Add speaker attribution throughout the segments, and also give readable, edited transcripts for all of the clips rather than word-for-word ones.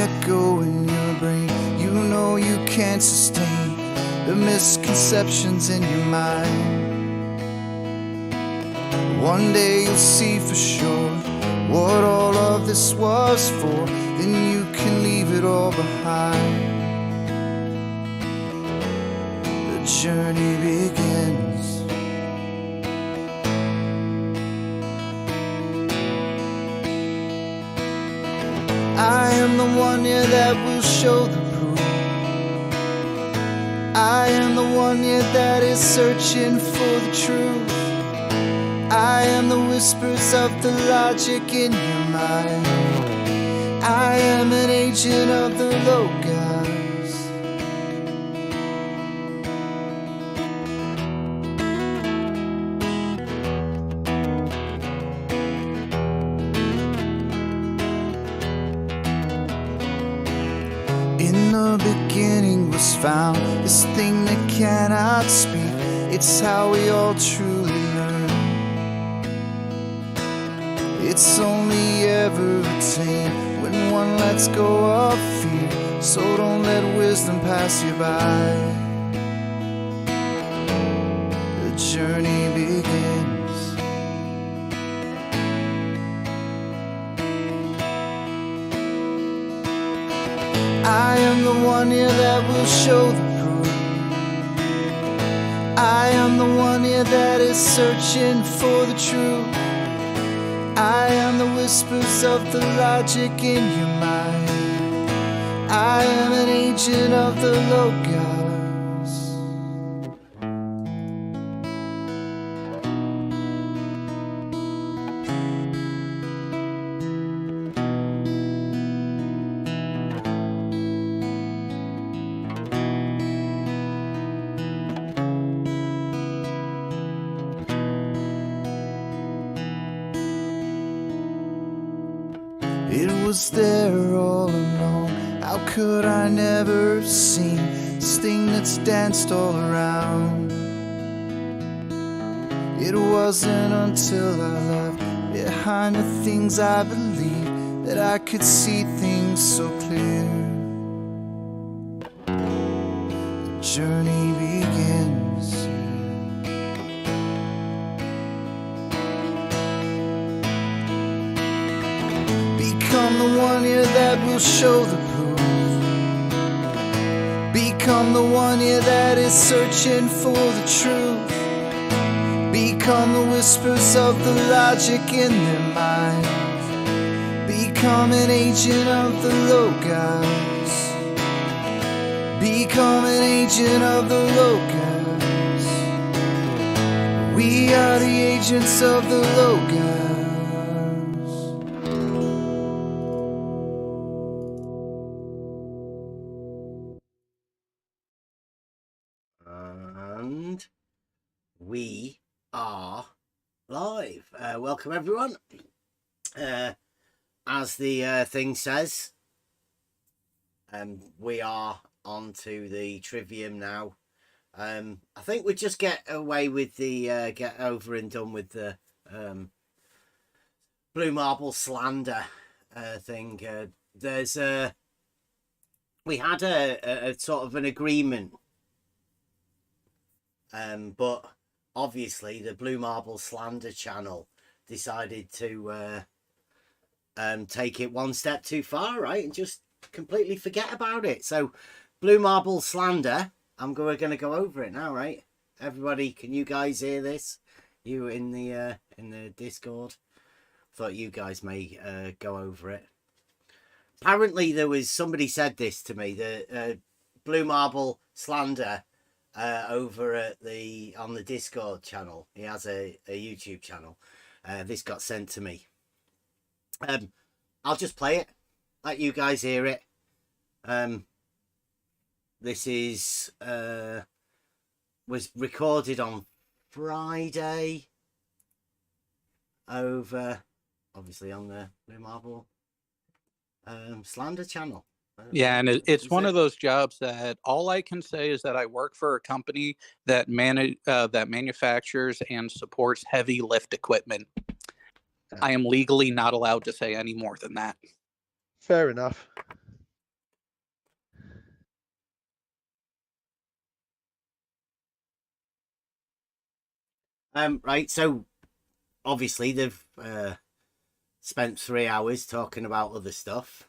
Speaker 1: echo in your brain. You know you can't sustain the misconceptions in your mind. One day you'll see for sure what all of this was for. Then you can leave it all behind. The journey begins. I am the one, yeah, that will show the proof. I am the one, yeah, that is searching for the truth. I am the whispers of the logic in your mind. I am an agent of the logos. In the beginning was found this thing that cannot speak. It's how we all truly learn. It's only ever attained when one lets go of fear. So don't let wisdom pass you by. The journey begins. I am the one, yeah, that will show the proof. I am the one, yeah, that is searching for the truth. I am the whispers of the logic in your mind. I am an agent of the logos. It was there all along. How could I never have seen this thing that's danced all around? It wasn't until I left behind the things I believed that I could see things so clear. The journey begins. Become the one, yeah, that will show the proof. Become the one, yeah, that is searching for the truth. Become the whispers of the logic in their minds. Become an agent of the logos. Become an agent of the logos. We are the agents of the logos.
Speaker 2: And we are live. Welcome everyone. As the thing says, we are on to the trivium now. I think we just get away with the get over and done with the blue marble slander thing. There's we had a sort of an agreement. But obviously the Blue Marble Slander channel decided to take it one step too far, right? And just completely forget about it. So Blue Marble Slander, we're going to go over it now, right? Everybody, can you guys hear this? You in the Discord? Thought you guys may go over it. Apparently there was somebody said this to me, the Blue Marble Slander over at on the Discord channel. He has a YouTube channel. This got sent to me. I'll just play it, let you guys hear it. This is was recorded on Friday over, obviously, on the Blue Marble Slander channel.
Speaker 3: Yeah, and it's one of those jobs that all I can say is that I work for a company that manufactures and supports heavy lift equipment. I am legally not allowed to say any more than that.
Speaker 4: Fair enough.
Speaker 2: Right. So obviously they've spent 3 hours talking about other stuff.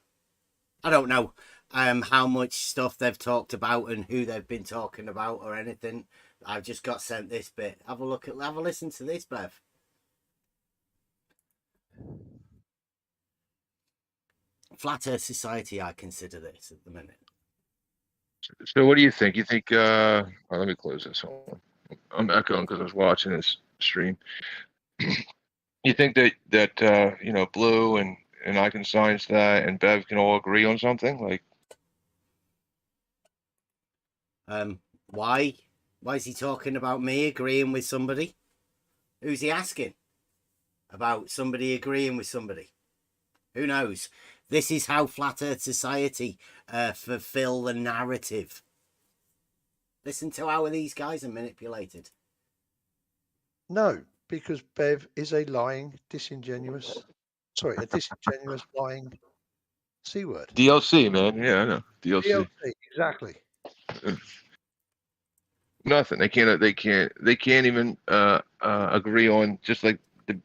Speaker 2: I don't know how much stuff they've talked about and who they've been talking about or anything. I've just got sent this bit. Have a listen to this, Bev. Flat Earth Society, I consider this at the minute.
Speaker 4: So what do you think? You think, well, let me close this. Hold on. I'm echoing because I was watching this stream. You think that you know, Blue and I can science that and Bev can all agree on something? Like,
Speaker 2: Why? Why is he talking about me agreeing with somebody? Who's he asking? About somebody agreeing with somebody? Who knows? This is how Flat Earth Society fulfill the narrative. Listen to how these guys are manipulated.
Speaker 5: No, because Bev is a lying, lying C word.
Speaker 4: DLC, man. Yeah, I know. DLC.
Speaker 5: DLC, exactly.
Speaker 4: Nothing. They can't even agree on just like the,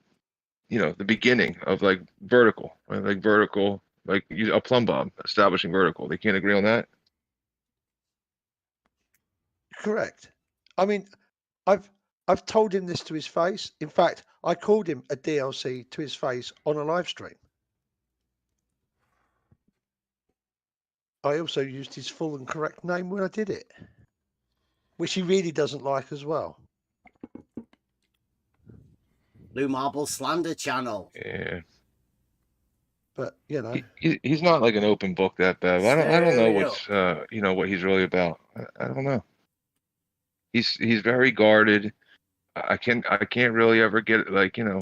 Speaker 4: you know, the beginning of like vertical, right? Like vertical, like a plumb bob establishing vertical. They can't agree on that.
Speaker 5: Correct. I mean, I've told him this to his face. In fact, I called him a DLC to his face on a live stream. I also used his full and correct name when I did it, which he really doesn't like as well.
Speaker 2: Blue Marble Slander Channel.
Speaker 4: Yeah.
Speaker 5: But you know,
Speaker 4: He's not like an open book, that Bev. I don't know what's you know, what he's really about. I don't know. He's very guarded. I can't really ever get, like, you know,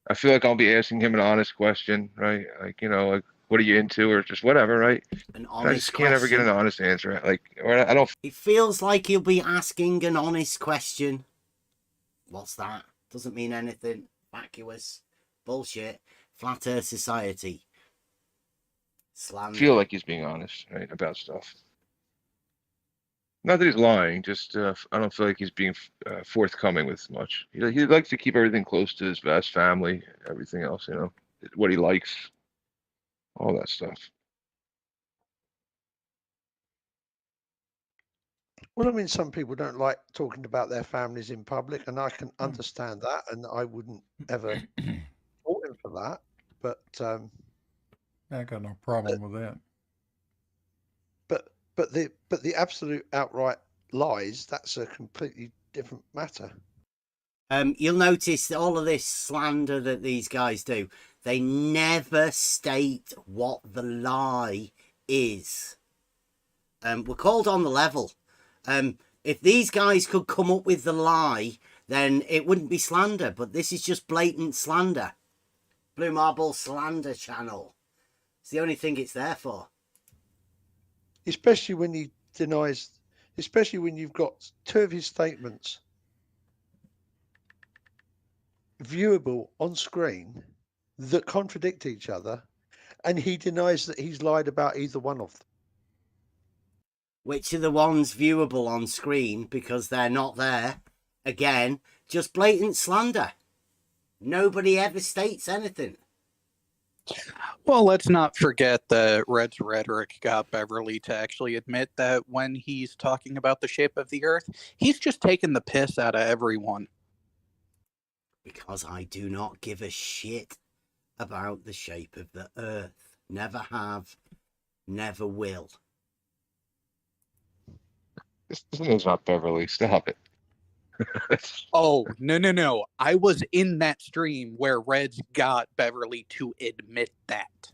Speaker 4: I feel like I'll be asking him an honest question, right? Like, you know, like, what are you into, or just whatever, right?
Speaker 2: An
Speaker 4: And
Speaker 2: honest
Speaker 4: I just can't ever get an honest answer. Like, or I don't.
Speaker 2: It feels like he'll be asking an honest question. What's that? Doesn't mean anything. Vacuous. Bullshit. Flat Earth Society. Slander.
Speaker 4: Feel like he's being honest, right, about stuff. Not that he's lying, just I don't feel like he's being forthcoming with much. He likes to keep everything close to his vast family, everything else, you know, what he likes, all that stuff.
Speaker 5: well, I mean, some people don't like talking about their families in public, and I can understand that, and I wouldn't ever fault him for that. But
Speaker 6: I got no problem with that.
Speaker 5: But the absolute outright lies, that's a completely different matter.
Speaker 2: You'll notice that all of this slander that these guys do, they never state what the lie is. We're called on the level. If these guys could come up with the lie, then it wouldn't be slander, but this is just blatant slander. Blue Marble Slander Channel. It's the only thing it's there for.
Speaker 5: Especially when he denies, especially when you've got two of his statements viewable on screen that contradict each other, and he denies that he's lied about either one of them.
Speaker 2: Which are the ones viewable on screen because they're not there? Again, just blatant slander. Nobody ever states anything.
Speaker 3: Well, let's not forget that Red's rhetoric got Beverly to actually admit that when he's talking about the shape of the Earth, he's just taking the piss out of everyone.
Speaker 2: Because I do not give a shit about the shape of the Earth. Never have, never will.
Speaker 4: This name's not Beverly. Stop it.
Speaker 3: Oh, no. I was in that stream where Red's got Beverly to admit that.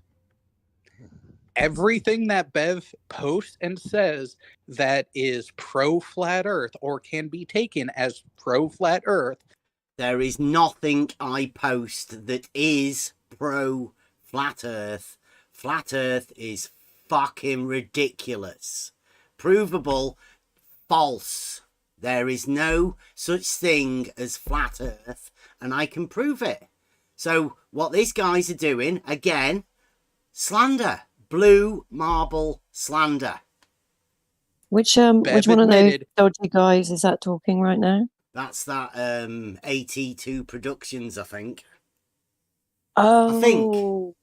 Speaker 3: Everything that Bev posts and says that is pro-flat Earth or can be taken as pro-flat Earth.
Speaker 2: There is nothing I post that is pro-flat Earth. Flat Earth is fucking ridiculous. Provable, false. There is no such thing as flat Earth, and I can prove it. So what these guys are doing, again, slander. Blue Marble Slander.
Speaker 7: Which one of those dodgy guys is that talking right now?
Speaker 2: That's that AT2 Productions, I think.
Speaker 7: Oh,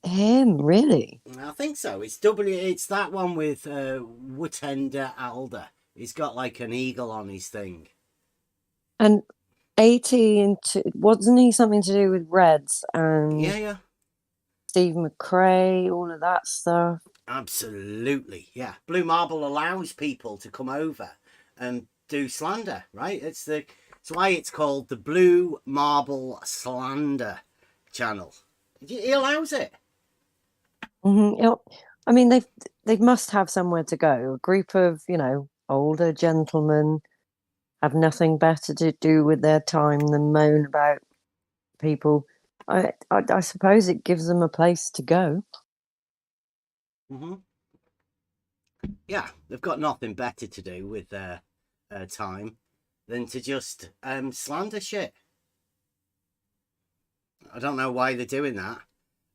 Speaker 7: him, really?
Speaker 2: I think so. It's that one with Wutender Alder. He's got like an eagle on his thing.
Speaker 7: And 18, wasn't he something to do with Reds and
Speaker 2: Yeah.
Speaker 7: Steve McRae, all of that stuff?
Speaker 2: Absolutely, yeah. Blue Marble allows people to come over and do slander, right? It's why it's called the Blue Marble Slander channel. He allows it.
Speaker 7: I mean, they must have somewhere to go. A group of, older gentlemen have nothing better to do with their time than moan about people. I suppose it gives them a place to go.
Speaker 2: Mm-hmm. Yeah, they've got nothing better to do with their time than to just slander shit. I don't know why they're doing that.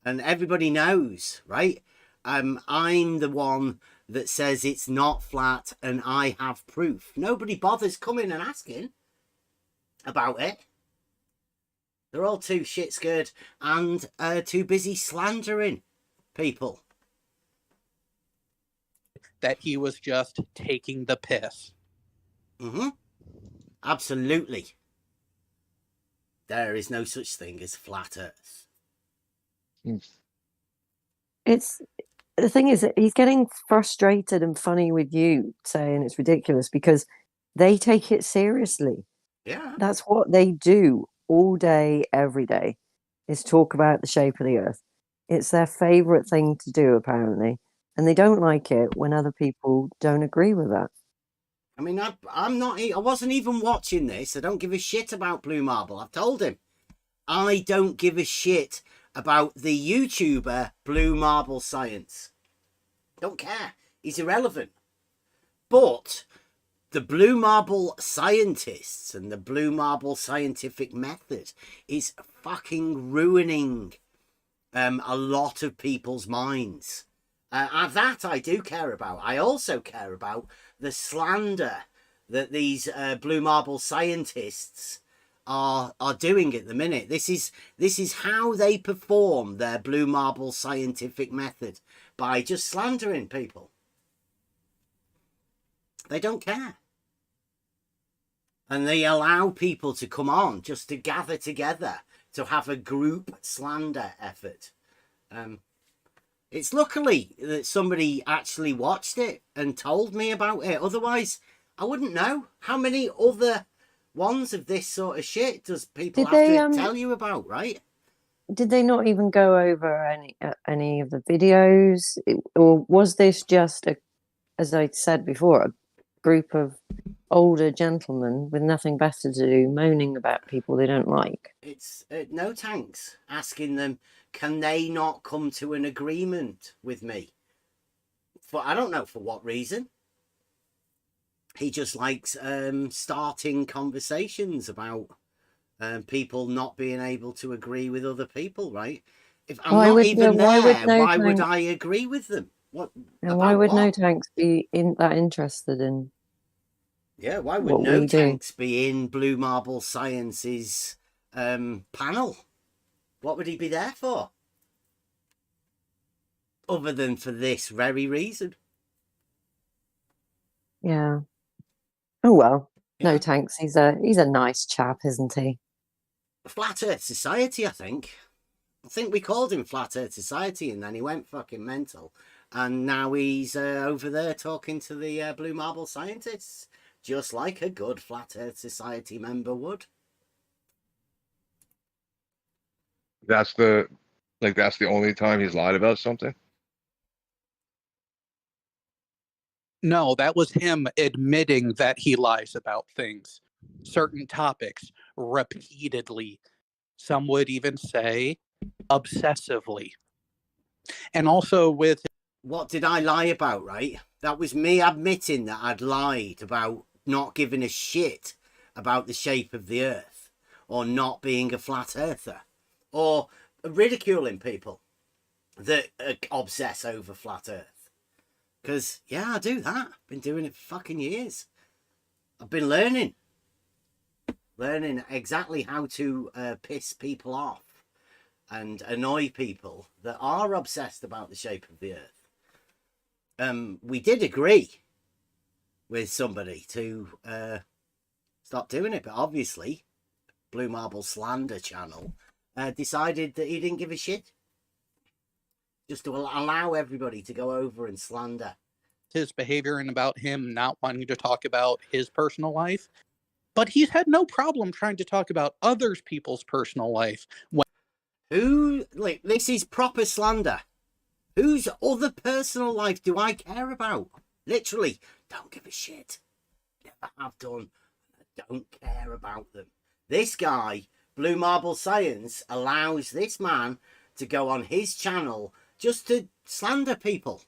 Speaker 2: And everybody knows, right? I'm the one that says it's not flat and I have proof. Nobody bothers coming and asking about it. They're all too shit scared and too busy slandering people.
Speaker 3: That he was just taking the piss.
Speaker 2: Mm-hmm. Absolutely. There is no such thing as flat Earth.
Speaker 7: It's the thing is that he's getting frustrated and funny with you saying it's ridiculous because they take it seriously.
Speaker 2: Yeah.
Speaker 7: That's what they do all day, every day, is talk about the shape of the earth. It's their favorite thing to do, apparently. And they don't like it when other people don't agree with that.
Speaker 2: I mean, I wasn't even watching this. I don't give a shit about Blue Marble. I've told him. I don't give a shit about the YouTuber Blue Marble Science. Don't care. He's irrelevant. But the Blue Marble scientists and the Blue Marble scientific method is fucking ruining a lot of people's minds. That I do care about. I also care about the slander that these Blue Marble scientists are doing at the minute. This is how they perform their Blue Marble scientific method, by just slandering people. They don't care. And they allow people to come on just to gather together to have a group slander effort. It's luckily that somebody actually watched it and told me about it. Otherwise, I wouldn't know. How many other ones of this sort of shit does people have to tell you about, right?
Speaker 7: Did they not even go over any of the videos? Or was this just, as I said before, a group of older gentlemen with nothing better to do moaning about people they don't like?
Speaker 2: It's no tanks asking them, can they not come to an agreement with me? For I don't know for what reason. He just likes starting conversations about people not being able to agree with other people, right? If I'm not even there, why would I agree with them? What?
Speaker 7: And why would No Tanks be that interested in?
Speaker 2: Yeah, why would No Tanks be in Blue Marble Science's panel? What would he be there for? Other than for this very reason.
Speaker 7: Yeah. Oh well. Yeah. No Tanks. He's a nice chap, isn't he?
Speaker 2: Flat Earth Society, I think. I think we called him Flat Earth Society, and then he went fucking mental. And now he's over there talking to the Blue Marble scientists, just like a good Flat Earth Society member would.
Speaker 4: That's the only time he's lied about something?
Speaker 3: No, that was him admitting that he lies about things, certain topics, repeatedly. Some would even say obsessively. And also with...
Speaker 2: What did I lie about, right? That was me admitting that I'd lied about not giving a shit about the shape of the earth, or not being a flat earther, or ridiculing people that obsess over flat earth. Because, yeah, I do that. I've been doing it for fucking years. I've been learning learning exactly how to piss people off and annoy people that are obsessed about the shape of the earth. We did agree with somebody to stop doing it, but obviously Blue Marble Slander channel decided that he didn't give a shit, just to allow everybody to go over and slander
Speaker 3: his behavior and about him not wanting to talk about his personal life, but he's had no problem trying to talk about other people's personal life.
Speaker 2: Who, like, this is proper slander. Whose other personal life do I care about? Literally, don't give a shit. Never have done. I don't care about them. This guy, Blue Marble Science, allows this man to go on his channel just to slander people.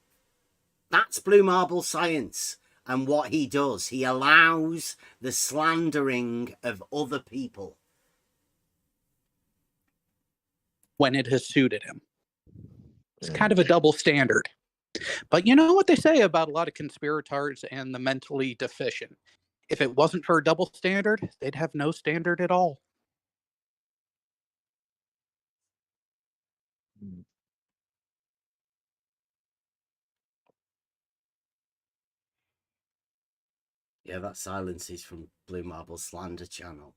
Speaker 2: That's Blue Marble Science. And what he does, he allows the slandering of other people.
Speaker 3: When it has suited him. It's kind of a double standard. But you know what they say about a lot of conspirators and the mentally deficient. If it wasn't for a double standard, they'd have no standard at all.
Speaker 2: Yeah, that silence is from Blue Marble Slander channel.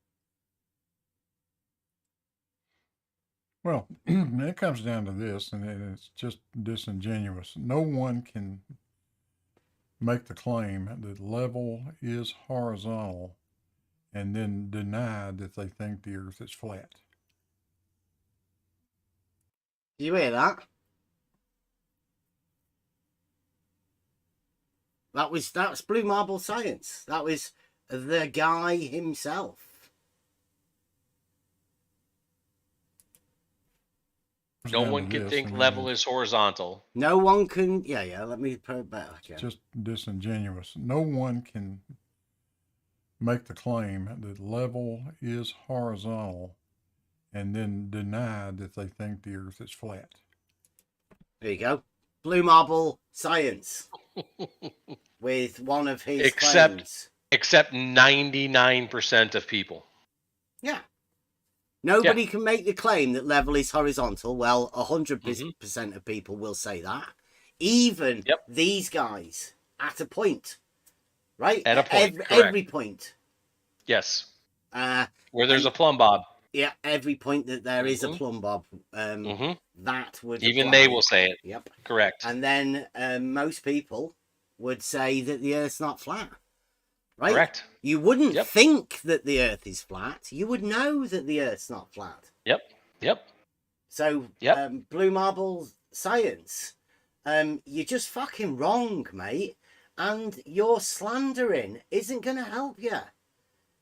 Speaker 6: Well, it comes down to this, and it's just disingenuous. No one can make the claim that level is horizontal and then deny that they think the earth is flat.
Speaker 2: Do you hear that? That's Blue Marble Science. That was the guy himself.
Speaker 8: No one can think level is horizontal.
Speaker 2: No one can. Yeah. Let me put it back again.
Speaker 6: Just disingenuous. No one can make the claim that level is horizontal and then deny that they think the earth is flat.
Speaker 2: There you go. Blue Marble Science. With one of his claims.
Speaker 8: Except 99% of people.
Speaker 2: Yeah. Nobody can make the claim that level is horizontal. Well, 100% of people will say that. Even these guys at a point. Right?
Speaker 8: At a point.
Speaker 2: Every point.
Speaker 8: Yes. Where there's a plumb bob.
Speaker 2: Yeah, every point that there is a plumb bob. That would
Speaker 8: even
Speaker 2: apply.
Speaker 8: They will say it.
Speaker 2: Yep.
Speaker 8: Correct.
Speaker 2: And then most people would say that the Earth's not flat. Right?
Speaker 8: Correct.
Speaker 2: You wouldn't think that the Earth is flat. You would know that the Earth's not flat.
Speaker 8: Yep.
Speaker 2: So, Blue Marble Science, you're just fucking wrong, mate. And your slandering isn't going to help you.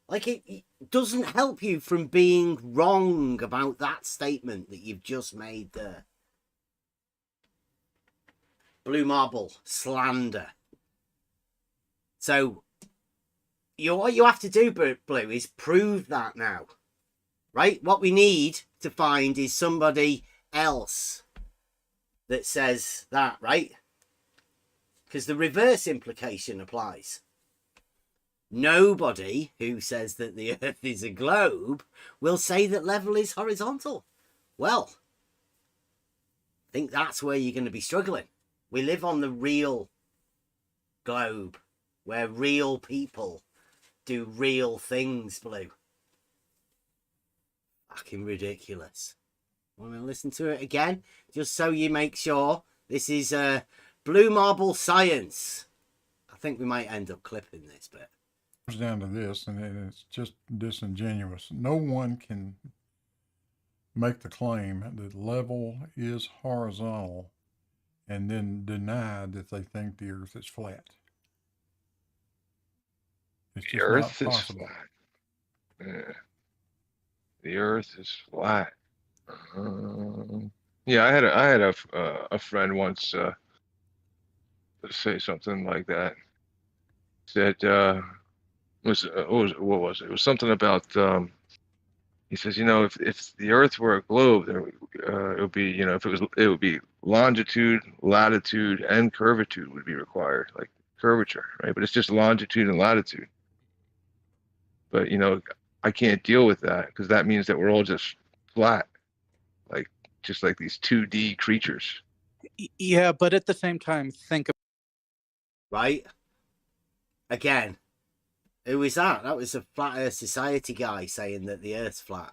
Speaker 2: Like, it doesn't help you from being wrong about that statement that you've just made there. Blue Marble slander. So, what you have to do, Blue, is prove that now. Right? What we need to find is somebody else that says that, right? Because the reverse implication applies. Nobody who says that the Earth is a globe will say that level is horizontal. Well, I think that's where you're going to be struggling. We live on the real globe where real people do real things, Blue. Fucking ridiculous. Want to listen to it again? Just so you make sure. This is Blue Marble Science. I think we might end up clipping this bit.
Speaker 6: It comes down to this, and it's just disingenuous. No one can make the claim that level is horizontal and then deny that they think the earth is flat. It's just
Speaker 4: The earth
Speaker 6: not
Speaker 4: is
Speaker 6: possible.
Speaker 4: flat. Yeah. The earth is flat. Yeah, I had a friend once say something like that. Said what was it? It was something about he says, if the earth were a globe, then it would be, if it would be longitude, latitude, and curvature would be required, like curvature, right? But it's just longitude and latitude. But I can't deal with that because that means that we're all just flat, like just like these 2D creatures.
Speaker 3: Yeah, but at the same time, think of
Speaker 2: Right? Again, who is that? That was a Flat Earth Society guy saying that the Earth's flat.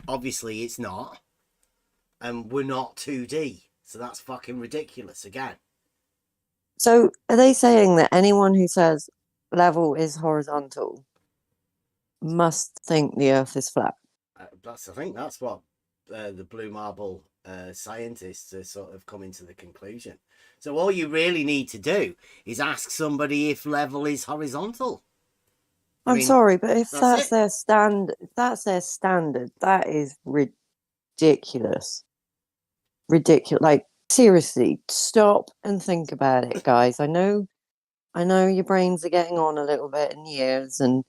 Speaker 2: Obviously, it's not. And we're not 2D. So that's fucking ridiculous again.
Speaker 7: So are they saying that anyone who says level is horizontal must think the Earth is flat?
Speaker 2: I think that's what the Blue Marble scientists are sort of coming to the conclusion. So all you really need to do is ask somebody if level is horizontal.
Speaker 7: I'm sorry, but if that's
Speaker 2: it.
Speaker 7: their standard, that is ridiculous. Ridiculous. Like, seriously, stop and think about it, guys. I know your brains are getting on a little bit in years, and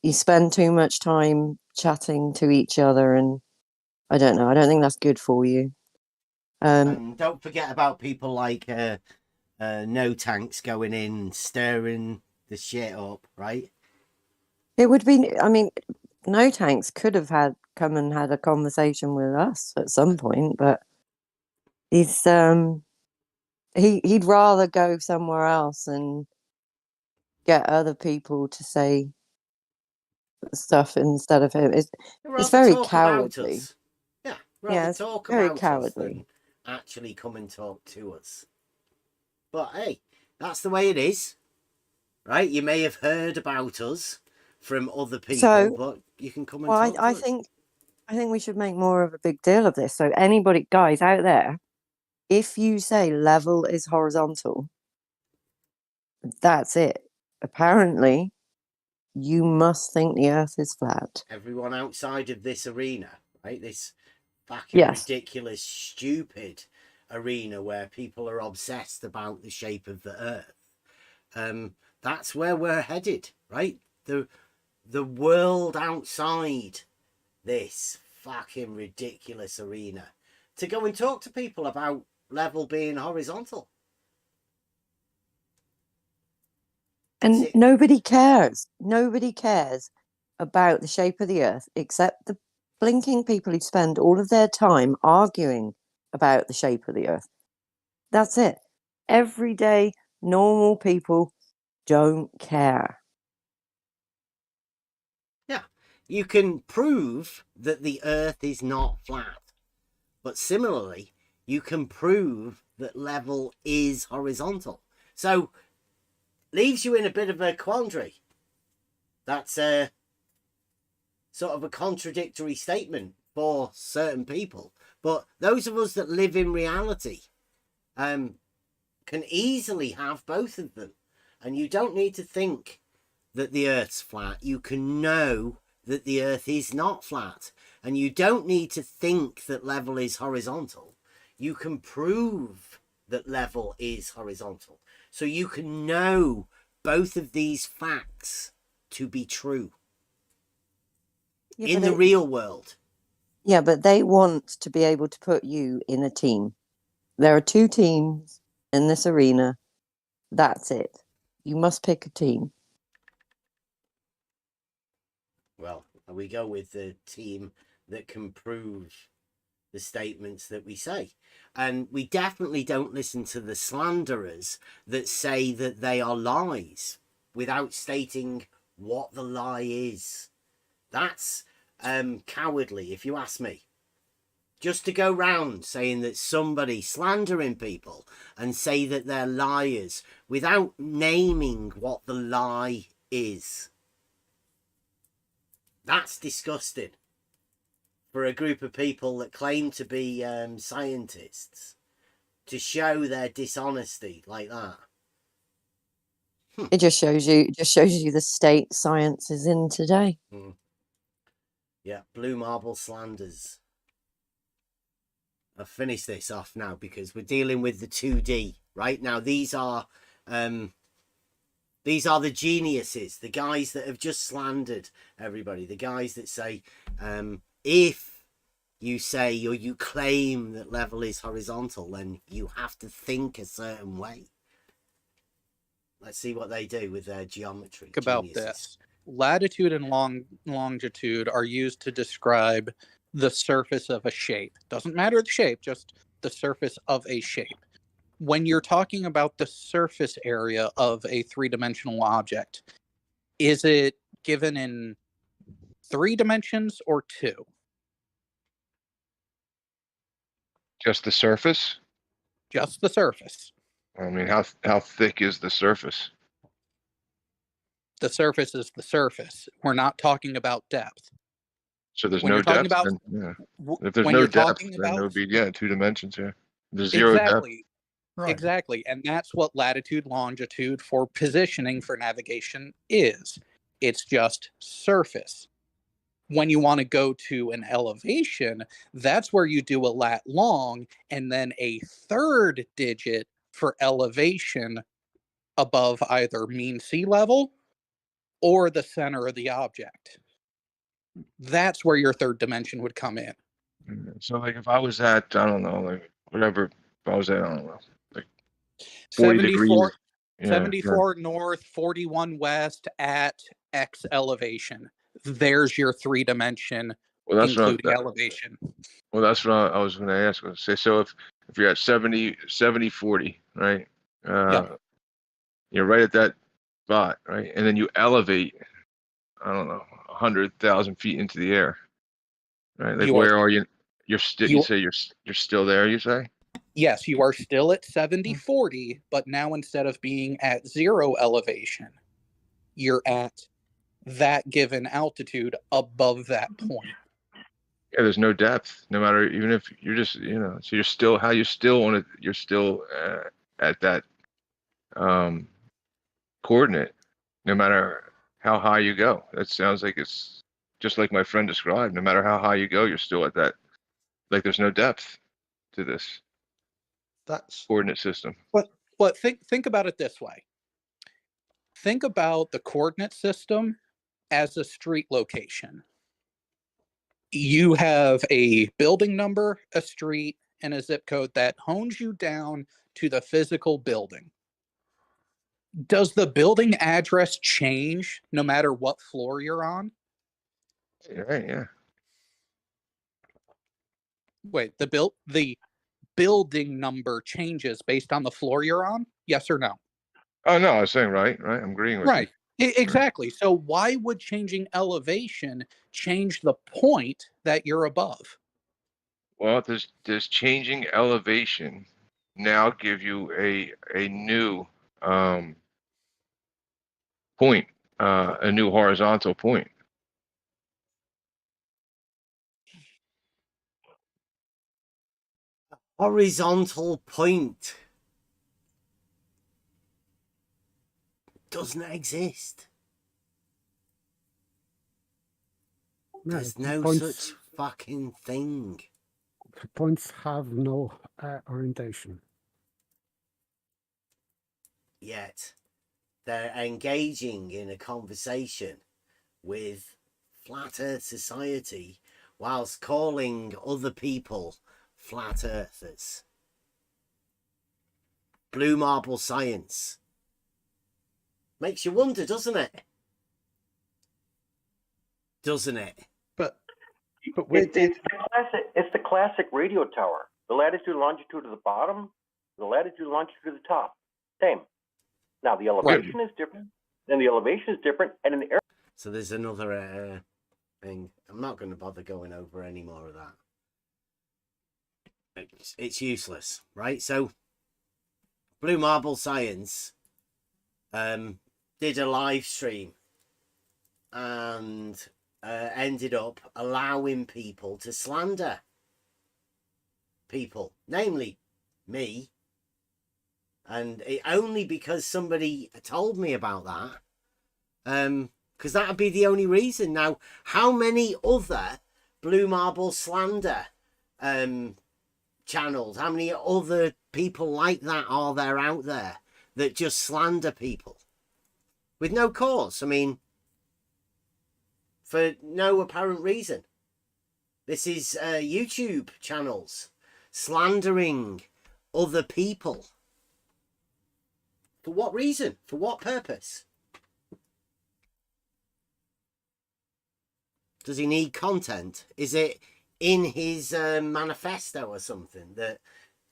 Speaker 7: you spend too much time chatting to each other, and I don't know. I don't think that's good for you.
Speaker 2: And don't forget about people like No Tanks going in and stirring the shit up, right?
Speaker 7: It would be. I mean, No Tanks could have come and had a conversation with us at some point, but he's he'd rather go somewhere else and get other people to say stuff instead of him. It's very cowardly.
Speaker 2: Yeah, rather talk
Speaker 7: very
Speaker 2: about
Speaker 7: cowardly.
Speaker 2: us than actually come and talk to us. But hey, that's the way it is, right? You may have heard about us from other people, but you can come and talk to us.
Speaker 7: I think we should make more of a big deal of this. So anybody, guys out there, if you say level is horizontal, that's it. Apparently, you must think the Earth is flat.
Speaker 2: Everyone outside of this arena, right? This fucking ridiculous, stupid arena where people are obsessed about the shape of the Earth. That's where we're headed, right? The world outside this fucking ridiculous arena to go and talk to people about level being horizontal.
Speaker 7: And nobody cares. Nobody cares about the shape of the Earth except the blinking people who spend all of their time arguing about the shape of the Earth. That's it. Everyday, normal people don't care.
Speaker 2: Yeah, you can prove that the Earth is not flat, but similarly, you can prove that level is horizontal. So, leaves you in a bit of a quandary. That's a sort of a contradictory statement for certain people. But those of us that live in reality can easily have both of them. And you don't need to think that the Earth's flat. You can know that the Earth is not flat. And you don't need to think that level is horizontal. You can prove that level is horizontal. So you can know both of these facts to be true in the real world.
Speaker 7: Yeah, but they want to be able to put you in a team. There are 2 teams in this arena. That's it. You must pick a team.
Speaker 2: Well, we go with the team that can prove the statements that we say. And we definitely don't listen to the slanderers that say that they are lies without stating what the lie is. That's cowardly, if you ask me. Just to go round saying that somebody slandering people and say that they're liars without naming what the lie is. That's disgusting for a group of people that claim to be scientists to show their dishonesty like that.
Speaker 7: It just shows you the state science is in today.
Speaker 2: Yeah, Blue Marble slanders. I've finished this off now because we're dealing with the 2D right now. These are the geniuses, the guys that have just slandered everybody, the guys that say if you say or you claim that level is horizontal, then you have to think a certain way. Let's see what they do with their geometry.
Speaker 3: About this. latitude and longitude are used to describe the surface of a shape. Doesn't matter the shape, just the surface of a shape. When you're talking about the surface area of a three-dimensional object, is it given in 3 dimensions or 2?
Speaker 4: Just the surface?
Speaker 3: Just the surface.
Speaker 4: I mean, how thick is the surface?
Speaker 3: The surface is the surface. We're not talking about depth.
Speaker 4: So there's
Speaker 3: When
Speaker 4: no
Speaker 3: you're talking
Speaker 4: depth,
Speaker 3: about
Speaker 4: then yeah. If there's
Speaker 3: when
Speaker 4: no
Speaker 3: you're
Speaker 4: depth,
Speaker 3: talking
Speaker 4: then there
Speaker 3: about
Speaker 4: would be 2 dimensions here. There's 0 depth.
Speaker 3: exactly.
Speaker 6: Right.
Speaker 3: Exactly. And that's what latitude, longitude for positioning for navigation is. It's just surface. When you want to go to an elevation, that's where you do a lat long and then a 3rd digit for elevation above either mean sea level or the center of the object. That's where your 3rd dimension would come in.
Speaker 4: So like if I was at, I don't know, like whatever, if I was at, I don't know, like 40 degrees. Yeah,
Speaker 3: 74 north, 41 west at X elevation. There's your 3 dimension,
Speaker 4: well, that's
Speaker 3: including elevation.
Speaker 4: Well, that's what I was going to ask. Say, so if you're at 70, 40, right?
Speaker 3: Yep.
Speaker 4: You're right at that spot, right? And then you elevate, I don't know, 100,000 feet into the air, right? Like, where are you? You're still. You say you're still there. You say?
Speaker 3: Yes, you are still at 70, 40, but now instead of being at 0 elevation, you're at that given altitude above that point.
Speaker 4: Yeah, there's no depth, no matter, even if you're just, so you're still, how you still want it, you're still at that coordinate, no matter how high you go. That sounds like it's just like my friend described. No matter how high you go, you're still at that, like there's no depth to this coordinate system.
Speaker 3: But think about it this way. Think about the coordinate system as a street location. You have a building number, a street, and a zip code that hones you down to the physical building. Does the building address change no matter what floor you're on?
Speaker 4: Right, yeah.
Speaker 3: Wait, the building number changes based on the floor you're on? Yes or no?
Speaker 4: Oh, no, I was saying right. I'm agreeing with
Speaker 3: right.
Speaker 4: you.
Speaker 3: Exactly. Right. So why would changing elevation change the point that you're above?
Speaker 4: Well, does changing elevation now give you a new point, a new horizontal point?
Speaker 2: Horizontal point doesn't exist. There's no such fucking thing.
Speaker 9: The points have no orientation.
Speaker 2: Yet they're engaging in a conversation with Flat Earth Society whilst calling other people flat earthers. Blue marble science. Makes you wonder, doesn't it? Doesn't it?
Speaker 5: But
Speaker 10: it's the classic radio tower. The latitude and longitude at the bottom, the latitude and longitude at the top. Same. Now the elevation is different, and the elevation is different, and in the air.
Speaker 2: So there's another thing. I'm not going to bother going over any more of that. It's useless, right? So Blue Marble Science did a live stream and ended up allowing people to slander people, namely me, and only because somebody told me about that, because that would be the only reason. Now, how many other Blue Marble slander channels, how many other people like that are there out there that just slander people with no cause? I mean, for no apparent reason. This is YouTube channels slandering other people. For what reason? For what purpose? Does he need content? Is it in his manifesto or something that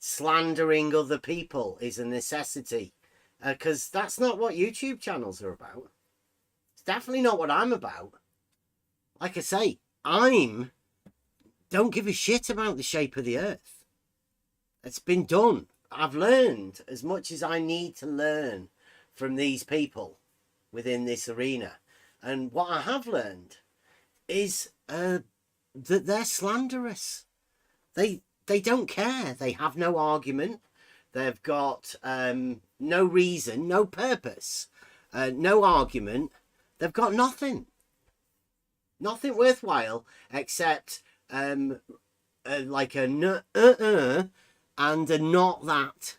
Speaker 2: slandering other people is a necessity? Because that's not what YouTube channels are about. It's definitely not what I'm about. Like I say, don't give a shit about the shape of the earth. It's been done. I've learned as much as I need to learn from these people within this arena. And what I have learned is that they're slanderous. They don't care. They have no argument. They've got no reason, no purpose, no argument. They've got nothing. Nothing worthwhile except like a and a not that.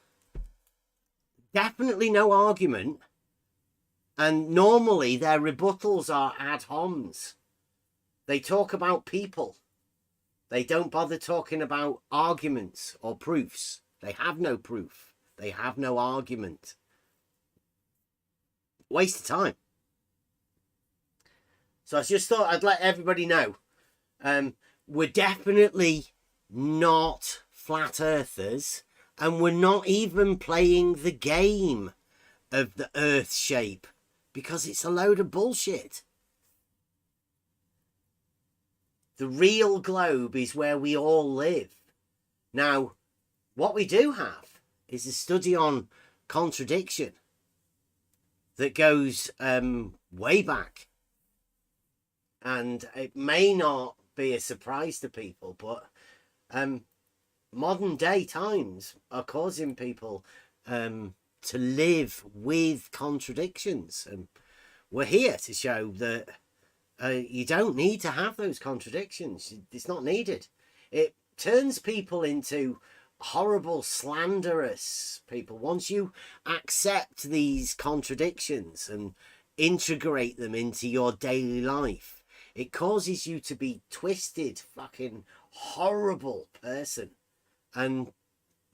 Speaker 2: Definitely no argument. And normally their rebuttals are ad homs. They talk about people. They don't bother talking about arguments or proofs. They have no proof. They have no argument. Waste of time. So I just thought I'd let everybody know. We're definitely not flat earthers, and we're not even playing the game of the earth shape because it's a load of bullshit. The real globe is where we all live. Now, what we do have is a study on contradiction that goes way back. And it may not be a surprise to people, but modern day times are causing people to live with contradictions. And we're here to show that you don't need to have those contradictions. It's not needed. It turns people into horrible, slanderous people. Once you accept these contradictions and integrate them into your daily life, it causes you to be twisted, fucking horrible person. And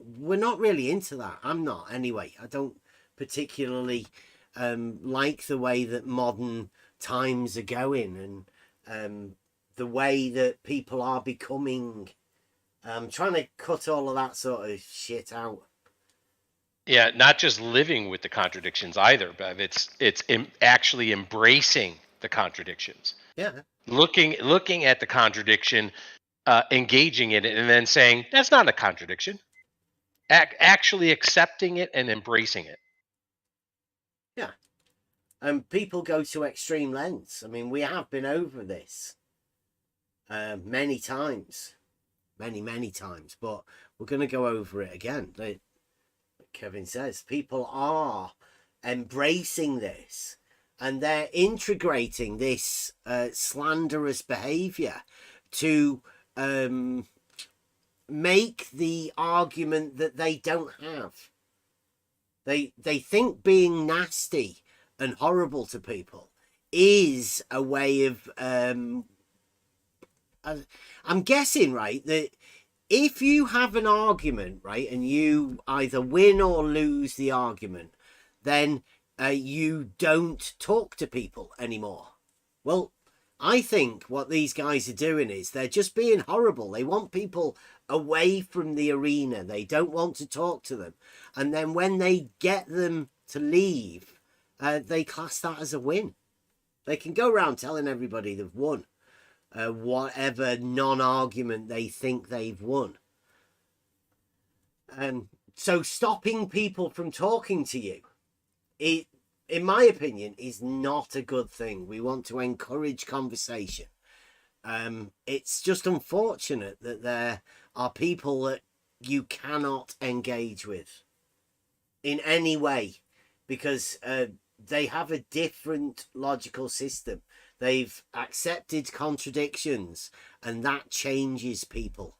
Speaker 2: we're not really into that. I'm not, anyway. I don't particularly like the way that modern times are going and the way that people are becoming. I'm trying to cut all of that sort of shit out.
Speaker 8: Yeah, not just living with the contradictions either, Bev. It's actually embracing the contradictions.
Speaker 2: Yeah.
Speaker 8: Looking at the contradiction, engaging in it, and then saying that's not a contradiction. Actually accepting it and embracing it.
Speaker 2: Yeah. And people go to extreme lengths. I mean, we have been over this many times. Many times. But we're going to go over it again. Like Kevin says, people are embracing this. And they're integrating this slanderous behavior to make the argument that they don't have. They think being nasty and horrible to people is a way of... I'm guessing, right, that if you have an argument, right, and you either win or lose the argument, then you don't talk to people anymore. Well, I think what these guys are doing is they're just being horrible. They want people away from the arena. They don't want to talk to them. And then when they get them to leave, they class that as a win. They can go around telling everybody they've won whatever non-argument they think they've won. And so stopping people from talking to you, it, in my opinion, is not a good thing. We want to encourage conversation. It's just unfortunate that there are people that you cannot engage with in any way because they have a different logical system. They've accepted contradictions and that changes people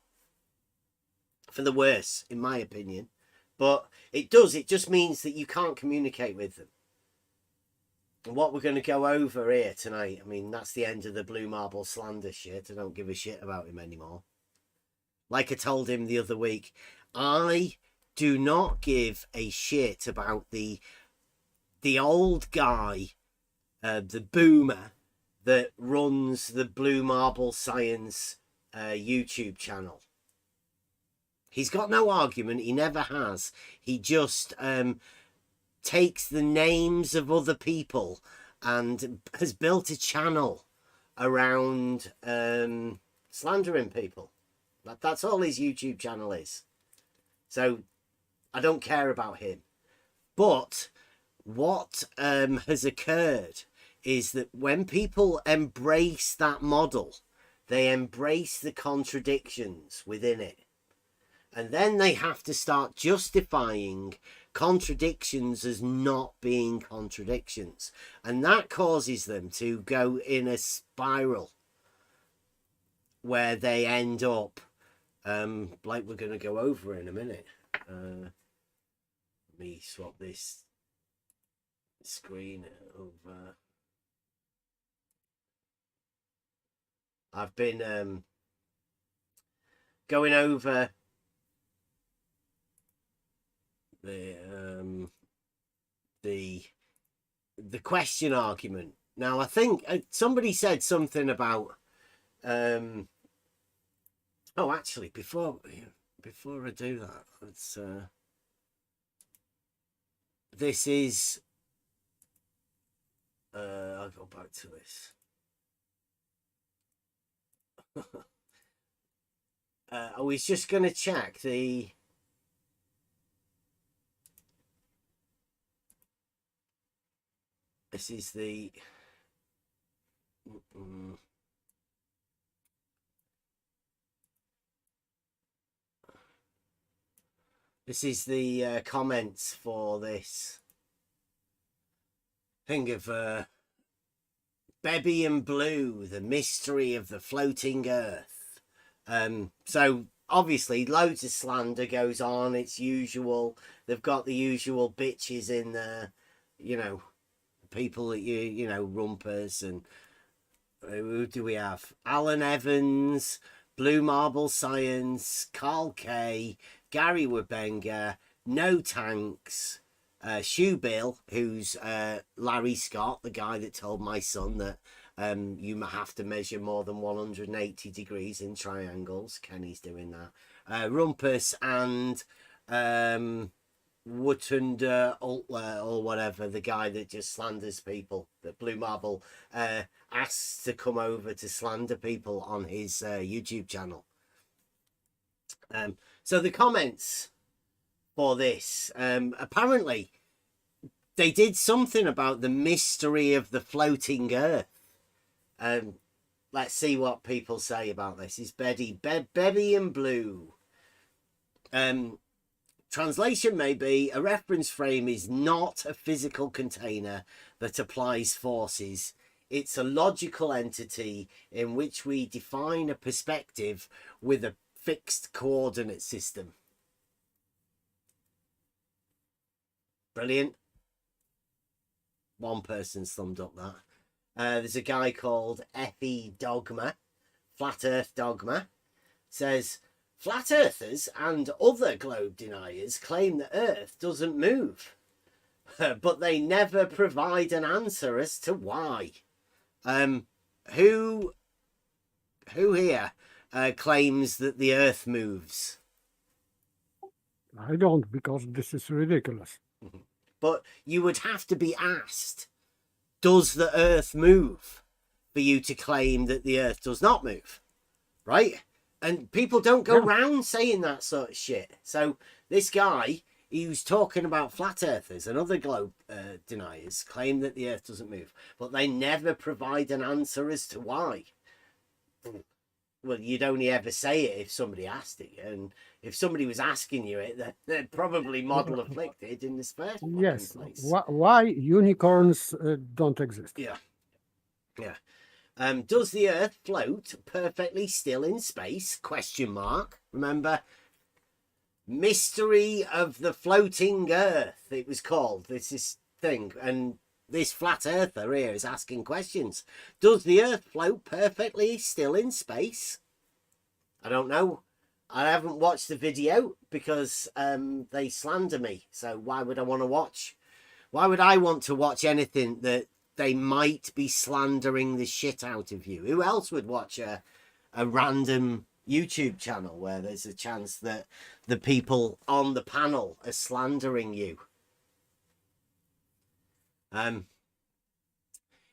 Speaker 2: for the worse, in my opinion. But it just means that you can't communicate with them. And what we're going to go over here tonight, I mean, that's the end of the Blue Marble slander shit. I don't give a shit about him anymore. Like I told him the other week, I do not give a shit about the old guy, the boomer, that runs the Blue Marble Science YouTube channel. He's got no argument. He never has. He just takes the names of other people and has built a channel around slandering people. That's all his YouTube channel is. So I don't care about him. But what has occurred is that when people embrace that model, they embrace the contradictions within it. And then they have to start justifying contradictions as not being contradictions. And that causes them to go in a spiral where they end up, like we're going to go over in a minute. Let me swap this screen over. I've been going over the question argument. Now, I think somebody said something about oh, actually, before I do that, let's this is I'll go back to this. I was just going to check the this is the this is the comments for this thing of Bebby and Blue, the mystery of the floating earth. So obviously loads of slander goes on. It's usual. They've got the usual bitches in there, you know, people that you know, rumpers. And who do we have? Alan Evans, Blue Marble Science, Carl Kay, Gary Wabenga, No Tanks, Shoe Bill, who's Larry Scott, the guy that told my son that you have to measure more than 180 degrees in triangles. Kenny's doing that. Rumpus and Wuttunder Altler, or whatever, the guy that just slanders people, that Blue Marble asks to come over to slander people on his YouTube channel. So the comments for this, apparently they did something about the mystery of the floating earth. Let's see what people say about this. Is Bebby and Blue. Translation may be, a reference frame is not a physical container that applies forces. It's a logical entity in which we define a perspective with a fixed coordinate system. Brilliant. One person's thumbed up that. There's a guy called Effie Dogma, Flat Earth Dogma, says, flat earthers and other globe deniers claim the earth doesn't move, but they never provide an answer as to why. Who here claims that the earth moves?
Speaker 9: I don't, because this is ridiculous.
Speaker 2: But you would have to be asked, does the earth move, for you to claim that the earth does not move, right? And people don't go round saying that sort of shit. So this guy, he was talking about flat earthers and other globe deniers claim that the earth doesn't move, but they never provide an answer as to why. Well, you'd only ever say it if somebody asked it, and if somebody was asking you it, they're probably model afflicted in the first place.
Speaker 9: Why unicorns don't exist?
Speaker 2: Yeah. Does the earth float perfectly still in space? Question mark. Remember, mystery of the floating earth, it was called, this thing. And this flat earther here is asking questions. Does the earth float perfectly still in space? I don't know. I haven't watched the video because they slander me. So why would I want to watch? Why would I want to watch anything that they might be slandering the shit out of you. Who else would watch a random YouTube channel where there's a chance that the people on the panel are slandering you?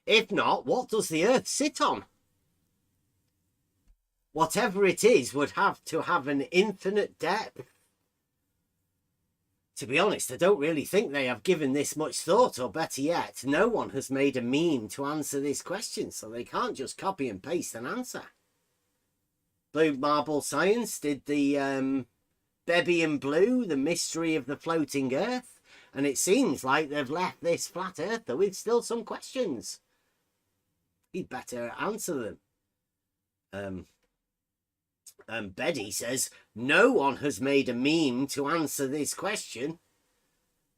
Speaker 2: If not, what does the Earth sit on? Whatever it is would have to have an infinite depth. To be honest, I don't really think they have given this much thought, or better yet, no one has made a meme to answer this question, so they can't just copy and paste an answer. Blue Marble Science did the Bebby and Blue, the mystery of the floating Earth, and it seems like they've left this flat earther with still some questions. He'd better answer them. Betty says, no one has made a meme to answer this question.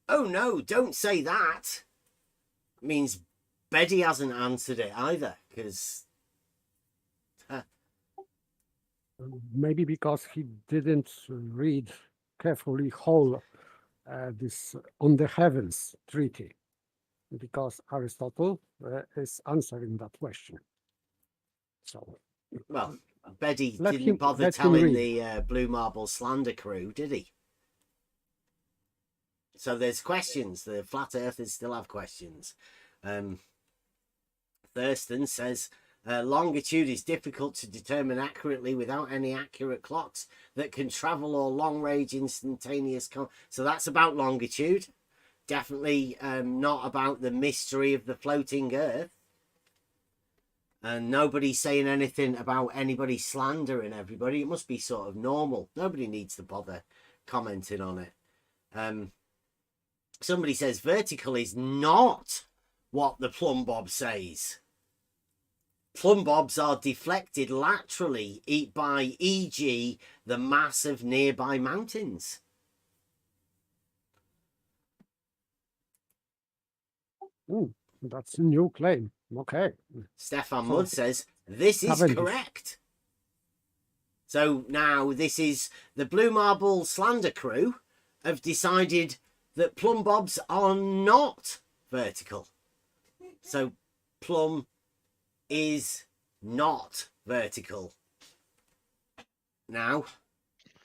Speaker 2: Oh no, don't say that. It means Betty hasn't answered it either, because...
Speaker 9: Maybe because he didn't read carefully whole this On the Heavens treaty, because Aristotle is answering that question. So,
Speaker 2: well, Betty didn't bother telling the Blue Marble Slander crew, did he? So there's questions. The flat earthers still have questions. Thurston says, longitude is difficult to determine accurately without any accurate clocks that can travel or long-range instantaneous... So that's about longitude. Definitely not about the mystery of the floating Earth. And nobody's saying anything about anybody slandering everybody. It must be sort of normal. Nobody needs to bother commenting on it. Somebody says vertical is not what the plumb bob says. Plumb bobs are deflected laterally by, e.g., the mass of nearby mountains.
Speaker 9: Ooh, that's a new claim. Okay.
Speaker 2: Stefan Mudd says, this is correct. So now this is the Blue Marble Slander crew have decided that plumb bobs are not vertical. So plumb is not vertical. Now,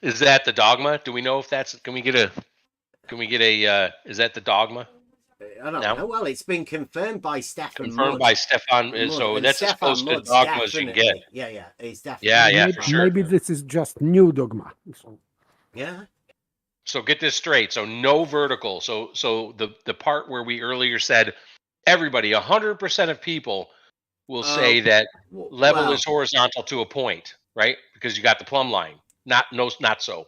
Speaker 8: is that the dogma? Do we know if that's? Can we get a? Is that the dogma?
Speaker 2: I don't know. Well, it's been confirmed by Stefan.
Speaker 8: Confirmed by Stefan. So
Speaker 2: and
Speaker 8: that's
Speaker 2: Stefan
Speaker 8: as close to
Speaker 2: Mudd's
Speaker 8: dogma as you can get.
Speaker 2: Yeah, it's definitely.
Speaker 8: Yeah, for sure.
Speaker 9: Maybe this is just new dogma. So.
Speaker 2: Yeah.
Speaker 8: So get this straight. So no vertical. So the part where we earlier said everybody, 100% of people will say that level is horizontal to a point, right? Because you got the plumb line. Not so.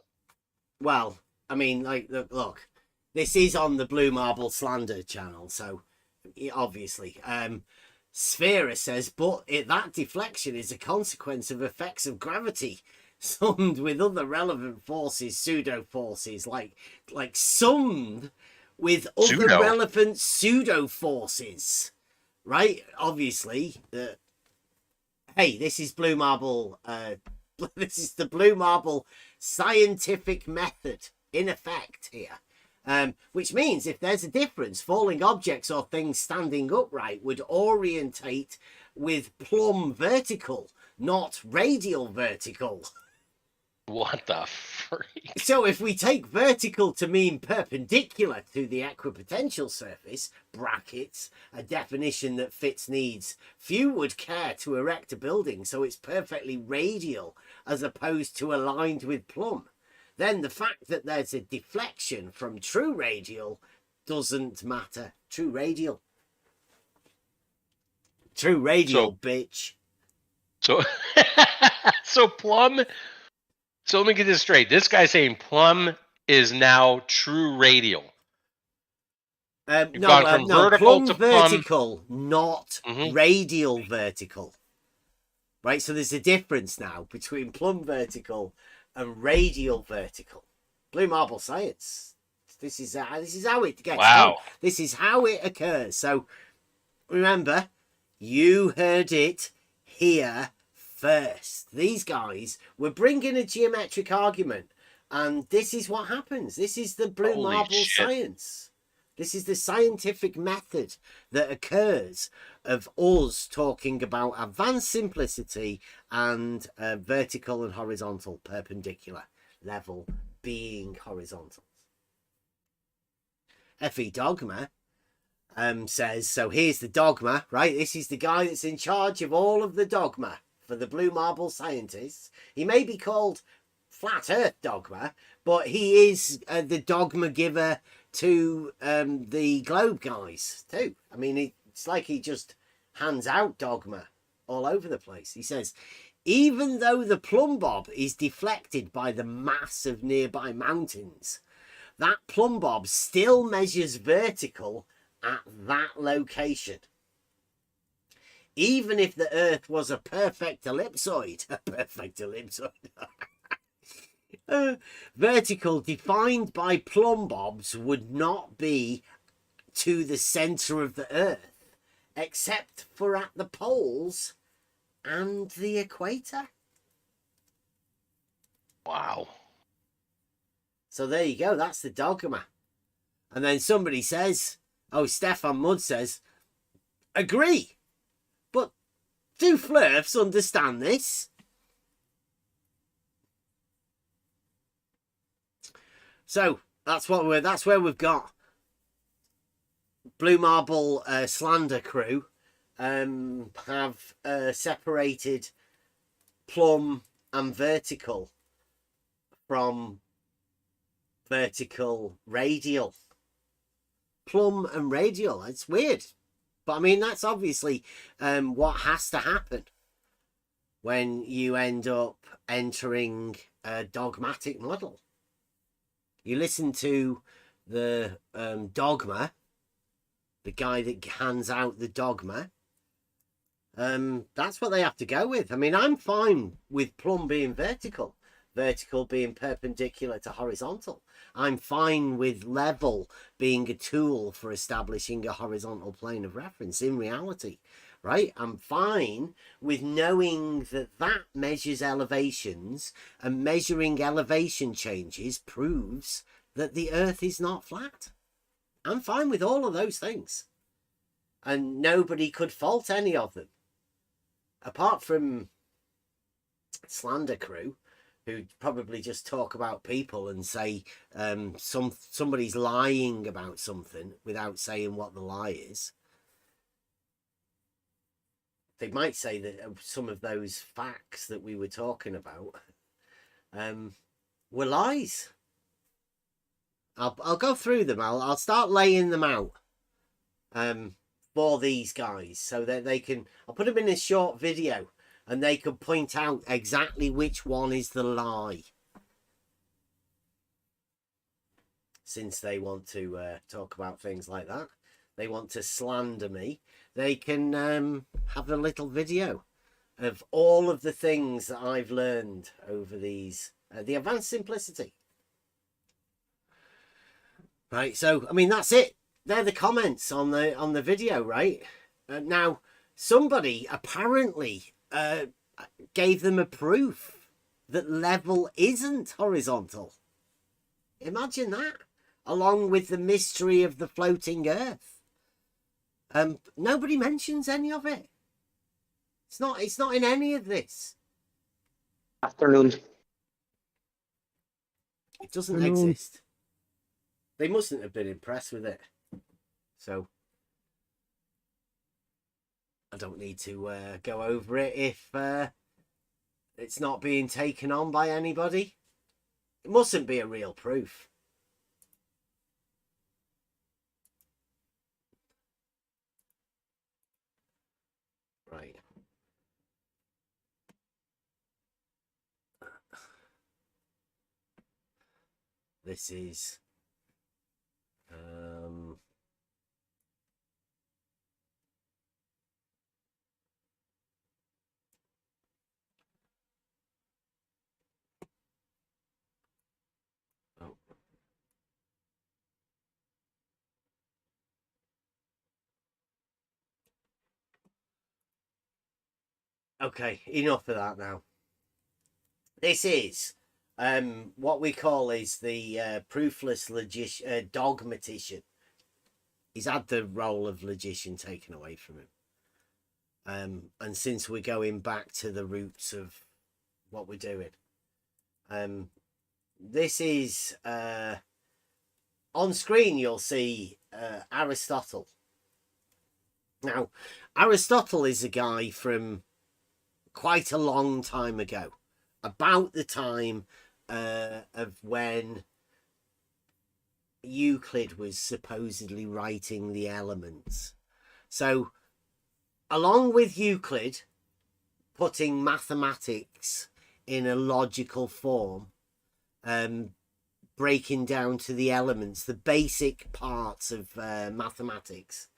Speaker 2: Well, I mean, like, look, this is on the Blue Marble Slander channel, so obviously. Sphera says, but that deflection is a consequence of effects of gravity, summed with other relevant forces, pseudo forces, like summed with other relevant pseudo forces, right? Obviously, hey, this is Blue Marble. This is the Blue Marble scientific method in effect here. Which means if there's a difference, falling objects or things standing upright would orientate with plumb vertical, not radial vertical.
Speaker 8: What the freak?
Speaker 2: So if we take vertical to mean perpendicular to the equipotential surface, brackets, a definition that fits needs, few would care to erect a building so it's perfectly radial as opposed to aligned with plumb. Then the fact that there's a deflection from true radial doesn't matter. True radial. True radial, bitch.
Speaker 8: So plumb. So let me get this straight. This guy's saying plumb is now true radial.
Speaker 2: No, plumb vertical, not radial vertical. Right, so there's a difference now between plumb vertical and radial vertical. Blue Marble Science. This is how it gets done. This is how it occurs. So remember, you heard it here first. These guys were bringing a geometric argument, and this is what happens. This is the Blue Marble Science. This is the scientific method that occurs of us talking about advanced simplicity and vertical and horizontal, perpendicular, level being horizontals. F.E. Dogma says, so here's the dogma, right? This is the guy that's in charge of all of the dogma for the Blue Marble scientists. He may be called Flat Earth Dogma, but he is the dogma giver to the Globe guys too. I mean, it's like he just hands out dogma all over the place. He says, even though the plumb bob is deflected by the mass of nearby mountains, that plumb bob still measures vertical at that location. Even if the Earth was a perfect ellipsoid, vertical defined by plumb bobs would not be to the center of the Earth, except for at the poles and the equator.
Speaker 8: Wow.
Speaker 2: So there you go. That's the dogma. And then somebody says, oh, Stefan Mudd says, agree. But do Flurfs understand this? So that's where we've got Blue Marble slander crew have separated plumb and vertical from vertical radial. Plumb and radial, it's weird, but I mean that's obviously what has to happen when you end up entering a dogmatic model. You listen to the dogma, the guy that hands out the dogma, that's what they have to go with. I mean, I'm fine with plumb being vertical, vertical being perpendicular to horizontal. I'm fine with level being a tool for establishing a horizontal plane of reference in reality, right? I'm fine with knowing that that measures elevations, and measuring elevation changes proves that the Earth is not flat. I'm fine with all of those things. And nobody could fault any of them. Apart from slander crew, who probably just talk about people and say somebody's lying about something without saying what the lie is. They might say that some of those facts that we were talking about were lies. I'll go through them. I'll start laying them out for these guys so that they can. I'll put them in a short video and they can point out exactly which one is the lie. Since they want to talk about things like that, they want to slander me, they can have a little video of all of the things that I've learned over these, the advanced simplicity. Right, so, I mean, that's it. They're the comments on the video, right? Now, somebody apparently gave them a proof that level isn't horizontal. Imagine that, along with the mystery of the floating Earth. Nobody mentions any of it. It's not in any of this.
Speaker 11: Afternoon.
Speaker 2: It doesn't exist. They mustn't have been impressed with it. So I don't need to go over it if it's not being taken on by anybody. It mustn't be a real proof. Right. This is oh. Okay, enough of that now. This is what we call is the proofless dogmatician. he's had the role of logician taken away from him. And since we're going back to the roots of what we're doing, this is on screen. You'll see Aristotle. Now, Aristotle is a guy from quite a long time ago, about the time of when Euclid was supposedly writing the Elements. So, along with Euclid putting mathematics in a logical form, breaking down to the elements, the basic parts of mathematics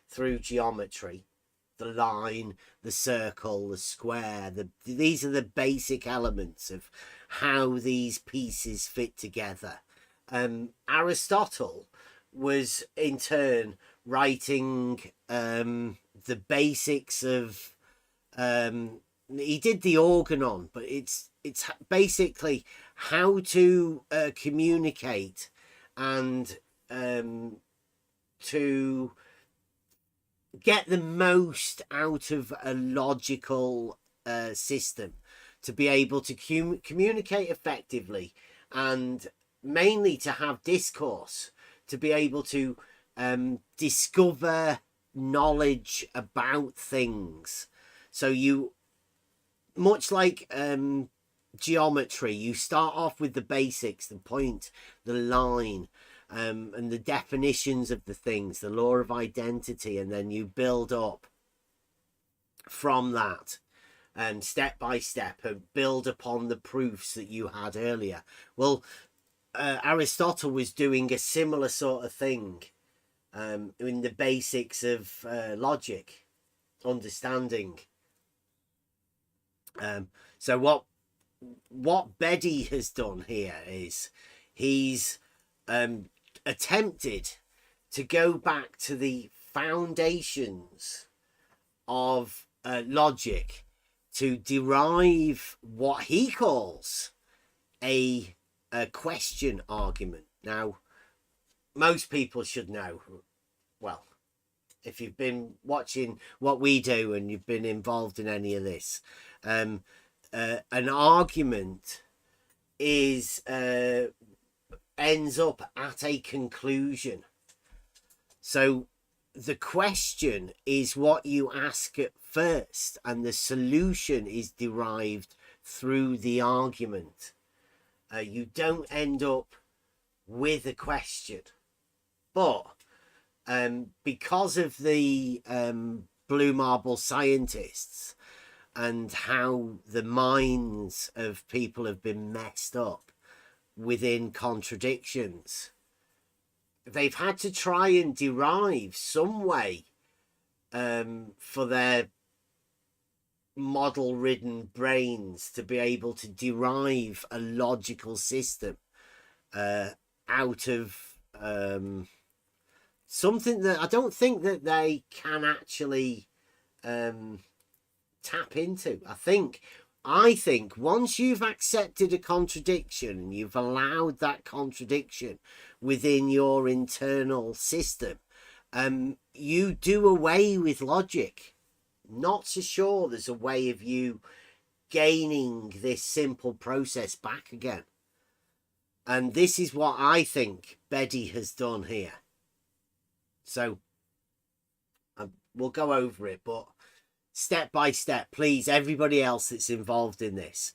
Speaker 2: through geometry, the line, the circle, the square, these are the basic elements of how these pieces fit together. Aristotle was in turn writing the basics of he did the organon, but it's basically how to communicate and to get the most out of a logical system, to be able to communicate effectively, and mainly to have discourse, to be able to discover knowledge about things. So you, much like geometry, you start off with the basics, the point, the line, and the definitions of the things, the law of identity, and then you build up from that, step by step, and build upon the proofs that you had earlier. Well, Aristotle was doing a similar sort of thing in the basics of logic, understanding. So what Beddy has done here is he's attempted to go back to the foundations of logic to derive what he calls a question argument. Now, most people should know, well, if you've been watching what we do and you've been involved in any of this, an argument is ends up at a conclusion. So the question is what you ask at first, and the solution is derived through the argument. You don't end up with a question, but because of the blue marble scientists and how the minds of people have been messed up within contradictions, they've had to try and derive some way for their model-ridden brains to be able to derive a logical system out of something that I don't think that they can actually tap into. I think once you've accepted a contradiction and you've allowed that contradiction within your internal system, you do away with logic. Not so sure there's a way of you gaining this simple process back again. And this is what I think Beddy has done here. So we'll go over it, but step by step, please, everybody else that's involved in this,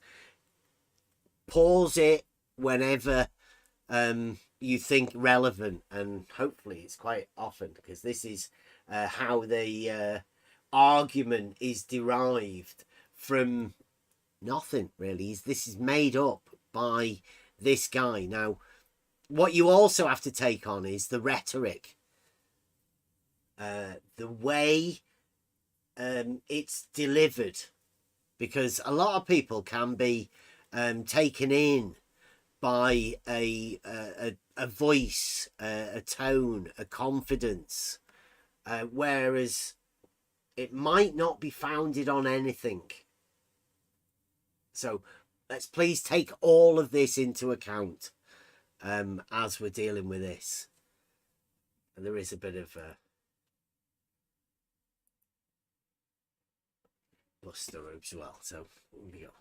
Speaker 2: pause it whenever you think relevant, and hopefully it's quite often, because this is how the argument is derived from nothing, really. This is made up by this guy. Now, what you also have to take on is the rhetoric, the way it's delivered, because a lot of people can be taken in by a voice, a tone, a confidence, whereas it might not be founded on anything. So let's please take all of this into account as we're dealing with this. there is a bit of bluster as well. So here we go.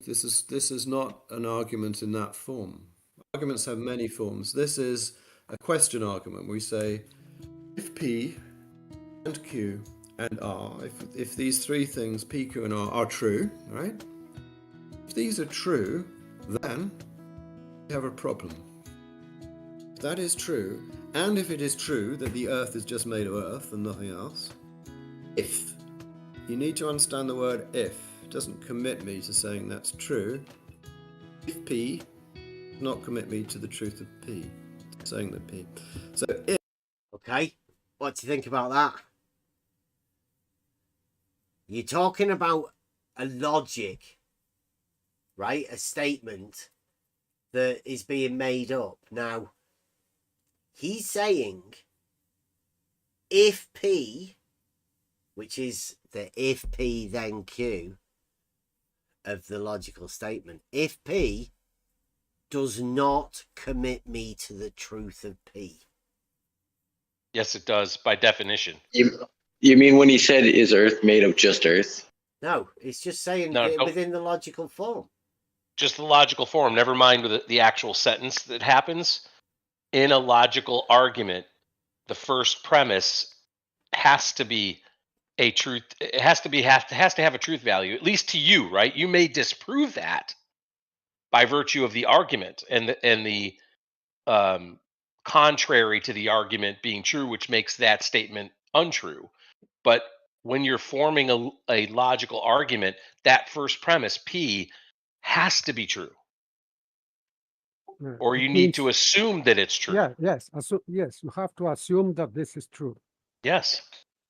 Speaker 12: This is not an argument in that form. Arguments have many forms. This is a question argument. We say, if P and Q and R, if these three things, P, Q, and R, are true, right? If these are true, then we have a problem. If that is true, and if it is true that the Earth is just made of Earth and nothing else, if. You need to understand the word if. It doesn't commit me to saying that's true. If P does not commit me to the truth of P, saying that P. So if.
Speaker 2: Okay, what do you think about that? You're talking about a logic, right? A statement that is being made up. Now, he's saying if P, which is the if P then Q of the logical statement, if P does not commit me to the truth of P.
Speaker 8: Yes, it does, by definition.
Speaker 11: You mean when he said, is Earth made of just Earth?
Speaker 2: No, it's just saying
Speaker 8: No,
Speaker 2: within the logical form.
Speaker 8: Just the logical form. Never mind with the actual sentence that happens. In a logical argument, the first premise has to be a truth. It has to have a truth value, at least to you, right? You may disprove that by virtue of the argument and the contrary to the argument being true, which makes that statement untrue. But when you're forming a logical argument, that first premise, P, has to be true. Or you need to assume that it's true.
Speaker 9: Yeah, yes. Yes, you have to assume that this is true.
Speaker 8: Yes.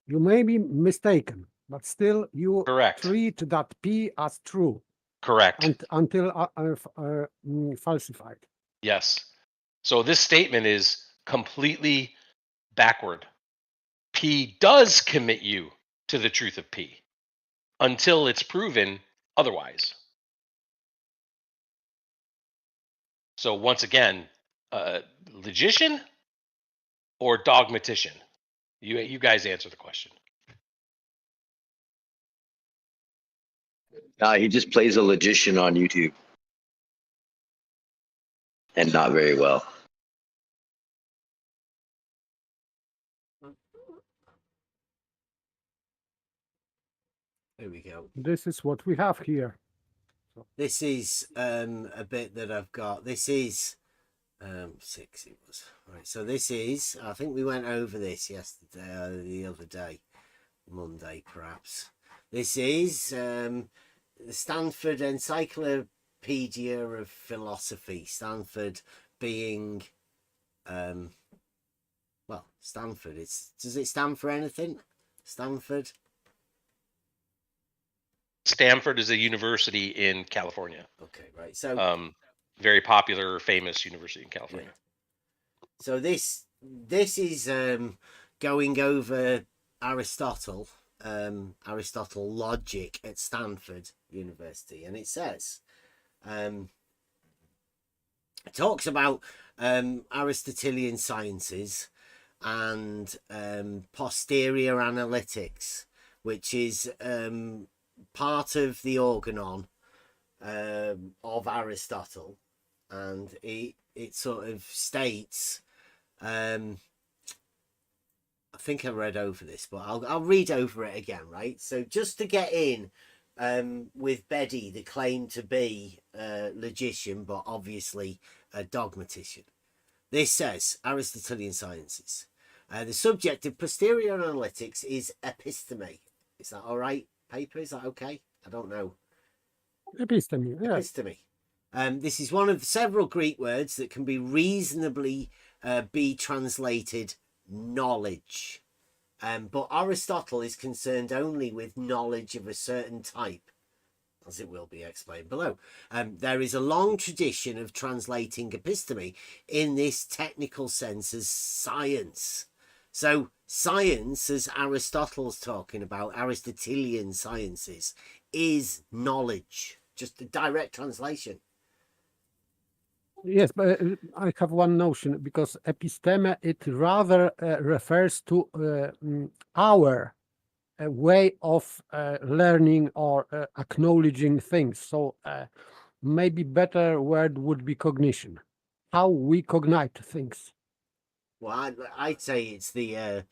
Speaker 9: You may be mistaken, but still you
Speaker 8: Correct.
Speaker 9: treat that P as true.
Speaker 8: Correct.
Speaker 9: Until falsified.
Speaker 8: Yes. So this statement is completely backward. P does commit you to the truth of P until it's proven otherwise. So once again, logician or dogmatician? You guys answer the question.
Speaker 11: He just plays a logician on YouTube. And not very well.
Speaker 2: There we go.
Speaker 9: This is what we have here.
Speaker 2: This is a bit that I've got. This is 6 it was. Right, so this is, I think we went over this yesterday or the other day, Monday perhaps. This is the Stanford Encyclopedia of Philosophy. Stanford being well, Stanford, does it stand for anything? Stanford
Speaker 8: is a university in California.
Speaker 2: Okay, right. So
Speaker 8: very popular, famous university in California.
Speaker 2: Yeah. So this is going over Aristotle logic at Stanford University, and it says it talks about Aristotelian sciences and posterior analytics, which is part of the organon of Aristotle, and it sort of states I think I read over this, but I'll read over it again, right? So just to get in with Beddy, the claim to be a logician, but obviously a dogmatician. This says Aristotelian sciences. The subject of posterior analytics is episteme. Is that all right, paper? Is that okay? I don't know.
Speaker 9: Episteme, yeah.
Speaker 2: Episteme. This is one of several Greek words that can be reasonably be translated knowledge. But Aristotle is concerned only with knowledge of a certain type, as it will be explained below. There is a long tradition of translating episteme in this technical sense as science. So science, as Aristotle's talking about, Aristotelian sciences, is knowledge. Just a direct translation.
Speaker 9: Yes, but I have one notion because episteme, it rather refers to our way of learning or acknowledging things. So maybe better word would be cognition, how we cognite things.
Speaker 2: Well, I'd say it's the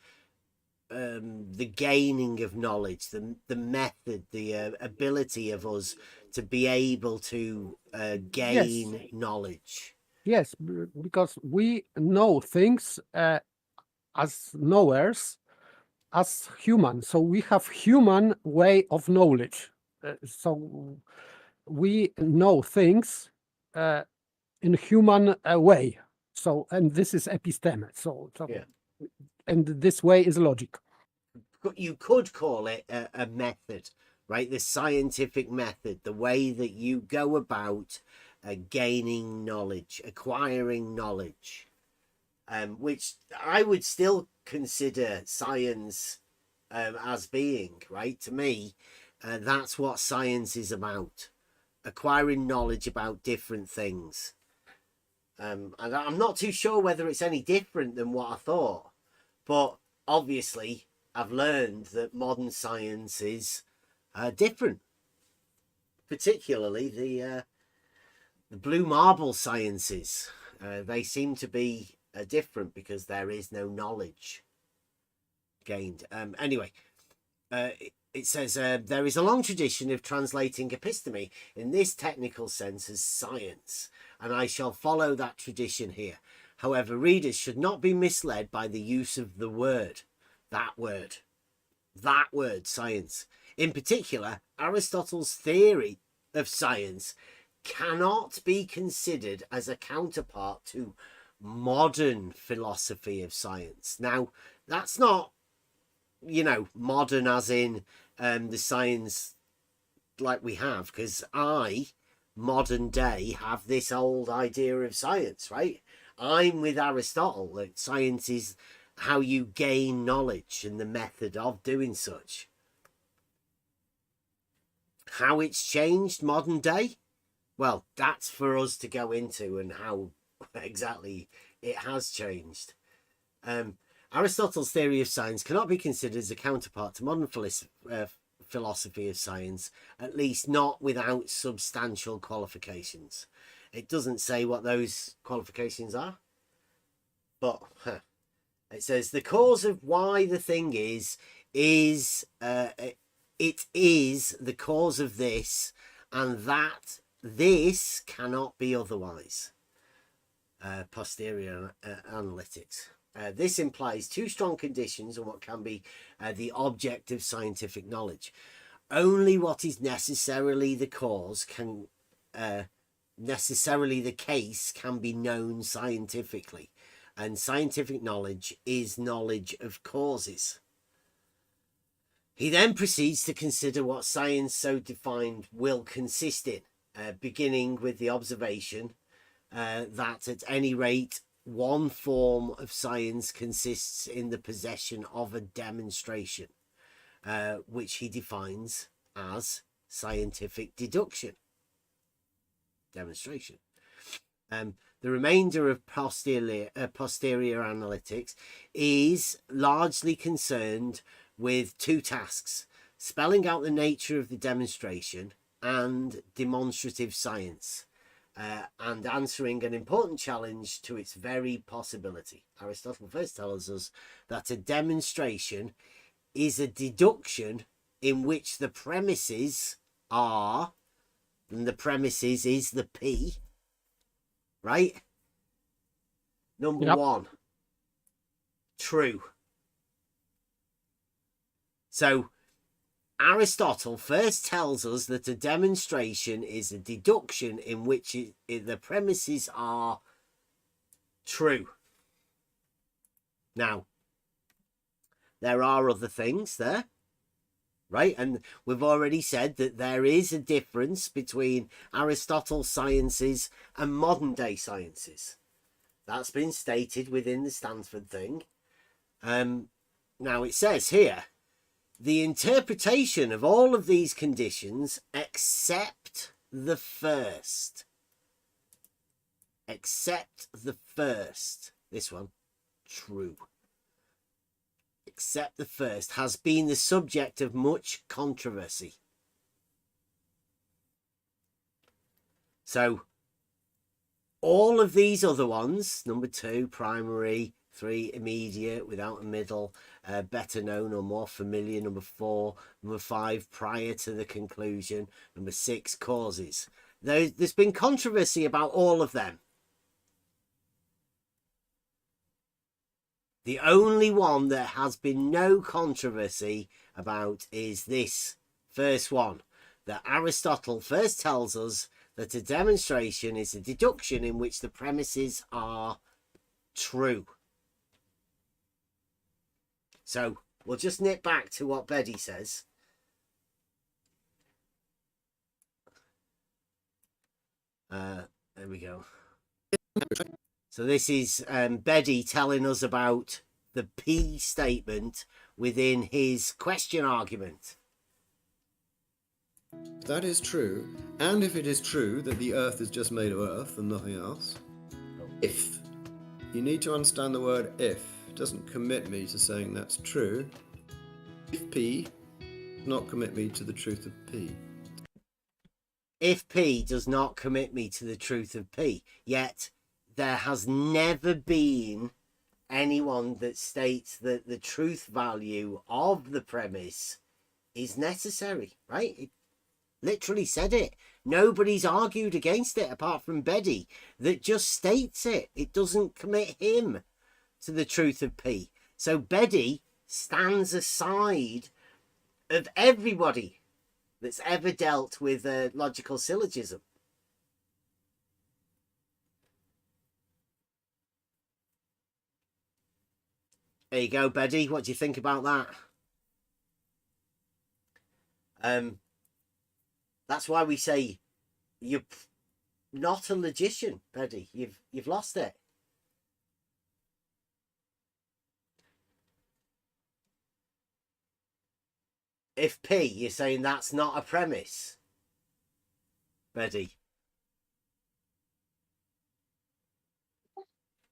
Speaker 2: gaining of knowledge, the method, the ability of us to be able to gain
Speaker 9: Yes.
Speaker 2: knowledge.
Speaker 9: Yes, because we know things as knowers, as human. So we have human way of knowledge. So we know things in human way. So, and this is episteme. So
Speaker 2: Yeah.
Speaker 9: and this way is logic.
Speaker 2: You could call it a method, right? The scientific method, the way that you go about gaining knowledge, acquiring knowledge, which I would still consider science as being, right? To me, that's what science is about, acquiring knowledge about different things. And I'm not too sure whether it's any different than what I thought, but obviously I've learned that modern science is different, particularly the blue marble sciences. They seem to be different because there is no knowledge gained. Anyway, it says there is a long tradition of translating episteme in this technical sense as science, and I shall follow that tradition here. However, readers should not be misled by the use of the word, that word, science. In particular, Aristotle's theory of science cannot be considered as a counterpart to modern philosophy of science. Now, that's not, modern as in the science like we have, because modern day, have this old idea of science, right? I'm with Aristotle that science is how you gain knowledge and the method of doing such. How it's changed modern day, well, that's for us to go into, and how exactly it has changed. Aristotle's theory of science cannot be considered as a counterpart to modern philosophy of science, at least not without substantial qualifications. It doesn't say what those qualifications are, but it says the cause of why the thing is it is the cause of this, and that this cannot be otherwise. Posterior analytics. This implies two strong conditions on what can be the object of scientific knowledge. Only what is necessarily the cause can necessarily the case can be known scientifically, and scientific knowledge is knowledge of causes. He then proceeds to consider what science so defined will consist in, beginning with the observation that at any rate one form of science consists in the possession of a demonstration, which he defines as scientific deduction. Demonstration. The remainder of posterior analytics is largely concerned with two tasks: spelling out the nature of the demonstration and demonstrative science, and answering an important challenge to its very possibility. Aristotle first tells us that a demonstration is a deduction in which the premises are, and the premises is the P, right? Number one, true. So Aristotle first tells us that a demonstration is a deduction in which the premises are true. Now, there are other things there, right? And we've already said that there is a difference between Aristotle's sciences and modern day sciences. That's been stated within the Stanford thing. Now it says here, the interpretation of all of these conditions except the first. except the first, this one, true, except the first, has been the subject of much controversy. So all of these other ones, number 2, primary, 3, immediate, without a middle, better known or more familiar, number 4, number 5, prior to the conclusion, number 6, causes. There's been controversy about all of them. The only one that has been no controversy about is this first one, that Aristotle first tells us that a demonstration is a deduction in which the premises are true. So we'll just nip back to what Beddy says. There we go. So this is Beddy telling us about the P statement within his question argument.
Speaker 12: That is true. And if it is true that the Earth is just made of Earth and nothing else, if. You need to understand the word if. It doesn't commit me to saying that's true. If P does not commit me to the truth of P.
Speaker 2: If P does not commit me to the truth of P, yet there has never been anyone that states that the truth value of the premise is necessary, right? It literally said it. Nobody's argued against it apart from Beddy, that just states it. It doesn't commit him to the truth of P. So Beddy stands aside of everybody that's ever dealt with a logical syllogism. There you go, Beddy. What do you think about that? That's why we say you're not a logician, Beddy. You've lost it. If P, you're saying that's not a premise, Beddy.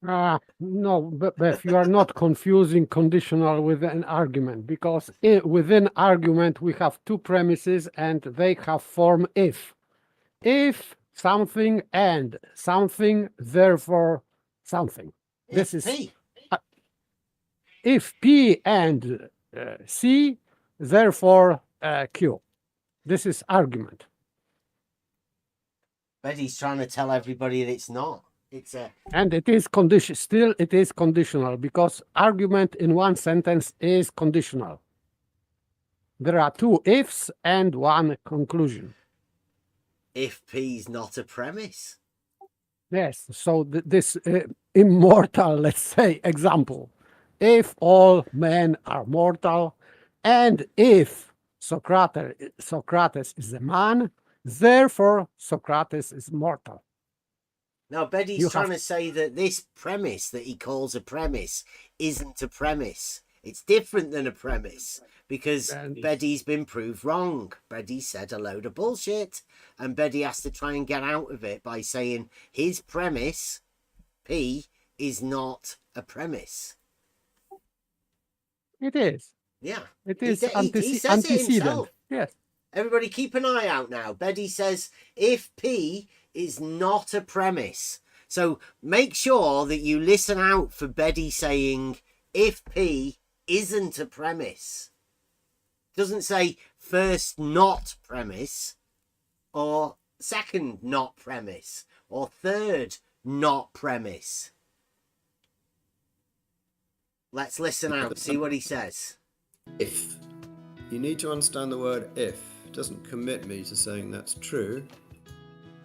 Speaker 9: No, Beth, you are not confusing conditional with an argument, because within argument we have two premises and they have form if. If something and something, therefore something. This is
Speaker 2: P.
Speaker 9: If P and C, therefore Q. This is argument.
Speaker 2: Beddy's trying to tell everybody that it's not. It's a...
Speaker 9: And it is condition. Still, it is conditional, because argument in one sentence is conditional. There are two ifs and one conclusion.
Speaker 2: If P is not a premise.
Speaker 9: Yes. So this immortal, let's say, example. If all men are mortal, and if Socrates is a man, therefore Socrates is mortal.
Speaker 2: Now, Beddy's trying to say that this premise that he calls a premise isn't a premise. It's different than a premise, because Beddy's been proved wrong. Beddy said a load of bullshit, and Beddy has to try and get out of it by saying his premise, P, is not a premise.
Speaker 9: It is.
Speaker 2: Yeah.
Speaker 9: It is
Speaker 2: he says
Speaker 9: antecedent.
Speaker 2: it himself.
Speaker 9: Yes.
Speaker 2: Everybody keep an eye out now. Beddy says if P is not a premise. So make sure that you listen out for Beddy saying if P isn't a premise. Doesn't say first not premise, or second not premise, or third not premise. Let's listen out, see what he says.
Speaker 12: If. You need to understand the word if. It doesn't commit me to saying that's true.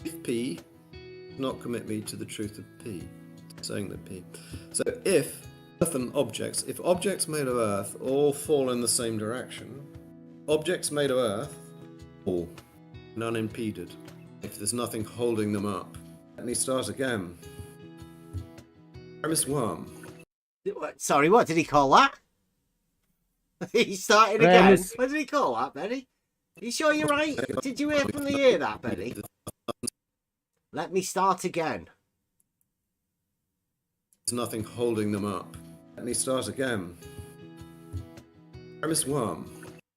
Speaker 12: If P does not commit me to the truth of P, saying that P. So if Earth and objects, if objects made of Earth all fall in the same direction, objects made of Earth fall unimpeded, if there's nothing holding them up. Let me start again. Premise 1.
Speaker 2: Sorry, what did he call that? He started again. What did he call that, Benny? Are you sure you're right? Did you definitely hear that, Benny? Let me start again.
Speaker 12: There's nothing holding them up. Let me start again. Premise 1.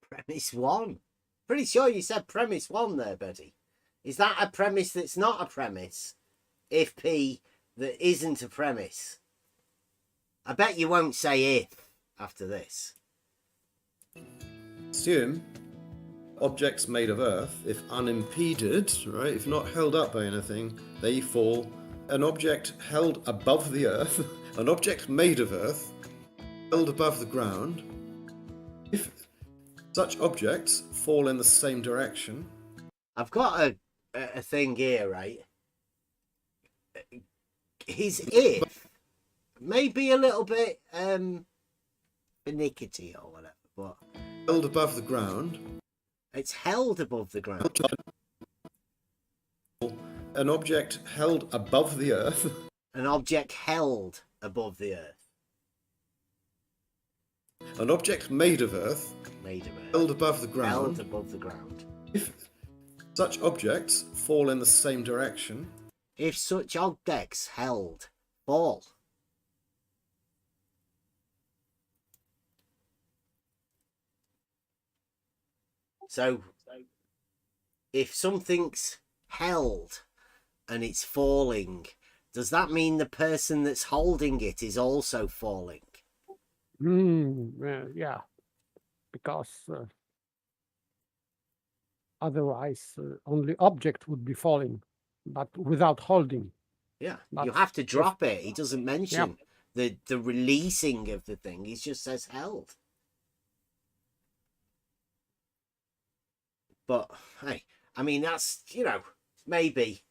Speaker 2: Premise 1. Pretty sure you said premise 1 there, Betty. Is that a premise that's not a premise? If P that isn't a premise? I bet you won't say if after this.
Speaker 12: Assume objects made of earth, if unimpeded, right, if not held up by anything, they fall. An object held above the earth, an object made of earth, held above the ground, if such objects fall in the same direction.
Speaker 2: I've got a thing here, right? His if may be a little bit finicky or whatever, but
Speaker 12: held above the ground.
Speaker 2: It's held above the ground.
Speaker 12: An object held above the earth.
Speaker 2: An object held above the earth.
Speaker 12: An object made of earth.
Speaker 2: Made of earth.
Speaker 12: Held above the ground.
Speaker 2: Held above the ground.
Speaker 12: If such objects fall in the same direction.
Speaker 2: If such objects held fall. So, if something's held and it's falling, does that mean the person that's holding it is also falling?
Speaker 9: Yeah, because otherwise only object would be falling, but without holding.
Speaker 2: Yeah,
Speaker 9: but
Speaker 2: you have to drop it. He doesn't mention the releasing of the thing. He just says held. But hey, I mean, that's, you know, maybe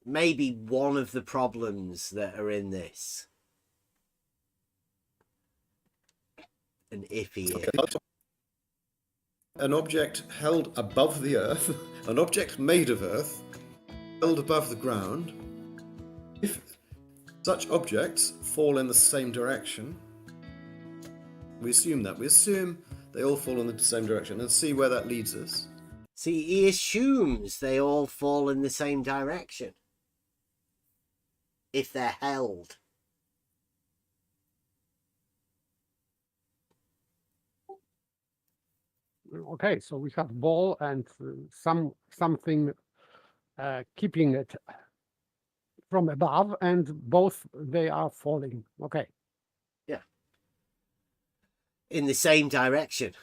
Speaker 2: one of the problems that are in this. An iffy.
Speaker 12: An object held above the earth, an object made of earth, held above the ground. If such objects fall in the same direction, we assume they all fall in the same direction and see where that leads us.
Speaker 2: See, he assumes they all fall in the same direction. If they're held.
Speaker 9: Okay, so we have ball and something keeping it from above, and both they are falling. Okay.
Speaker 2: Yeah. In the same direction.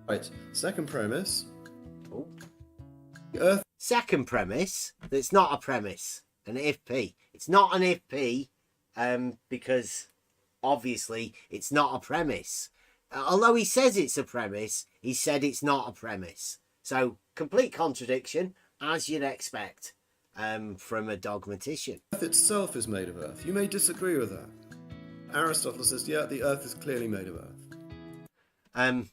Speaker 12: Right. Second premise.
Speaker 2: Oh.
Speaker 12: The earth.
Speaker 2: Second premise. That's not a premise. An if P. It's not an if P, because obviously it's not a premise. Although he says it's a premise, he said it's not a premise. So complete contradiction, as you'd expect, from a dogmatician.
Speaker 12: The earth itself is made of earth. You may disagree with that. Aristotle says, yeah, the earth is clearly made of earth.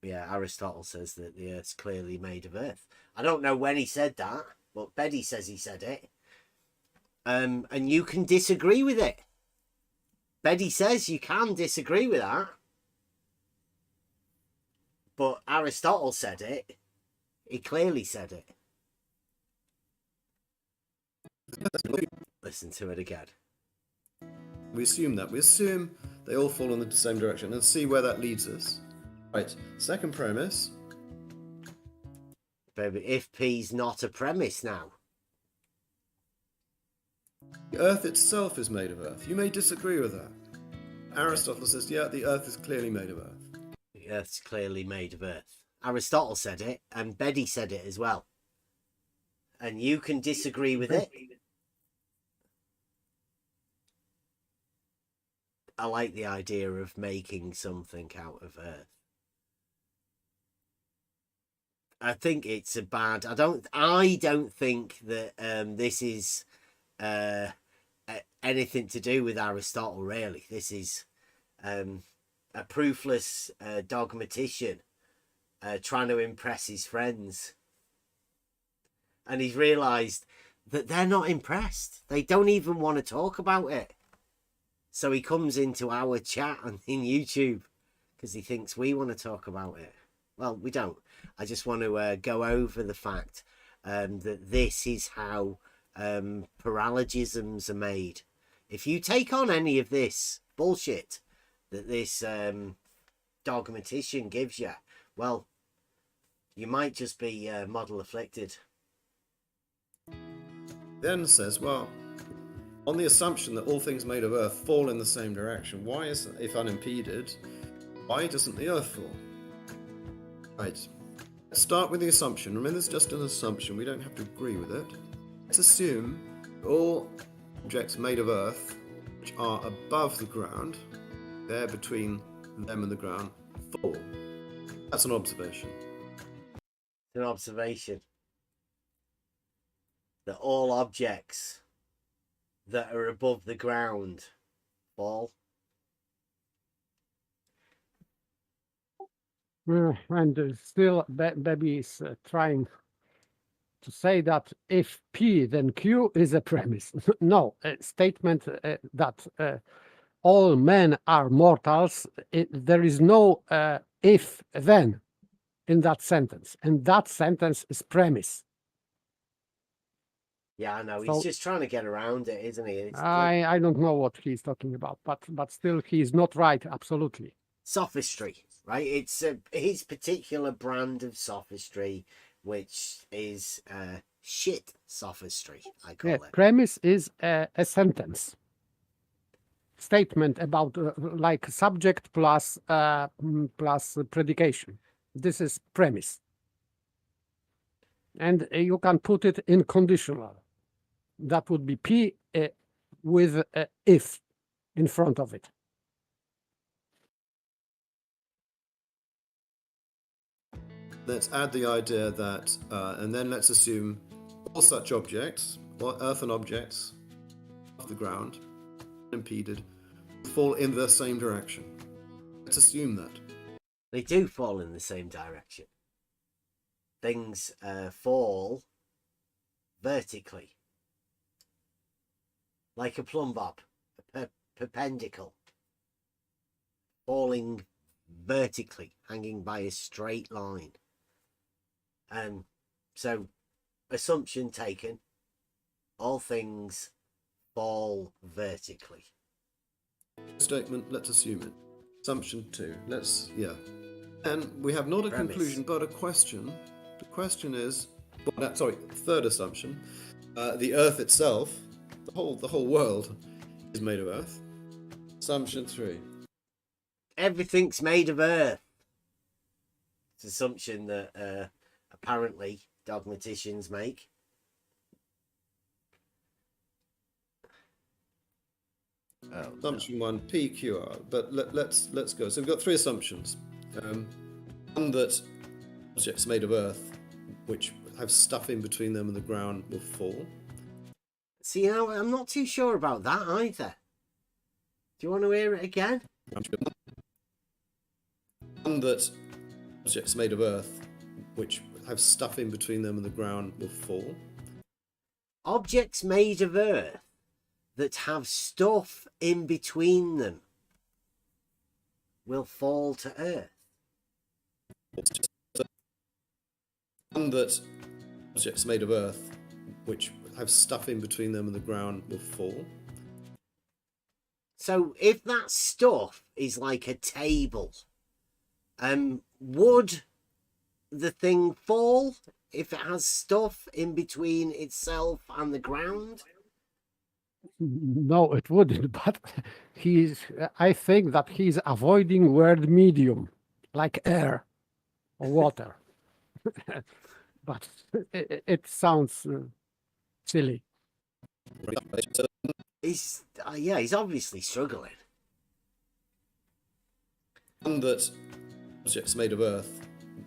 Speaker 2: Yeah, Aristotle says that the earth's clearly made of earth. I don't know when he said that, but Betty says he said it. And you can disagree with it. Betty says you can disagree with that. But Aristotle said it. He clearly said it. Listen to it again.
Speaker 12: We assume they all fall in the same direction and see where that leads us. Right, second premise.
Speaker 2: Baby, if P's not a premise now.
Speaker 12: The earth itself is made of earth. You may disagree with that. Aristotle says, yeah, the earth is clearly made of earth.
Speaker 2: The earth's clearly made of earth. Aristotle said it, and Betty said it as well. And you can disagree with it. I like the idea of making something out of earth. I think it's a bad. I don't think that this is anything to do with Aristotle. Really, this is a proofless dogmatician trying to impress his friends, and he's realised that they're not impressed. They don't even want to talk about it. So he comes into our chat in YouTube because he thinks we want to talk about it. Well, we don't. I just want to go over the fact that this is how paralogisms are made if you take on any of this bullshit that this dogmatician gives you, well, you might just be model afflicted.
Speaker 12: Then says, well, on the assumption that all things made of Earth fall in the same direction, why is, if unimpeded, why doesn't the Earth fall? Right. Let's start with the assumption. Remember, it's just an assumption. We don't have to agree with it. Let's assume all objects made of Earth, which are above the ground, they're between them and the ground, fall. That's an observation.
Speaker 2: It's an observation that all objects that are above the ground fall.
Speaker 9: And still, Baby is trying to say that if P, then Q is a premise. No, a statement that all men are mortals, there is no if, then in that sentence. And that sentence is premise.
Speaker 2: Yeah, I know.
Speaker 9: So-
Speaker 2: He's just trying to get around it, isn't he? It's like
Speaker 9: I don't know what he's talking about, but still he's not right, absolutely.
Speaker 2: sophistry, right? It's his particular brand of sophistry, which is shit sophistry, I call
Speaker 9: Yeah,
Speaker 2: it.
Speaker 9: premise is a sentence. Statement about like subject plus plus predication. This is premise. And you can put it in conditional. That would be P with if in front of it.
Speaker 12: Let's add the idea that, and then let's assume all such objects, or earthen objects, off the ground, unimpeded, fall in the same direction. Let's assume that.
Speaker 2: They do fall in the same direction. Things fall vertically, like a plumb bob, perpendicular, falling vertically, hanging by a straight line. So, assumption taken, all things fall vertically.
Speaker 12: Statement, let's assume it. Assumption 2, and we have not a
Speaker 2: Premise.
Speaker 12: conclusion but a question. The question is, third assumption, the earth itself, the whole world is made of earth. Assumption 3.
Speaker 2: Everything's made of earth. It's an assumption that apparently dogmaticians make.
Speaker 12: Assumption 1, PQR, but let's go. So we've got 3 assumptions. One, that objects made of earth, which have stuff in between them and the ground, will fall.
Speaker 2: See, I'm not too sure about that either. Do you want to hear it again?
Speaker 12: One, that objects made of earth, which have stuff in between them and the ground, will fall.
Speaker 2: Objects made of earth that have stuff in between them will fall to earth.
Speaker 12: One, that objects made of earth, which have stuff in between them and the ground, will fall.
Speaker 2: So if that stuff is like a table, would the thing fall if it has stuff in between itself and the ground?
Speaker 9: No, it wouldn't, but I think that he's avoiding word medium, like air or water. But it sounds silly.
Speaker 2: He's obviously struggling.
Speaker 12: One, that objects made of earth,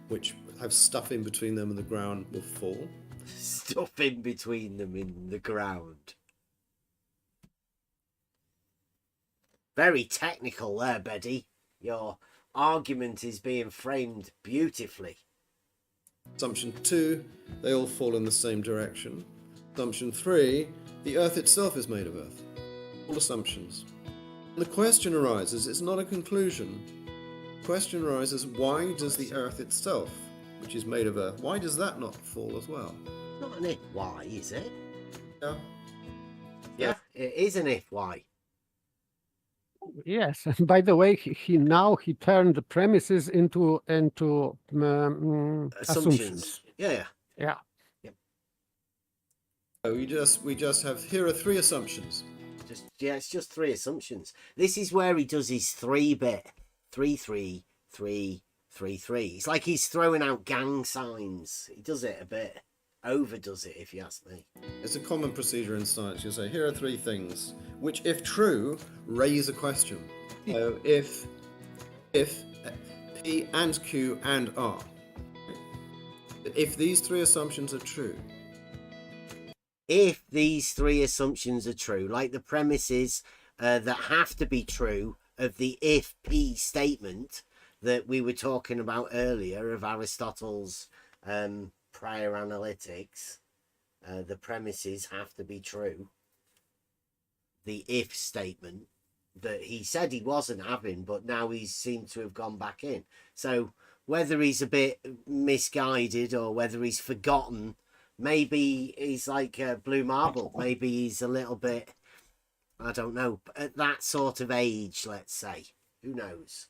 Speaker 12: which have stuff in between them and the ground, will fall.
Speaker 2: Stuff in between them in the ground. Very technical there, Betty. Your argument is being framed beautifully.
Speaker 12: Assumption 2, they all fall in the same direction. Assumption 3, the earth itself is made of earth. All assumptions. And the question arises, it's not a conclusion. The question arises, why does the earth itself, which is made of earth, why does that not fall as well?
Speaker 2: Not an if why, is it?
Speaker 12: Yeah.
Speaker 2: Yeah, it is an if why.
Speaker 9: Yes. And by the way, he now turned the premises into assumptions.
Speaker 2: Yeah.
Speaker 9: Yeah.
Speaker 12: So we just have, here are 3 assumptions.
Speaker 2: It's just 3 assumptions. This is where he does his 3-bit 3 3 3 3 3. It's like he's throwing out gang signs. He does it a bit, overdoes it, if you ask me.
Speaker 12: It's a common procedure in science. You say, here are 3 things which, if true, raise a question. So if P and Q and R, if these 3 assumptions are true.
Speaker 2: If these 3 assumptions are true, like the premises that have to be true of the if P statement that we were talking about earlier of Aristotle's prior analytics, the premises have to be true. The if statement that he said he wasn't having, but now he seemed to have gone back in. So whether he's a bit misguided or whether he's forgotten, maybe he's like Blue Marble. Maybe he's a little bit, I don't know, at that sort of age, let's say. Who knows?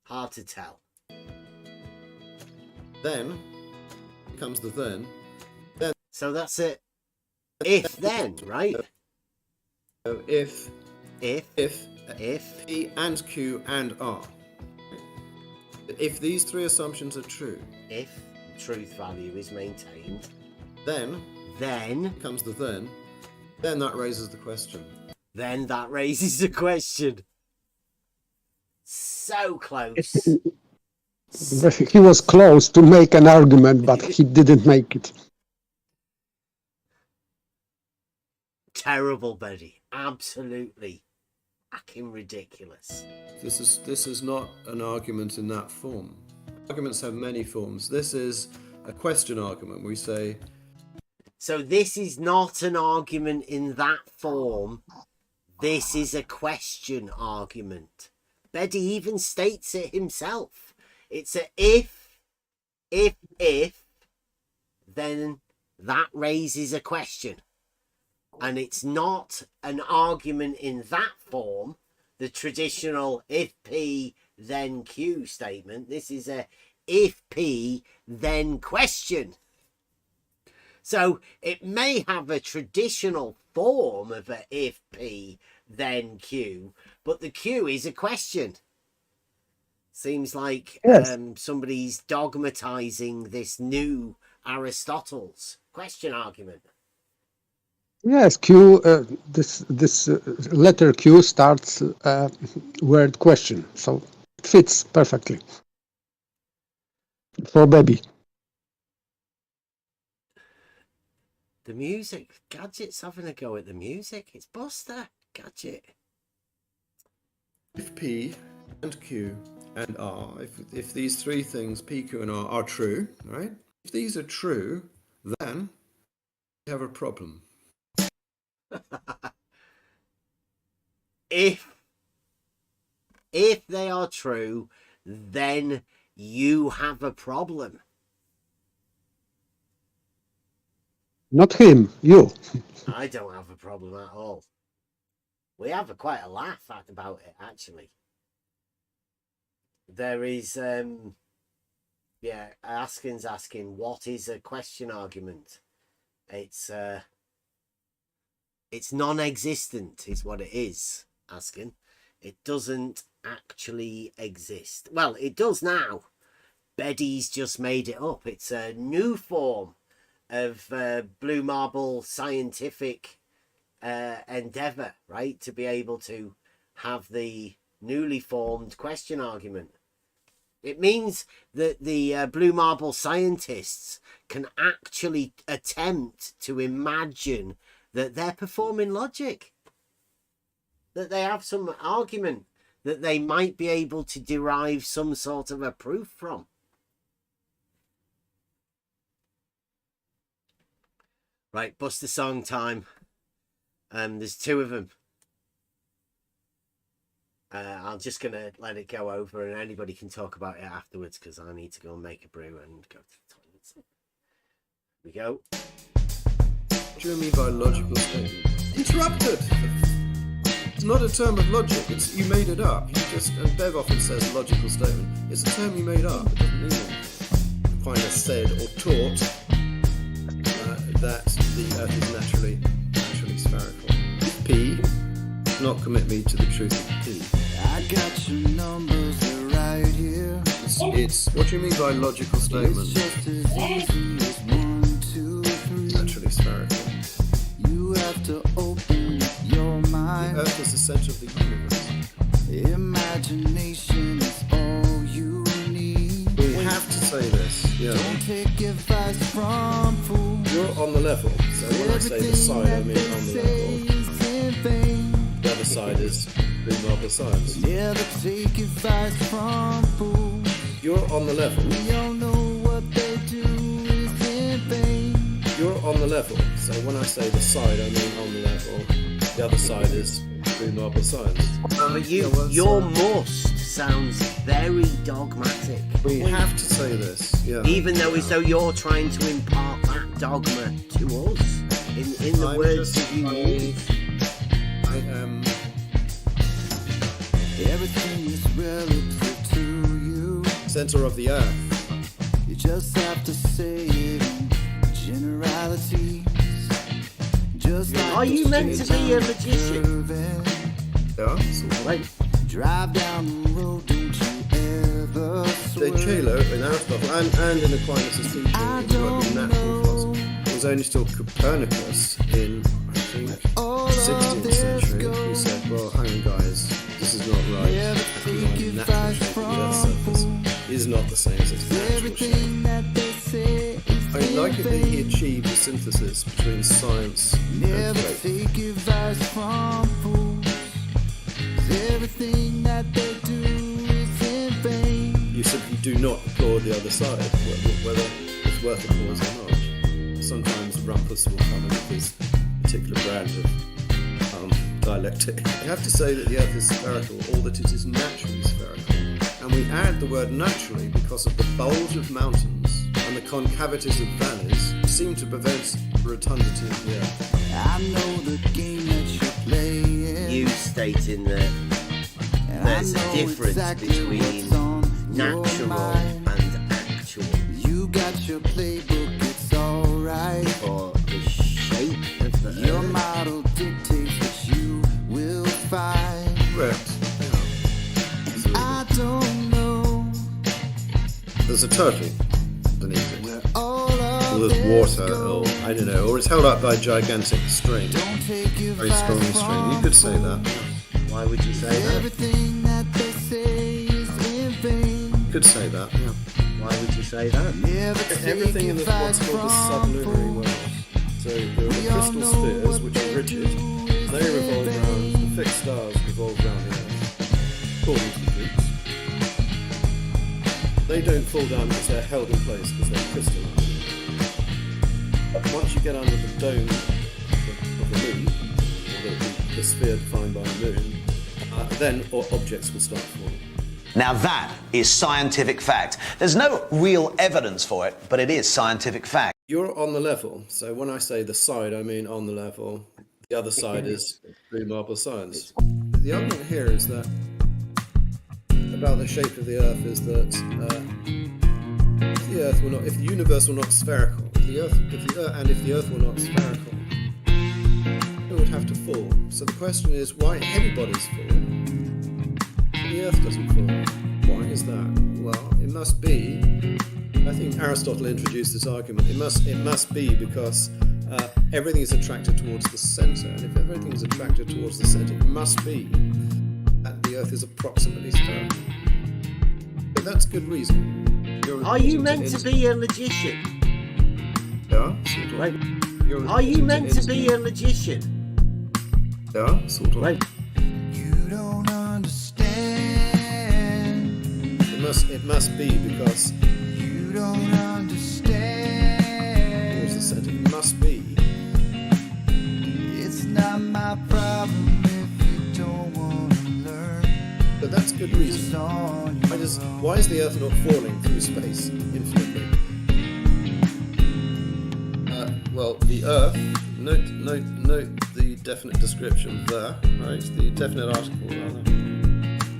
Speaker 2: Hard to tell.
Speaker 12: Then comes the then.
Speaker 2: So that's it. If then, right?
Speaker 12: So if P and Q and R. If these 3 assumptions are true.
Speaker 2: If truth value is maintained.
Speaker 12: Then comes the then that raises the question.
Speaker 2: Then that raises the question. So close.
Speaker 13: He was close to make an argument, but he didn't make it.
Speaker 2: Terrible, Betty. Absolutely fucking ridiculous.
Speaker 12: This is not an argument in that form. Arguments have many forms. This is a question argument. We say,
Speaker 2: so this is not an argument in that form. This is a question argument. Betty even states it himself. It's a if, then that raises a question. And it's not an argument in that form, the traditional if P, then Q statement. This is a if P, then question. So it may have a traditional form of a if P, then Q, but the Q is a question. Seems like somebody's dogmatizing this new Aristotle's question argument.
Speaker 13: Yes, Q. This letter Q starts word question, so it fits perfectly for baby.
Speaker 2: The music, Gadget's having a go at the music. It's Buster, Gadget.
Speaker 12: If P and Q and R, if these 3 things, P, Q, and R, are true, right? If these are true, then we have a problem.
Speaker 2: If they are true, then you have a problem.
Speaker 13: Not him, you.
Speaker 2: I don't have a problem at all. We have quite a laugh about it, actually. There is, Askin's asking, what is a question argument? It's non-existent is what it is, Askin. It doesn't actually exist. Well, it does now. Betty's just made it up. It's a new form of Blue Marble scientific endeavor, right? To be able to have the newly formed question argument. It means that the Blue Marble scientists can actually attempt to imagine that they're performing logic, that they have some argument that they might be able to derive some sort of a proof from. Right, Buster song time. There's 2 of them. I'm just going to let it go over and anybody can talk about it afterwards because I need to go and make a brew and go to the toilet. Here we go.
Speaker 12: What do you mean by logical statement? Interrupted! It's not a term of logic. It's you made it up. And Bev often says logical statement. It's a term you made up. It doesn't mean anything. Aquinas said or taught that the Earth is naturally spherical. P, not commit me to the truth of P.
Speaker 1: I got your numbers, they're right here.
Speaker 12: It's what do you mean by logical statement?
Speaker 1: It's just as easy as 1, 2, 3.
Speaker 12: Naturally spherical.
Speaker 1: You have to open your mind.
Speaker 12: The Earth is the center of the universe.
Speaker 1: Imagination is all you need.
Speaker 12: We have to say this. Yeah.
Speaker 1: Don't take advice from fools.
Speaker 12: You're on the level. So when I say the side, I mean on the level. The other side is blue marble science.
Speaker 1: Never take advice from fools.
Speaker 12: You're on the level.
Speaker 1: We all know what they do is in vain.
Speaker 12: You're on the level. So when I say the side, I mean on the level. The other side is blue marble science.
Speaker 2: But your must sounds very dogmatic.
Speaker 12: We have to say this, yeah.
Speaker 2: Even though as though you're trying to impart that dogma to us in the words that you use.
Speaker 12: I am.
Speaker 1: Everything is relative to you.
Speaker 12: Center of the Earth.
Speaker 1: You just have to say it in generalities. Just like
Speaker 2: are you meant to be a magician?
Speaker 12: Yeah, sort of.
Speaker 2: Like,
Speaker 1: drive down the road, don't you ever swear.
Speaker 12: De Celo in Aristotle and in Aquinas' teaching is working natural philosophy. It was only still Copernicus in, I think, 16th century who said, well, hang on guys, this is not right. The natural shape of the Earth's surface is not the same as its natural shape. I mean, like it that he achieved a synthesis between science and faith.
Speaker 1: Take advice from fools. Everything that they do is in vain.
Speaker 12: You simply do not applaud the other side, whether it's worth applause or not. Sometimes Rumpus will come in with his particular brand of dialectic. You have to say that the Earth is spherical, or that it is naturally spherical. And we add the word naturally because of the bulge of mountains and the concavities of valleys seem to prevent rotundity of the Earth.
Speaker 1: I know the game that you're playing.
Speaker 2: you stating that there's a difference between natural and actual.
Speaker 1: You got your playbook, it's alright.
Speaker 2: For the shape of the
Speaker 1: Your
Speaker 2: earth.
Speaker 1: model dictates what you will find.
Speaker 12: Correct.
Speaker 1: I don't know.
Speaker 12: There's a turtle beneath it.
Speaker 1: Where all of
Speaker 12: Or there's
Speaker 1: this
Speaker 12: water, or
Speaker 1: goes.
Speaker 12: I don't know, or it's held up by a gigantic string.
Speaker 1: Don't take your
Speaker 12: Very strong
Speaker 1: advice
Speaker 12: string. You
Speaker 1: from
Speaker 12: could say that.
Speaker 2: Why would you say that?
Speaker 1: everything that they say is in vain.
Speaker 12: You could say that, yeah.
Speaker 2: Why would you say that?
Speaker 1: Never take
Speaker 12: Everything in
Speaker 1: advice
Speaker 12: what's called the
Speaker 1: from
Speaker 12: sublunary world. So there are the crystal spheres, which are rigid. They revolve around, the fixed stars revolve around the Earth, according to the Greeks. They don't fall down because they're held in place because they're crystalline. Once you get under the dome of the moon, or the sphere defined by the moon, then objects will start falling.
Speaker 14: Now that is scientific fact. There's no real evidence for it, but it is scientific fact.
Speaker 12: You're on the level. So when I say the side, I mean on the level. The other side is blue marble science. The argument here is that about the shape of the Earth is that if the universe were not spherical, if the Earth were not spherical, it would have to fall. So the question is, why heavy bodies fall, the Earth doesn't fall? Why is that? Well, it must be. I think Aristotle introduced this argument. It must be because everything is attracted towards the centre, and if everything is attracted towards the centre, it must be that the Earth is approximately spherical. But that's good reason.
Speaker 2: Are you meant to be a magician?
Speaker 12: Yeah, sort of.
Speaker 2: Like, are you meant to be a magician?
Speaker 12: Yeah, sort of.
Speaker 2: Like,
Speaker 1: You don't understand.
Speaker 12: It must be because
Speaker 1: You don't understand.
Speaker 12: towards the centre. It must be.
Speaker 1: It's not my problem if you don't want to learn.
Speaker 12: But that's good reason. Why is the Earth not falling through space infinitely? Well, the Earth, note the definite description there, right? The definite article, rather.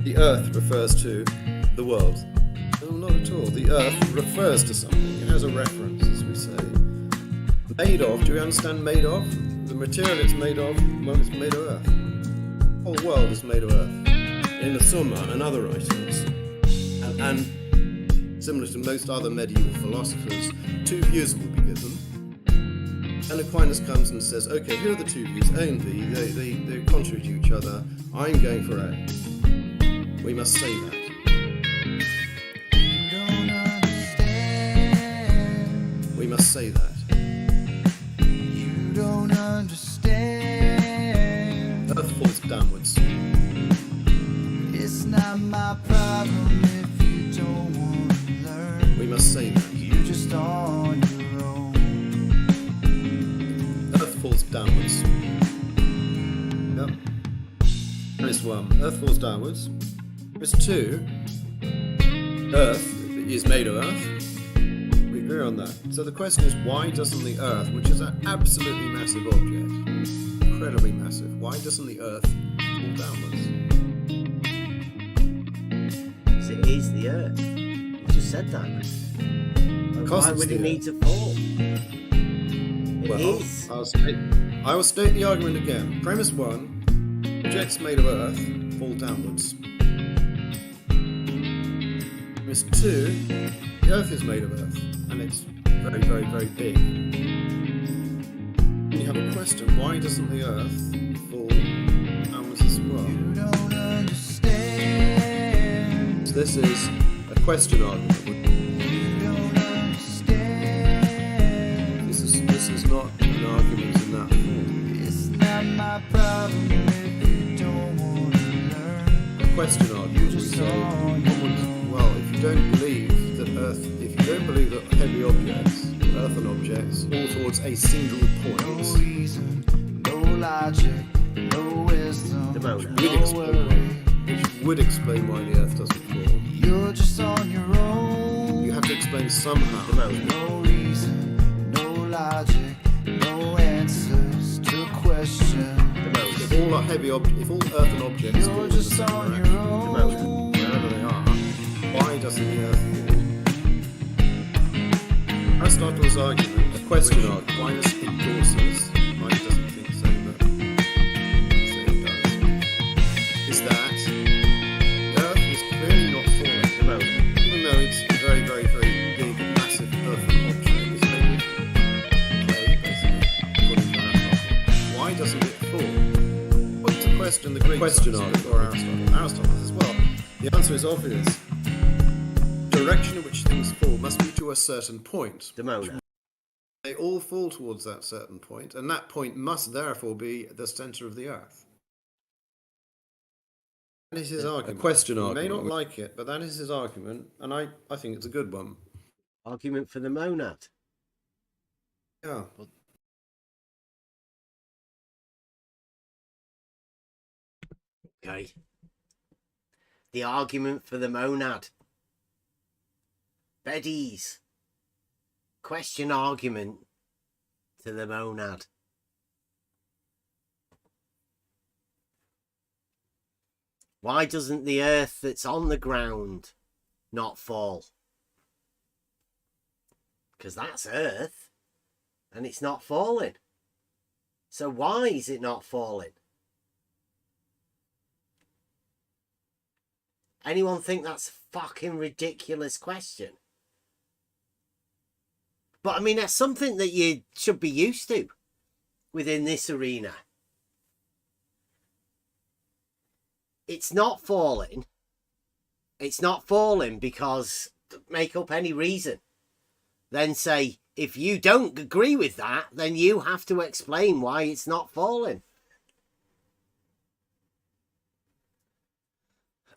Speaker 12: The Earth refers to the world. No, not at all. The Earth refers to something. It has a reference, as we say. Made of, do you understand made of? The material it's made of, well, it's made of Earth. The whole world is made of Earth. In the Summa and other writings, and similar to most other medieval philosophers, two views will be given. And Aquinas comes and says, okay, here are the two views, A and B, they're contrary to each other. I'm going for A. We must say that. We must say that.
Speaker 1: You don't understand.
Speaker 12: Earth falls downwards.
Speaker 1: It's not my problem if you don't want to learn.
Speaker 12: We must say that.
Speaker 1: You're just on your own.
Speaker 12: Earth falls downwards. Yep. Premise 1. Earth falls downwards. Premise 2. Earth is made of Earth. We agree on that. So the question is, why doesn't the Earth, which is an absolutely massive object, incredibly massive, why doesn't the Earth fall downwards?
Speaker 2: It is the Earth. You just said that. Why would it need to fall? It is.
Speaker 12: I will state the argument again. Premise 1, objects made of Earth fall downwards. Premise 2, the Earth is made of Earth, and it's very, very, very big. And you have a question, why doesn't the Earth fall downwards as well?
Speaker 1: You don't understand.
Speaker 12: So this is a question argument.
Speaker 1: You don't understand.
Speaker 12: This is not an argument in that form.
Speaker 1: It's not my problem if you don't want to learn.
Speaker 12: A question argument. We say, well, if you don't believe that heavy objects, earthen objects, fall towards a single point,
Speaker 1: No reason, no logic, no wisdom,
Speaker 12: which would explain why the Earth doesn't fall.
Speaker 1: You're just on your own.
Speaker 12: You have to explain somehow.
Speaker 1: No reason, no logic, no answers to question.
Speaker 12: If all earthen objects fall in the same direction, wherever they are, why doesn't the Earth fall? Aristotle's argument, a question argument, Aquinas endorses, I doesn't think so, but say it does, is that the Earth is clearly not falling, even though it's a very, very, very big, massive earthen object. It's made of clay, basically, according to Aristotle. Why doesn't it fall? What's the question the Greeks question argument, or Aristotle as well? The answer is obvious. The direction in which things fall must be to a certain point. They all fall towards that certain point, and that point must therefore be the center of the Earth. That is his argument. A question argument. You may not like it, but that is his argument, and I think it's a good one.
Speaker 2: Argument for the monad.
Speaker 12: Yeah.
Speaker 2: Okay. The argument for the monad. Beddies. Question argument to the monad. Why doesn't the Earth that's on the ground not fall? Because that's Earth and it's not falling. So why is it not falling? Anyone think that's a fucking ridiculous question? But I mean, that's something that you should be used to within this arena. It's not falling. It's not falling because, make up any reason. Then say, if you don't agree with that, then you have to explain why it's not falling.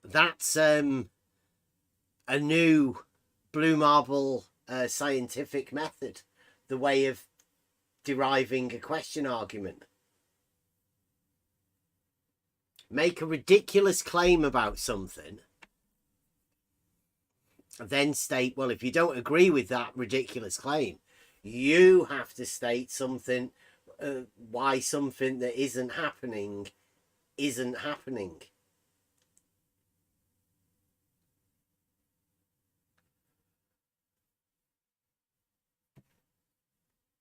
Speaker 2: That's a new blue marble scientific method, the way of deriving a question argument. Make a ridiculous claim about something, then state, well, if you don't agree with that ridiculous claim, You have to state something, why something that isn't happening isn't happening.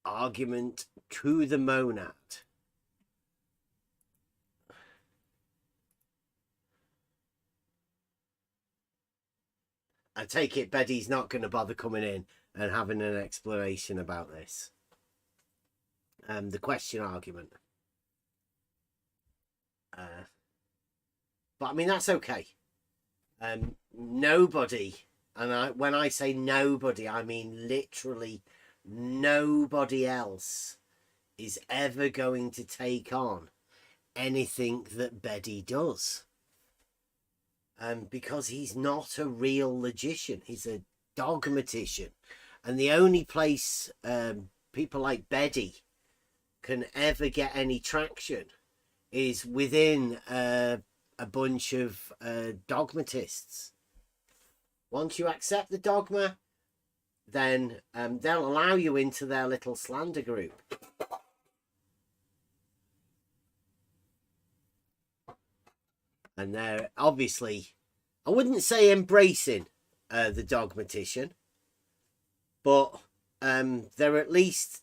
Speaker 2: Argument to the monad. I take it Betty's not going to bother coming in and having an exploration about this. The question argument. But I mean, that's okay. Nobody, and when I say nobody, I mean literally nobody else is ever going to take on anything that Betty does. Because he's not a real logician. He's a dogmatician. And the only place people like Betty can ever get any traction is within a bunch of dogmatists. Once you accept the dogma, then they'll allow you into their little slander group. And they're obviously, I wouldn't say embracing the dogmatician, but they're at least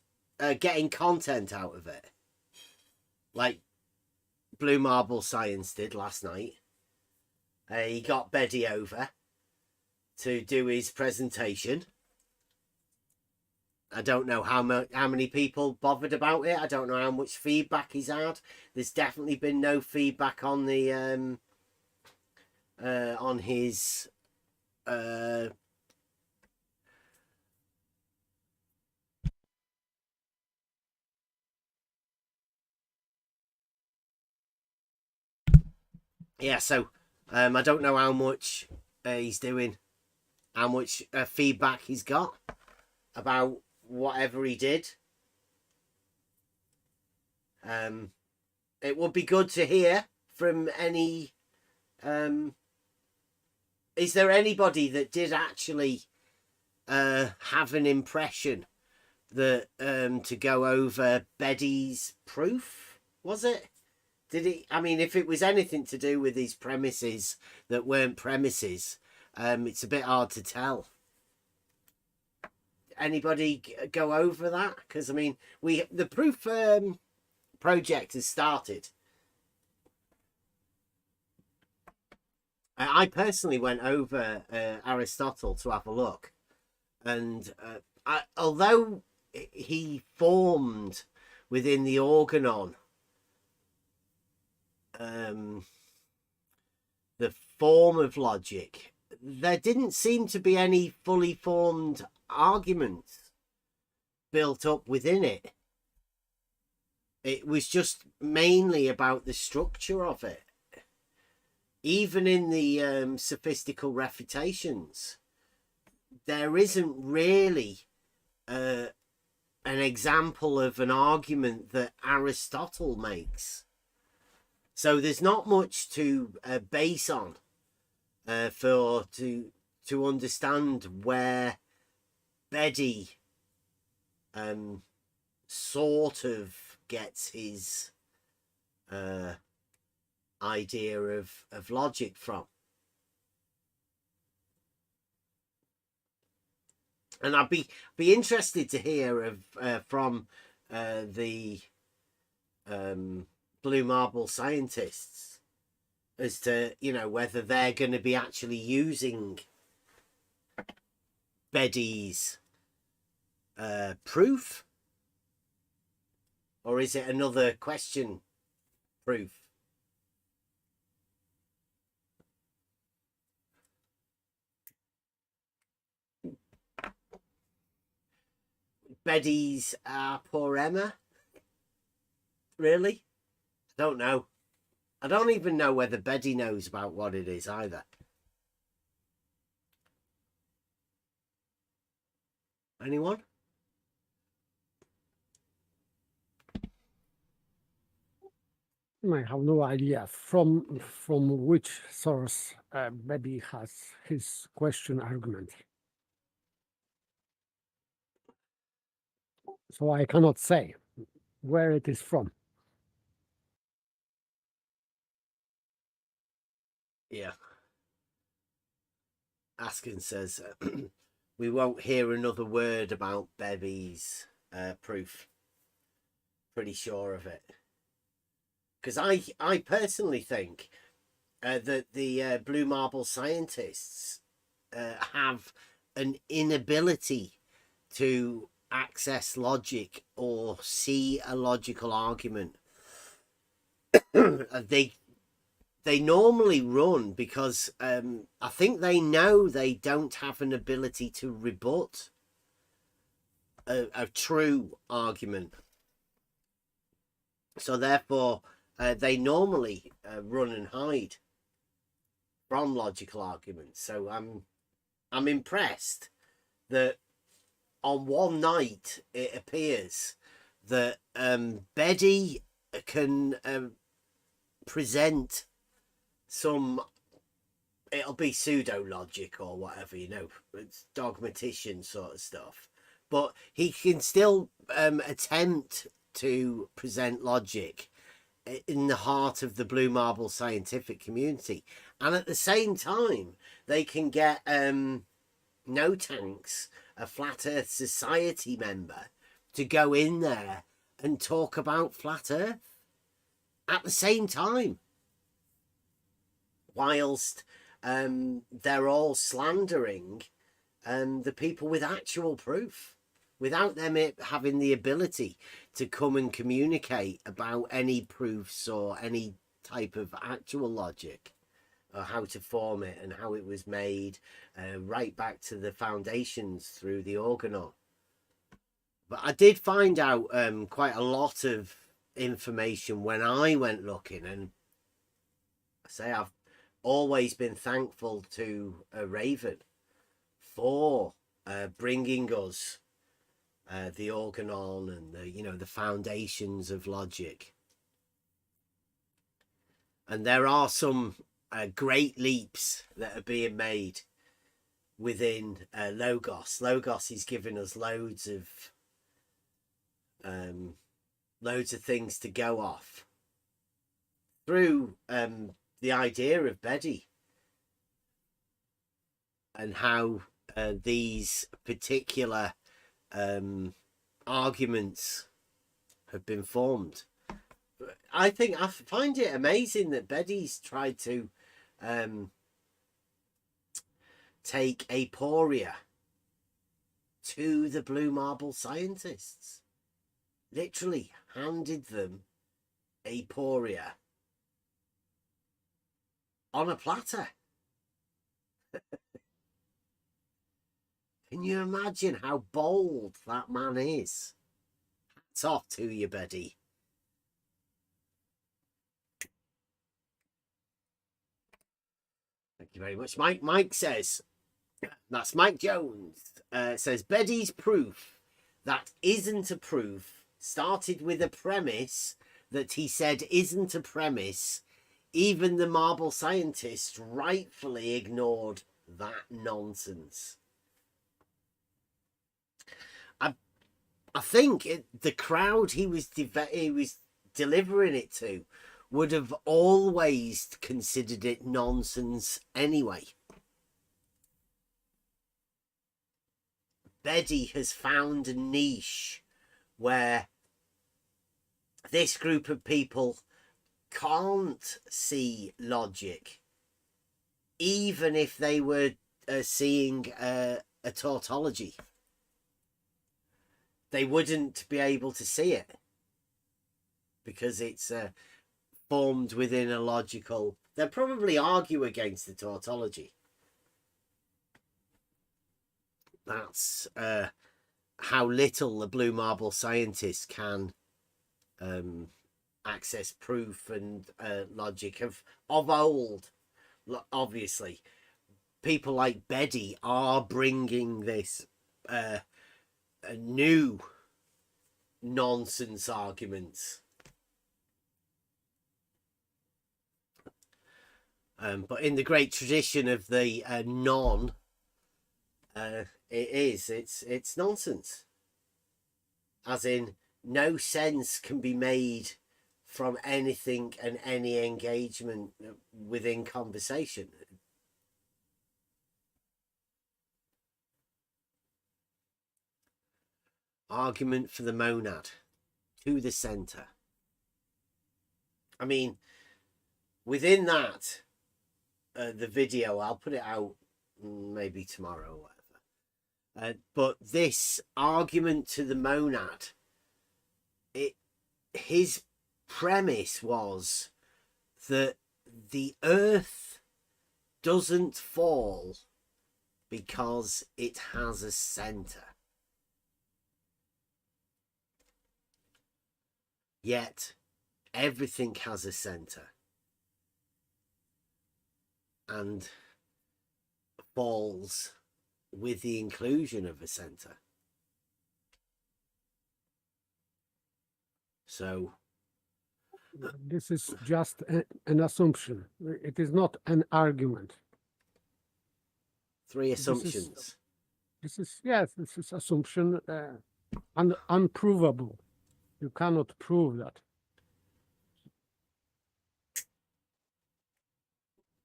Speaker 2: getting content out of it. Like Blue Marble Science did last night. He got Betty over to do his presentation. I don't know how many people bothered about it. I don't know how much feedback he's had. There's definitely been no feedback on the on his yeah. So I don't know how much he's doing, how much feedback he's got about whatever he did. It would be good to hear from any. Is there anybody that did actually have an impression that to go over Betty's proof? Was it? Did he? I mean, if it was anything to do with his premises that weren't premises, it's a bit hard to tell. Anybody go over that? Because I mean, the proof project has started. I personally went over Aristotle to have a look, and although he formed within the organon the form of logic, there didn't seem to be any fully formed arguments built up within it. It was just mainly about the structure of it. Even in the sophistical refutations, there isn't really an example of an argument that Aristotle makes. So there's not much to base on to understand where Betty sort of gets his idea of logic from. And I'd be interested to hear of from the Blue Marble scientists as to, you know, whether they're going to be actually using Betty's proof, or is it another question proof? Betty's Porema? Really? I don't know. I don't even know whether Betty knows about what it is either. Anyone?
Speaker 9: I have no idea from which source Betty has his question argument. So I cannot say where it is from.
Speaker 2: Yeah. Askin says, we won't hear another word about Bevy's proof. Pretty sure of it. Because I personally think that the blue marble scientists have an inability to access logic or see a logical argument. They normally run because I think they know they don't have an ability to rebut a true argument. So therefore, they normally run and hide from logical arguments. So I'm impressed that on one night it appears that Betty can present some, it'll be pseudo logic or whatever, you know, it's dogmatician sort of stuff, but he can still attempt to present logic in the heart of the blue marble scientific community, and at the same time they can get No Tanks, a Flat Earth Society member, to go in there and talk about flat Earth at the same time, whilst they're all slandering the people with actual proof, without them having the ability to come and communicate about any proofs or any type of actual logic, or how to form it and how it was made, right back to the foundations through the organon. But I did find out quite a lot of information when I went looking, and I say I've always been thankful to Raven for bringing us the organon and the foundations of logic. And there are some great leaps that are being made within Logos. Logos is giving us loads of things to go off through the idea of Betty, and how these particular arguments have been formed. I find it amazing that Betty's tried to take aporia to the blue marble scientists. Literally handed them aporia on a platter. Can you imagine how bold that man is? Hats off to you, Betty. Thank you very much. Mike says, that's Mike Jones, says, Betty's proof that isn't a proof started with a premise that he said isn't a premise. Even the marble scientists rightfully ignored that nonsense. I think the crowd he was delivering it to would have always considered it nonsense anyway. Betty has found a niche where this group of people can't see logic, even if they were seeing a tautology. They wouldn't be able to see it because it's formed within a logical. They'll probably argue against the tautology. That's how little the blue marble scientists can access proof and logic of old. Obviously, people like Betty are bringing this a new nonsense arguments. But in the great tradition of the it's nonsense. as in no sense can be made from anything and any engagement within conversation. Argument for the monad to the center. I mean, within that, the video, I'll put it out maybe tomorrow or whatever. But this argument to the monad, his premise was that the earth doesn't fall because it has a center. Yet everything has a center and falls with the inclusion of a center. So
Speaker 9: this is just an assumption. It is not an argument.
Speaker 2: Three assumptions.
Speaker 9: This is assumption and unprovable. You cannot prove that.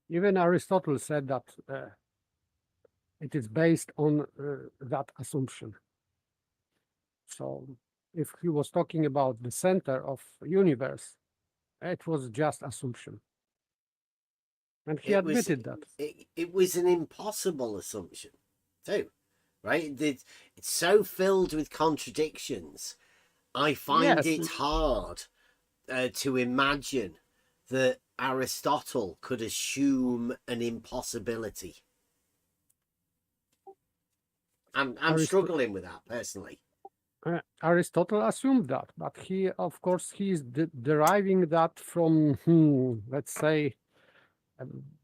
Speaker 9: Even Aristotle said that it is based on that assumption. So if he was talking about the center of universe, it was just assumption. And he admitted that.
Speaker 2: It was an impossible assumption too, right? It's so filled with contradictions. I find it hard to imagine that Aristotle could assume an impossibility. I'm struggling with that personally.
Speaker 9: Aristotle assumed that, but he, of course, he's deriving that from, let's say,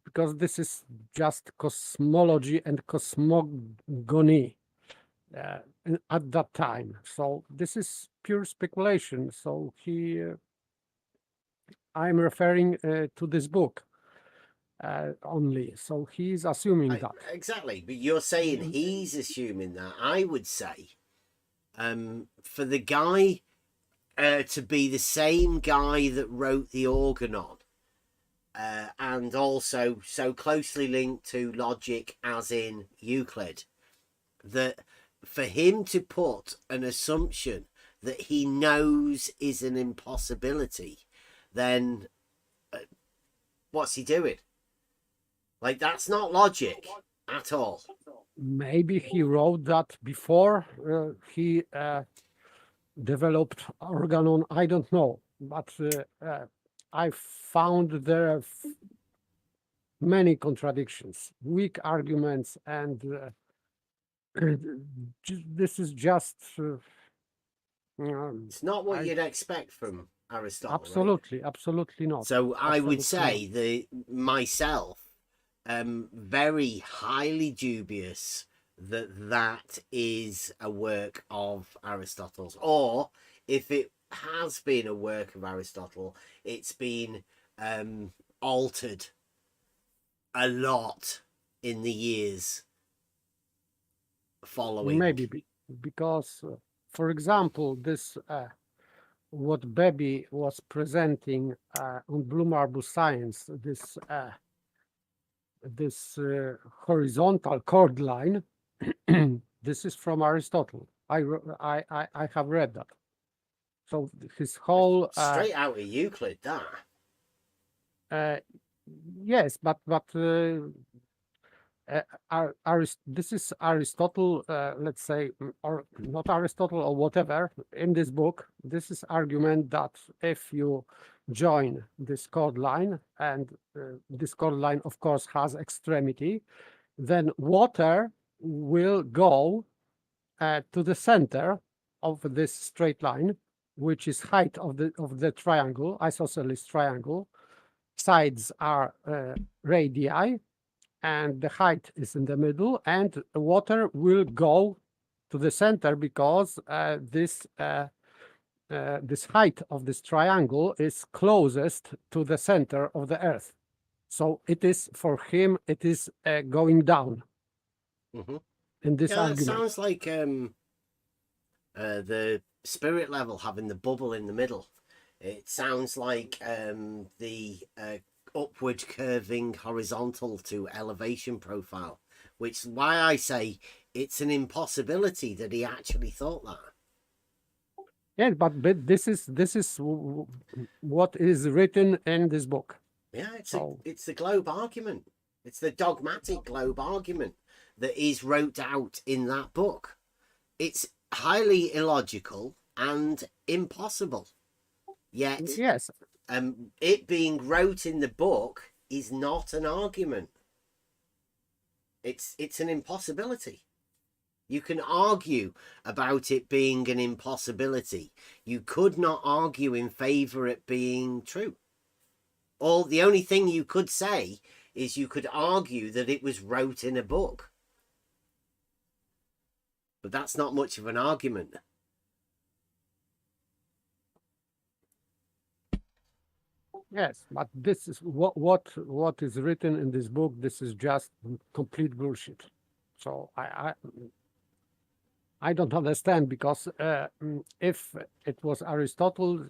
Speaker 9: because this is just cosmology and cosmogony at that time. So this is pure speculation. So I'm referring to this book only. So he's assuming that.
Speaker 2: Exactly, but you're saying he's assuming that. I would say for the guy to be the same guy that wrote the Organon, and also so closely linked to logic as in Euclid, that for him to put an assumption that he knows is an impossibility, then what's he doing? Like, that's not logic at all.
Speaker 9: Maybe he wrote that before he developed Organon. I don't know, but I found there are many contradictions, weak arguments, and this is just
Speaker 2: it's not what you'd expect from Aristotle.
Speaker 9: Absolutely,
Speaker 2: right?
Speaker 9: Absolutely not.
Speaker 2: So I would
Speaker 9: Absolutely
Speaker 2: say myself, very highly dubious that is a work of Aristotle's, or if it has been a work of Aristotle, it's been altered a lot in the years following.
Speaker 9: Maybe because, for example, this what Bebe was presenting on Blue Marble Science, this horizontal chord line, this is from Aristotle. I have read that. So his whole
Speaker 2: straight out of Euclid, that.
Speaker 9: Yes, but this is Aristotle, let's say, or not Aristotle or whatever, in this book. This is argument that if you join this chord line, and this chord line, of course, has extremity, then water will go to the center of this straight line, which is height of the triangle, isosceles triangle. Sides are radii, and the height is in the middle, and the water will go to the center because this height of this triangle is closest to the center of the Earth. So it is, for him, it is going down.
Speaker 2: Mm-hmm.
Speaker 9: In this argument.
Speaker 2: That sounds like spirit level having the bubble in the middle. It sounds like the upward curving horizontal to elevation profile, which is why I say it's an impossibility that he actually thought that.
Speaker 9: Yeah, but this is what is written in this book.
Speaker 2: Yeah, it's the globe argument. It's the dogmatic globe argument that is wrote out in that book. It's highly illogical and impossible. Yet,
Speaker 9: yes,
Speaker 2: it being wrote in the book is not an argument. It's an impossibility. You can argue about it being an impossibility. You could not argue in favor of it being true. The only thing you could say is you could argue that it was wrote in a book. But that's not much of an argument.
Speaker 9: Yes, but this is what is written in this book. This is just complete bullshit. So I don't understand, because if it was Aristotle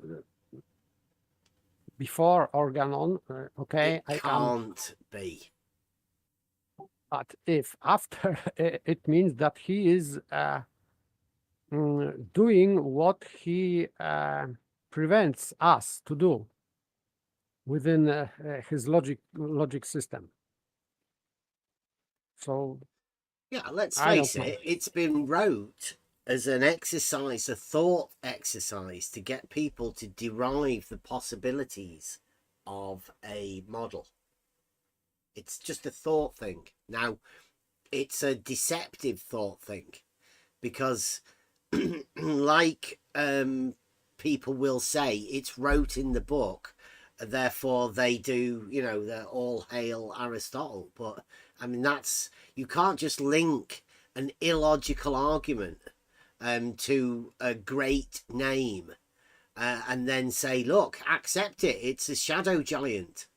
Speaker 9: before Organon, okay,
Speaker 2: it can't be.
Speaker 9: But if after, it means that he is doing what he prevents us to do within his logic system. So
Speaker 2: yeah, let's face it, it's been wrote as an exercise, a thought exercise, to get people to derive the possibilities of a model. It's just a thought thing. Now, it's a deceptive thought thing, because like people will say, it's wrote in the book, therefore they do, they're all hail Aristotle. But I mean, you can't just link an illogical argument to a great name and then say, look, accept it, it's a shadow giant,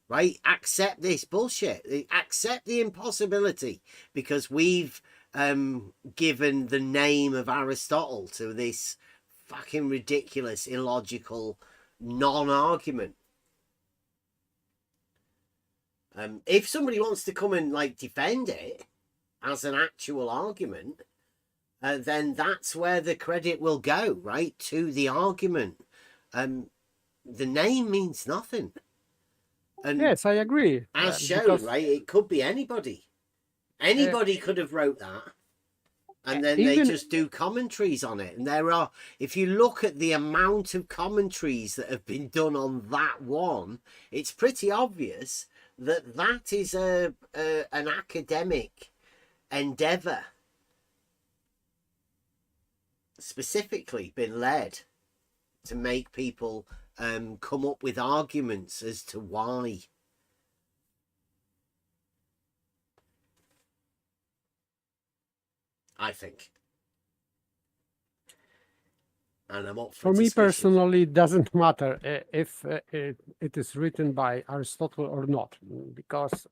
Speaker 2: right? Accept this bullshit, accept the impossibility, because we've given the name of Aristotle to this fucking ridiculous, illogical non-argument. If somebody wants to come and defend it as an actual argument, then that's where the credit will go, right? To the argument. The name means nothing. And
Speaker 9: yes, I agree.
Speaker 2: As shown, right? It could be anybody. Anybody could have wrote that. And then they just do commentaries on it. And if you look at the amount of commentaries that have been done on that one, it's pretty obvious that is an academic endeavor, specifically been led to make people come up with arguments as to why. I think. And I'm up
Speaker 9: for me personally, it doesn't matter if it is written by Aristotle or not, because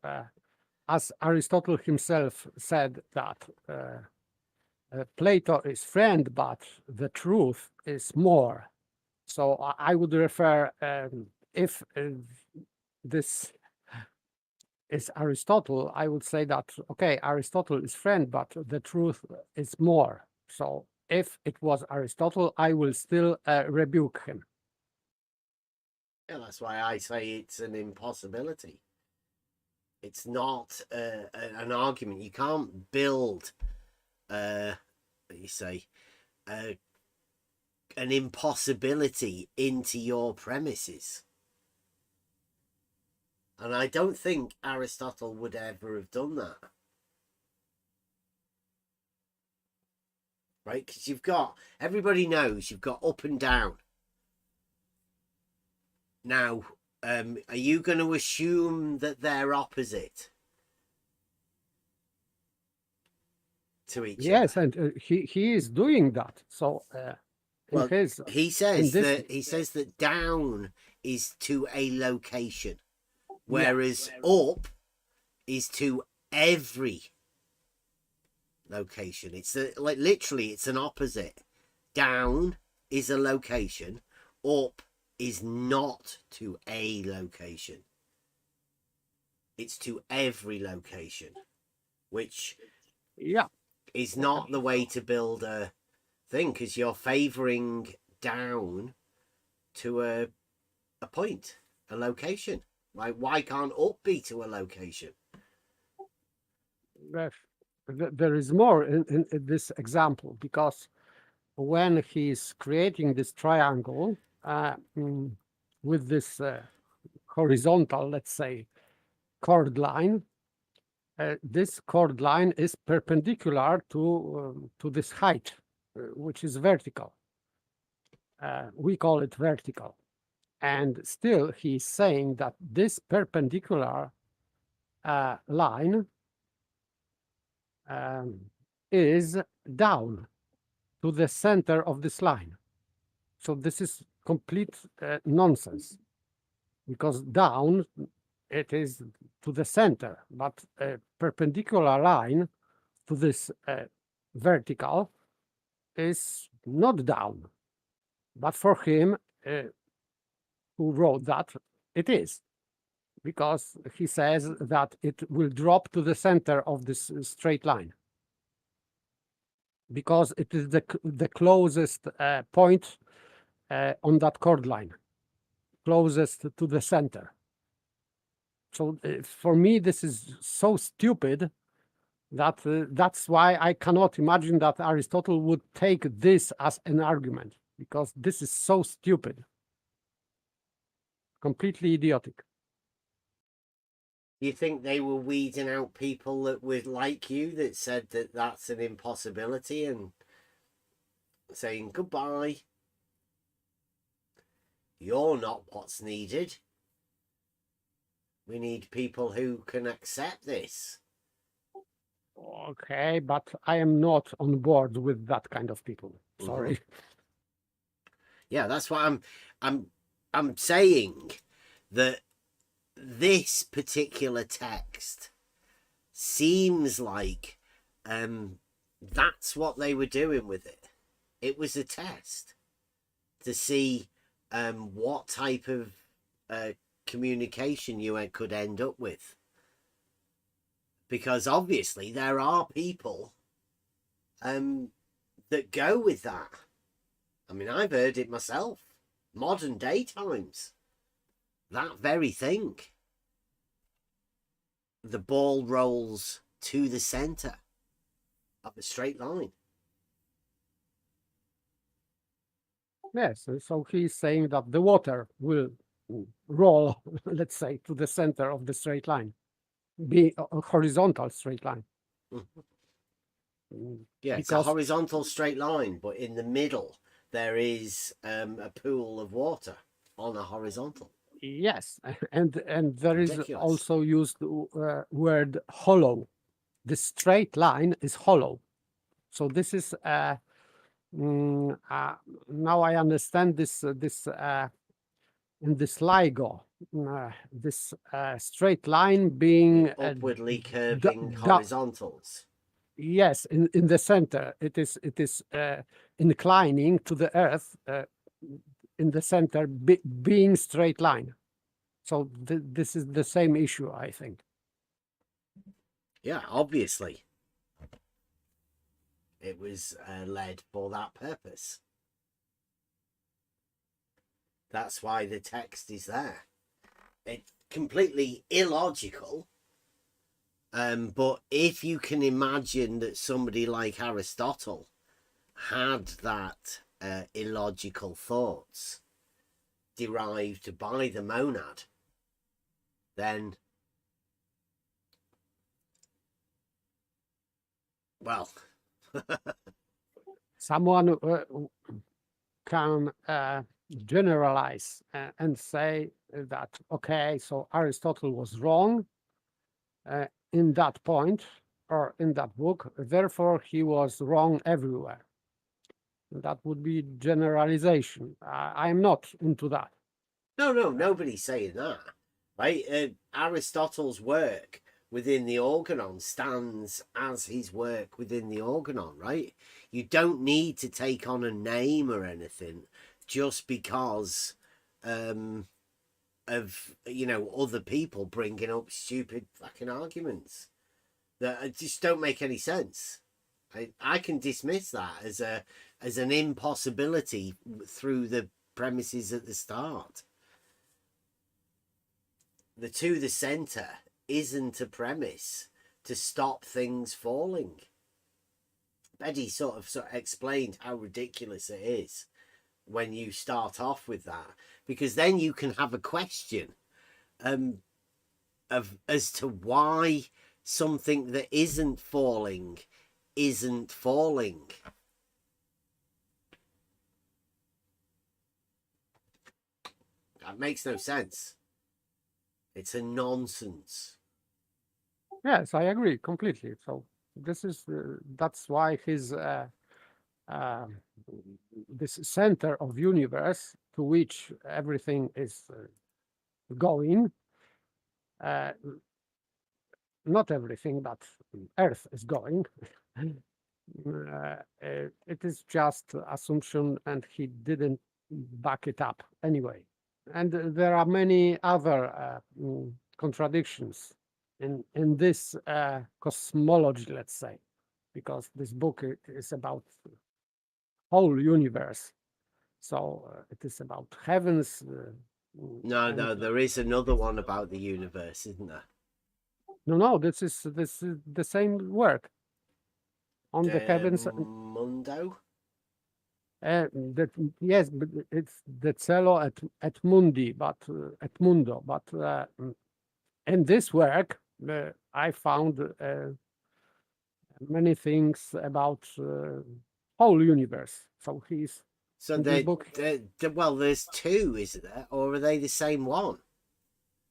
Speaker 9: as Aristotle himself said that Plato is friend, but the truth is more. So I would refer, if this is Aristotle, I would say that, okay, Aristotle is friend, but the truth is more. So if it was Aristotle, I will still rebuke him.
Speaker 2: Yeah, that's why I say it's an impossibility. It's not an argument. You can't build, an impossibility into your premises. And I don't think Aristotle would ever have done that. Right? Because everybody knows you've got up and down. Now, are you going to assume that they're opposite to each other?
Speaker 9: Yes, and he is doing that. So
Speaker 2: he says that down is to a location, whereas up is to every location. It's literally, it's an opposite. Down is a location. Up is not to a location. It's to every location, which is not the way to build a thing, because you're favoring down to a point, a location. Like, why can't up be to a location?
Speaker 9: There is more in this example, because when he's creating this triangle with this horizontal, let's say, chord line, this chord line is perpendicular to this height, which is vertical. We call it vertical. And still he's saying that this perpendicular line is down to the center of this line. So this is complete nonsense, because down, it is to the center, but a perpendicular line to this vertical is not down. But for him, who wrote that, it is, because he says that it will drop to the center of this straight line, because it is the closest point on that chord line, closest to the center. So for me, this is so stupid that that's why I cannot imagine that Aristotle would take this as an argument, because this is so stupid, completely idiotic.
Speaker 2: You think they were weeding out people that were like you, that said that that's an impossibility, and saying goodbye? You're not what's needed. We need people who can accept this.
Speaker 9: Okay, but I am not on board with that kind of people. Sorry.
Speaker 2: Yeah, that's why I'm saying that this particular text seems like that's what they were doing with it. It was a test to see what type of communication you could end up with, because obviously there are people that go with that. I mean, I've heard it myself, modern day times, that very thing. The ball rolls to the center of a straight line.
Speaker 9: Yes, so he's saying that the water will roll, let's say, to the center of the straight line, be a horizontal straight line.
Speaker 2: Yeah, it's a horizontal straight line, but in the middle there is a pool of water on a horizontal.
Speaker 9: Yes, and there is also used word hollow. The straight line is hollow. So this is now I understand this in this LIGO, this straight line being
Speaker 2: upwardly curving horizontals.
Speaker 9: Yes, in the center, it is inclining to the earth in the center, being straight line. So this is the same issue, I think.
Speaker 2: Yeah, obviously. It was led for that purpose. That's why the text is there. It's completely illogical. But if you can imagine that somebody like Aristotle had that illogical thoughts derived by the monad, then, well,
Speaker 9: someone can generalize and say that, okay, so Aristotle was wrong in that point or in that book, therefore he was wrong everywhere. That would be generalization. I'm not into that.
Speaker 2: No, nobody's saying that, right? Aristotle's work within the organon stands as his work within the organon, right? You don't need to take on a name or anything just because of, you know, other people bringing up stupid fucking arguments that just don't make any sense. I can dismiss that as an impossibility through the premises at the start. The center isn't a premise to stop things falling. Betty sort of explained how ridiculous it is when you start off with that, because then you can have a question of as to why something that isn't falling. That makes no sense. It's a nonsense.
Speaker 9: Yes, I agree completely. So this is that's why his this center of universe to which everything is going. Not everything, but Earth is going. It is just assumption, and he didn't back it up anyway. And there are many other contradictions in this cosmology, let's say, because this book is about whole universe. So it is about heavens.
Speaker 2: No, there is another one about the universe, isn't there?
Speaker 9: No, this is the same work on the heavens.
Speaker 2: Mundo.
Speaker 9: That yes, but it's the cello at mundi, but at mundo. But in this work, I found many things about whole universe. So he's
Speaker 2: so they well, there's two, isn't there, or are they the same one?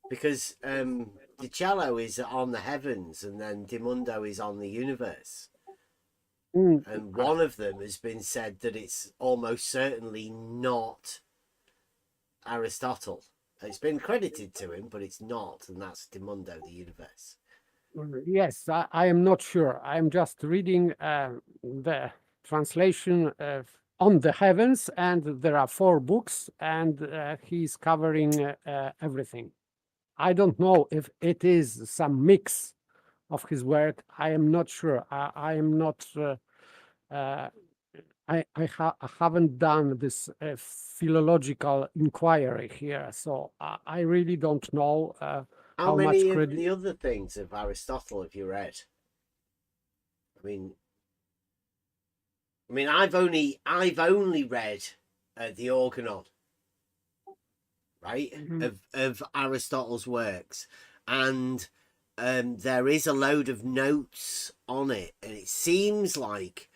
Speaker 2: Because the cello is on the heavens, and then Dimundo is on the universe. And one of them has been said that it's almost certainly not Aristotle. It's been credited to him, but it's not, and that's Dimundo, the universe.
Speaker 9: Yes, I am not sure. I'm just reading the translation on the heavens, and there are 4 books, and he's covering everything. I don't know if it is some mix of his work. I am not sure. I am not. I haven't done this philological inquiry here, so I really don't know
Speaker 2: how many of the other things of Aristotle have you read? I mean, I've only read the Organon, right, of Aristotle's works, and there is a load of notes on it, and it seems like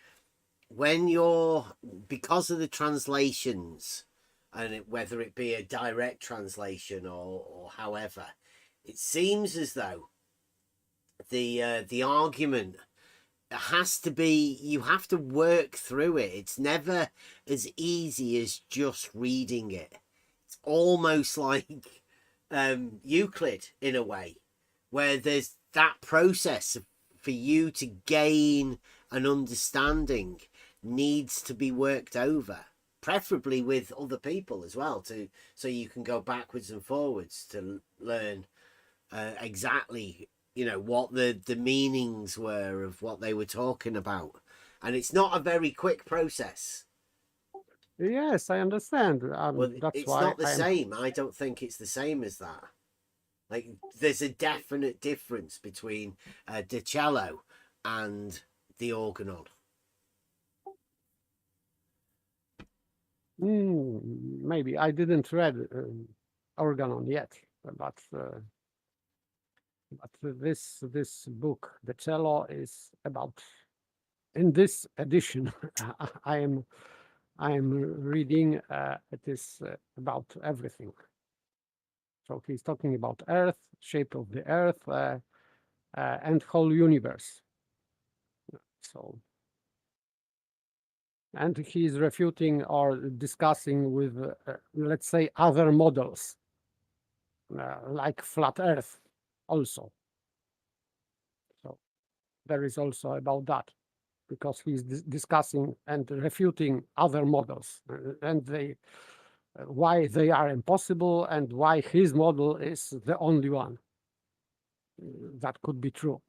Speaker 2: when you're, because of the translations, and whether it be a direct translation or however, it seems as though the argument has to be, you have to work through it. It's never as easy as just reading it. It's almost like Euclid in a way, where there's that process for you to gain an understanding needs to be worked over, preferably with other people as well, so you can go backwards and forwards to learn exactly, you know, what the meanings were of what they were talking about. And it's not a very quick process.
Speaker 9: Yes, I understand.
Speaker 2: Well,
Speaker 9: that's
Speaker 2: it's
Speaker 9: why
Speaker 2: not the same. I don't think it's the same as that. Like, there's a definite difference between the cello and the organon.
Speaker 9: Maybe I didn't read Organon yet, but this book, the cello, is about. In this edition, I am reading. It is about everything. So he's talking about Earth, shape of the Earth, and whole universe. So. And he's refuting or discussing with, let's say, other models, like flat Earth also. there is also about that, because he's discussing and refuting other models, and they why they are impossible and why his model is the only one that could be true.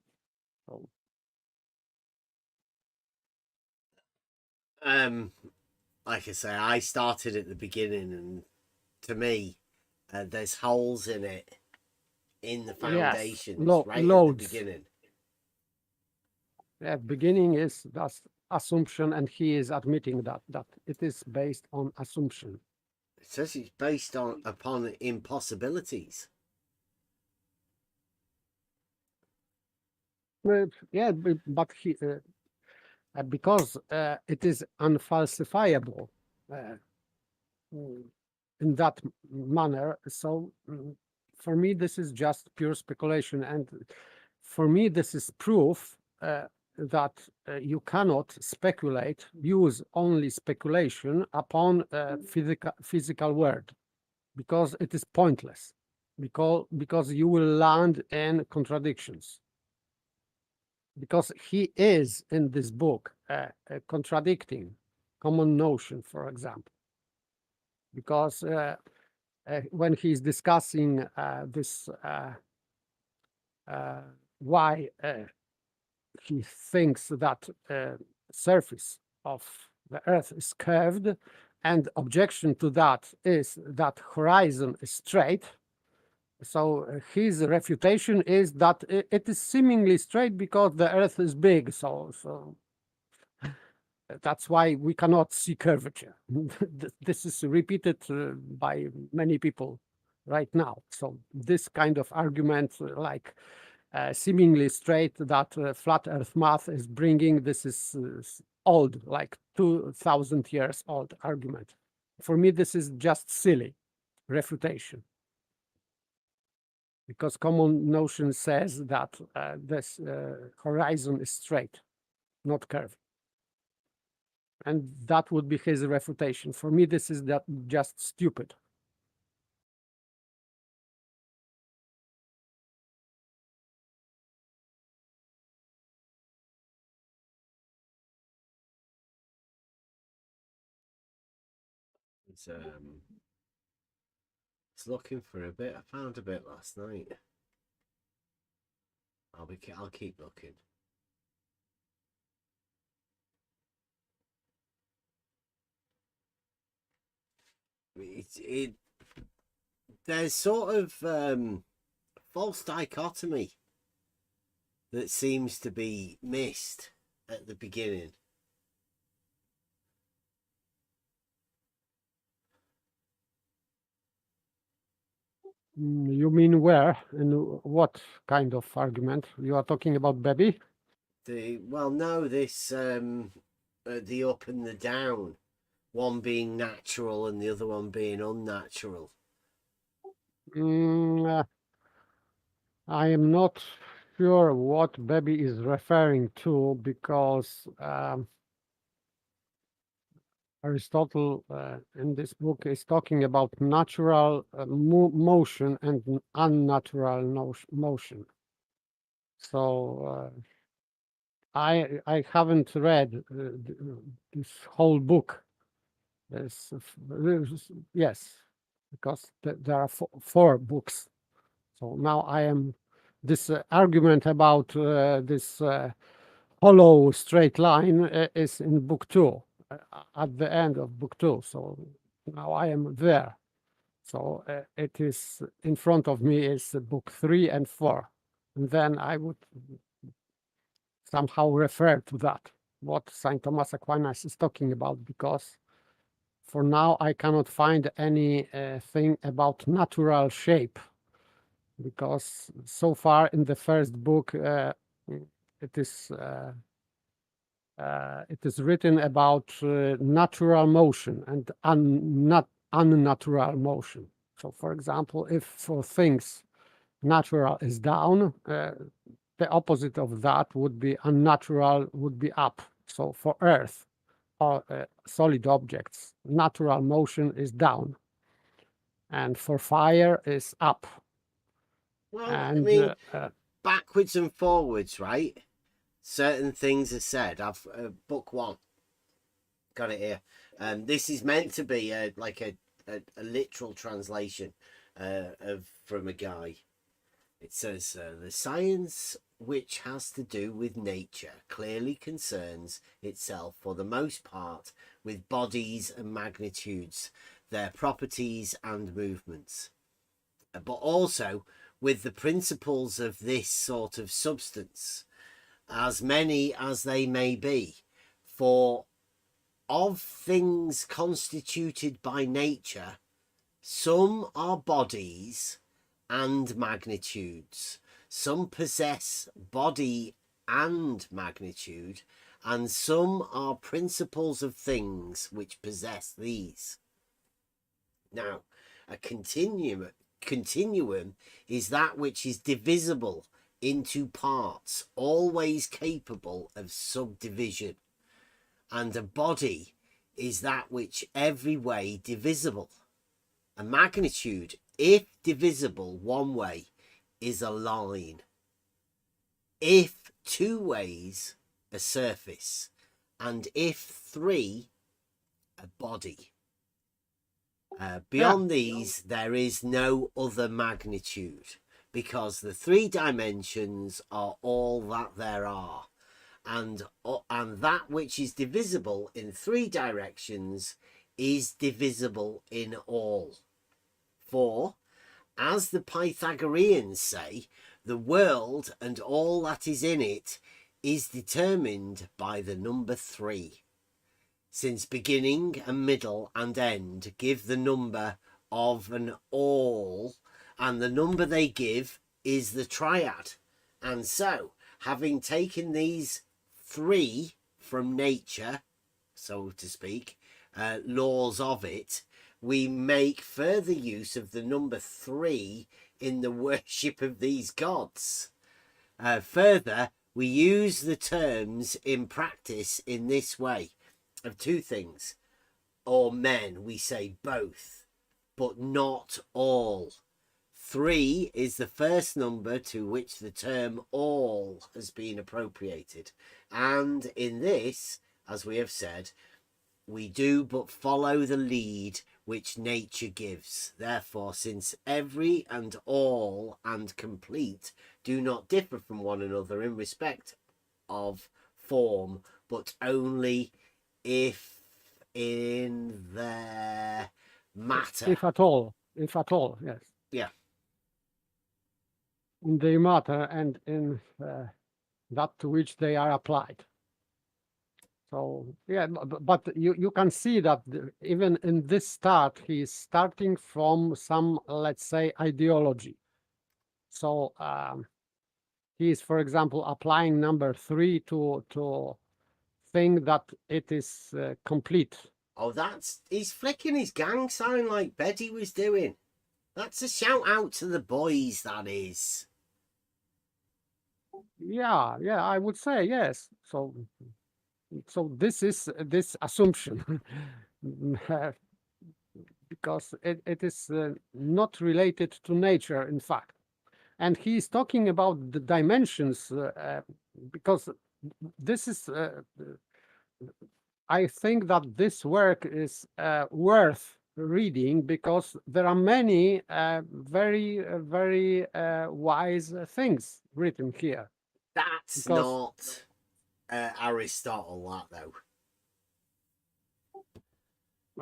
Speaker 9: So,
Speaker 2: like I say, I started at the beginning, and to me, there's holes in it, in the foundations,
Speaker 9: yes,
Speaker 2: right
Speaker 9: loads.
Speaker 2: at the beginning.
Speaker 9: Yeah, beginning is that assumption, and he is admitting that it is based on assumption.
Speaker 2: It says it's based upon impossibilities.
Speaker 9: Yeah, but he because it is unfalsifiable in that manner. So for me, this is just pure speculation, and for me, this is proof that you cannot speculate, use only speculation upon physical world, because it is pointless, because you will land in contradictions. Because he is in this book contradicting common notion, for example. Because when he's discussing this, why he thinks that surface of the Earth is curved, and objection to that is that horizon is straight. So his refutation is that it is seemingly straight because the Earth is big. So that's why we cannot see curvature. This is repeated by many people right now. So this kind of argument, like seemingly straight, that flat Earth math is bringing, this is old, like 2,000 years old argument. For me, this is just silly refutation, because common notion says that this horizon is straight, not curved. And that would be his refutation. For me, this is just stupid.
Speaker 2: It's looking for a bit. I found a bit last night. I'll keep looking. There's sort of false dichotomy that seems to be missed at the beginning.
Speaker 9: You mean where? In what kind of argument? You are talking about Bebby?
Speaker 2: No, this the up and the down, one being natural and the other one being unnatural.
Speaker 9: I am not sure what Bebby is referring to, because Aristotle in this book is talking about natural motion and unnatural motion. So I haven't read this whole book. Yes, because there are four books. So now I am this argument about this hollow straight line is in book 2, at the end of book 2. So now I am there. So it is in front of me is book 3 and 4, and then I would somehow refer to that, what Saint Thomas Aquinas is talking about, because for now I cannot find any thing about natural shape, because so far in the first book it is written about natural motion and unnatural motion. So, for example, if for things natural is down, the opposite of that would be unnatural, would be up. So for Earth or solid objects, natural motion is down, and for fire is up.
Speaker 2: Well,
Speaker 9: And
Speaker 2: I mean, backwards and forwards, right? certain things are said. I've book 1. Got it here. This is meant to be like a literal translation from a guy. It says the science which has to do with nature clearly concerns itself for the most part with bodies and magnitudes, their properties and movements, but also with the principles of this sort of substance, as many as they may be, for of things constituted by nature, some are bodies and magnitudes, some possess body and magnitude, and some are principles of things which possess these. Now, a continuum is that which is divisible into parts, always capable of subdivision, and a body is that which every way divisible. A magnitude, if divisible one way, is a line. If 2 ways, a surface. And if 3, a body. Beyond these, there is no other magnitude, because the 3 dimensions are all that there are. And that which is divisible in 3 directions is divisible in all. For, as the Pythagoreans say, the world and all that is in it is determined by the number 3, since beginning and middle and end give the number of an all, and the number they give is the triad. And so, having taken these 3 from nature, so to speak, laws of it, we make further use of the number 3 in the worship of these gods. Further, we use the terms in practice in this way of 2 things. Or men, we say both, but not all. 3 is the first number to which the term all has been appropriated. And in this, as we have said, we do but follow the lead which nature gives. Therefore, since every and all and complete do not differ from one another in respect of form, but only if in their matter.
Speaker 9: If at all, yes.
Speaker 2: Yeah.
Speaker 9: In their matter and in that to which they are applied. So yeah, but you can see that even in this start, he is starting from some, let's say, ideology. So he is, for example, applying number 3 to think that it is complete.
Speaker 2: Oh, he's flicking his gang sign like Betty was doing. That's a shout out to the boys, that is.
Speaker 9: Yeah, I would say yes. So this is this assumption because it is not related to nature, in fact. And he is talking about the dimensions because this is, I think that this work is worth reading because there are many very, very wise things written here.
Speaker 2: That's not Aristotle, that though.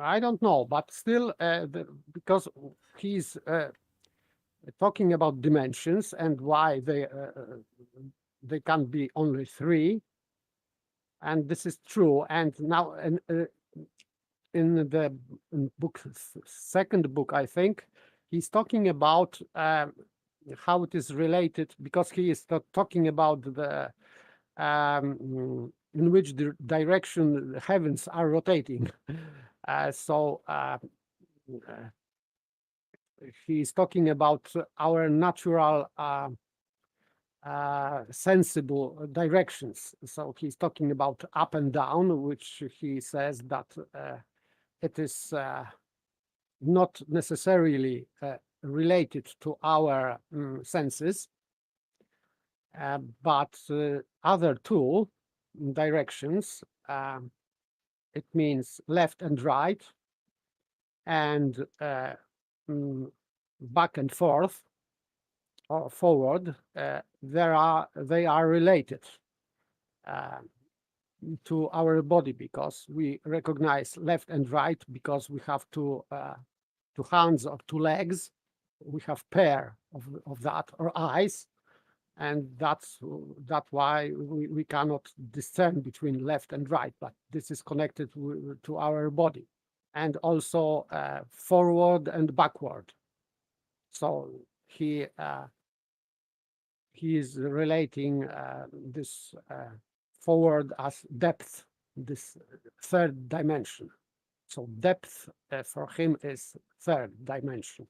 Speaker 9: I don't know, but still, because he's talking about dimensions and why they can be only 3, and this is true. And now, in the second book, I think he's talking about how it is related, because he is talking about the in which direction the heavens are rotating. So he's talking about our natural sensible directions. So he's talking about up and down, which he says that it is not necessarily related to our senses. But other two directions, it means left and right, and back and forth or forward. They are related to our body, because we recognize left and right because we have two hands or two legs. We have pair of that, or eyes, and that's why we cannot discern between left and right, but this is connected to our body, and also forward and backward. So he is relating this forward as depth, this third dimension. So depth for him is third dimension.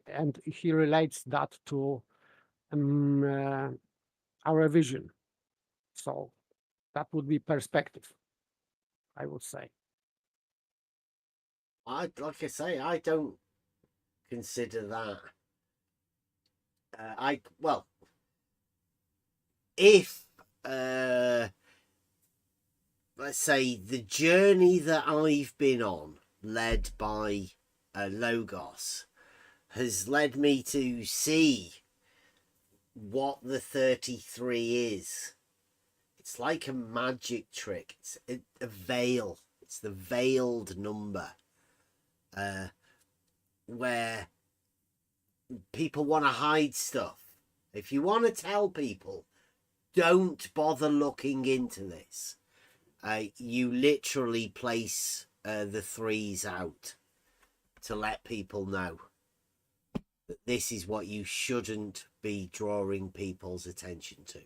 Speaker 9: And he relates that to our vision. So that would be perspective, I would say.
Speaker 2: Like I say, I don't consider that. If let's say the journey that I've been on, led by Logos, has led me to see what the 33 is. It's like a magic trick. It's a veil. It's the veiled number, where people want to hide stuff. If you want to tell people, don't bother looking into this, you literally place the threes out to let people know that this is what you shouldn't be drawing people's attention to.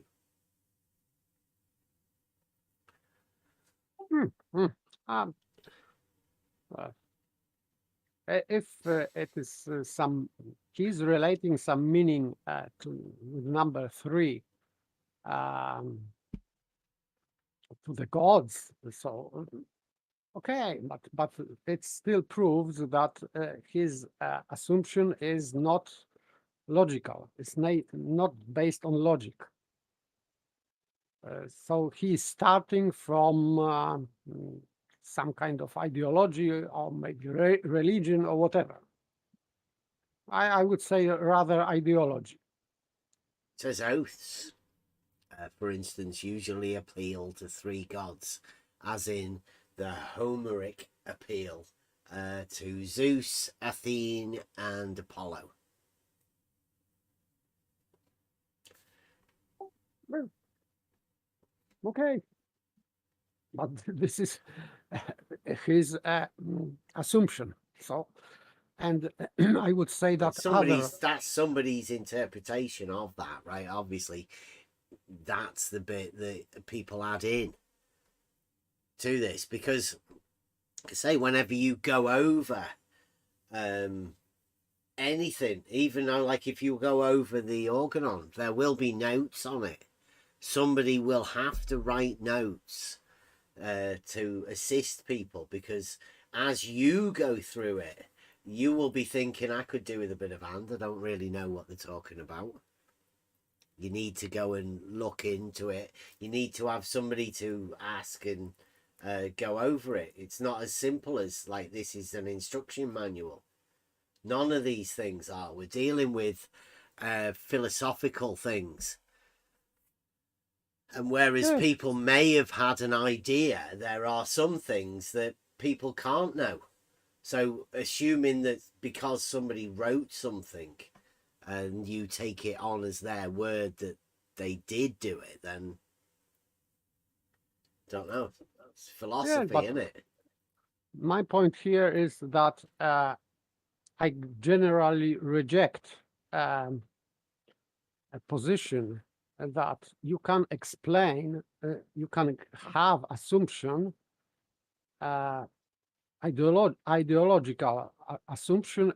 Speaker 9: If it is he's relating some meaning to number 3, to the gods. So okay, but it still proves that his assumption is not logical. It's not based on logic. So he's starting from some kind of ideology, or maybe religion, or whatever. I would say rather ideology.
Speaker 2: It says oaths, for instance, usually appeal to 3 gods, as in the Homeric appeal to Zeus, Athene, and Apollo.
Speaker 9: Okay, but this is his assumption. So, and I would say that
Speaker 2: that's somebody's interpretation of that, right? Obviously, that's the bit that people add in to this, because say whenever you go over anything, even like if you go over the organon, there will be notes on it. Somebody will have to write notes to assist people, because as you go through it, you will be thinking, I could do with a bit of hand. I don't really know what they're talking about. You need to go and look into it. You need to have somebody to ask and go over it. It's not as simple as like this is an instruction manual. None of these things are. We're dealing with philosophical things. And whereas people may have had an idea, there are some things that people can't know. So assuming that because somebody wrote something and you take it on as their word that they did do it, then don't know. That's philosophy, isn't it?
Speaker 9: My point here is that I generally reject a position that you can explain, you can have assumption, ideological assumption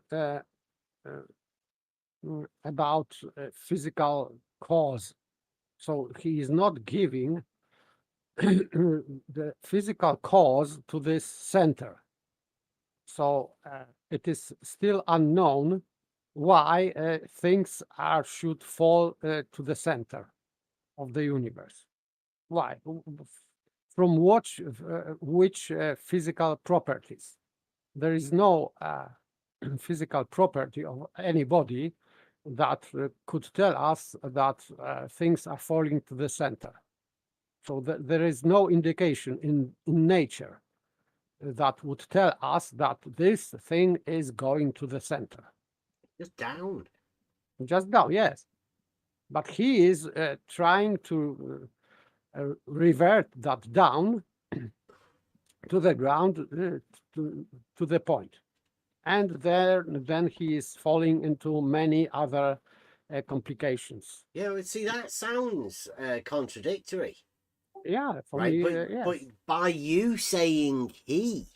Speaker 9: about physical cause. So he is not giving the physical cause to this center. So it is still unknown why things should fall to the center of the universe. Why? From which physical properties? There is no physical property of any body that could tell us that things are falling to the center. So there is no indication in nature that would tell us that this thing is going to the center.
Speaker 2: Just down.
Speaker 9: Just down, yes. But he is trying to revert that down to the ground, to the point. And then he is falling into many other complications.
Speaker 2: Yeah, well, see, that sounds contradictory.
Speaker 9: Yeah, for
Speaker 2: right?
Speaker 9: me,
Speaker 2: But,
Speaker 9: yes.
Speaker 2: but by you saying he,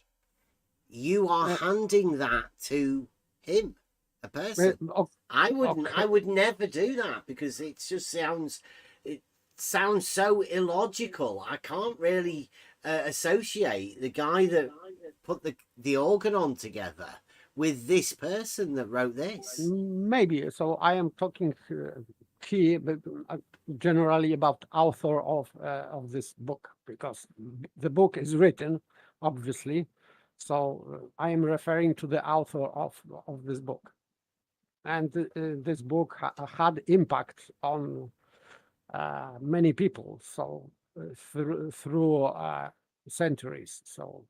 Speaker 2: you are handing that to him, a person. I wouldn't.
Speaker 9: okay.
Speaker 2: I would never do that because it just sounds. It sounds so illogical. I can't really associate the guy that put the organ on together with this person that wrote this.
Speaker 9: Maybe. So I am talking here, but generally about author of this book, because the book is written, obviously. So I am referring to the author of this book, and this book had impact on many people. So through centuries. So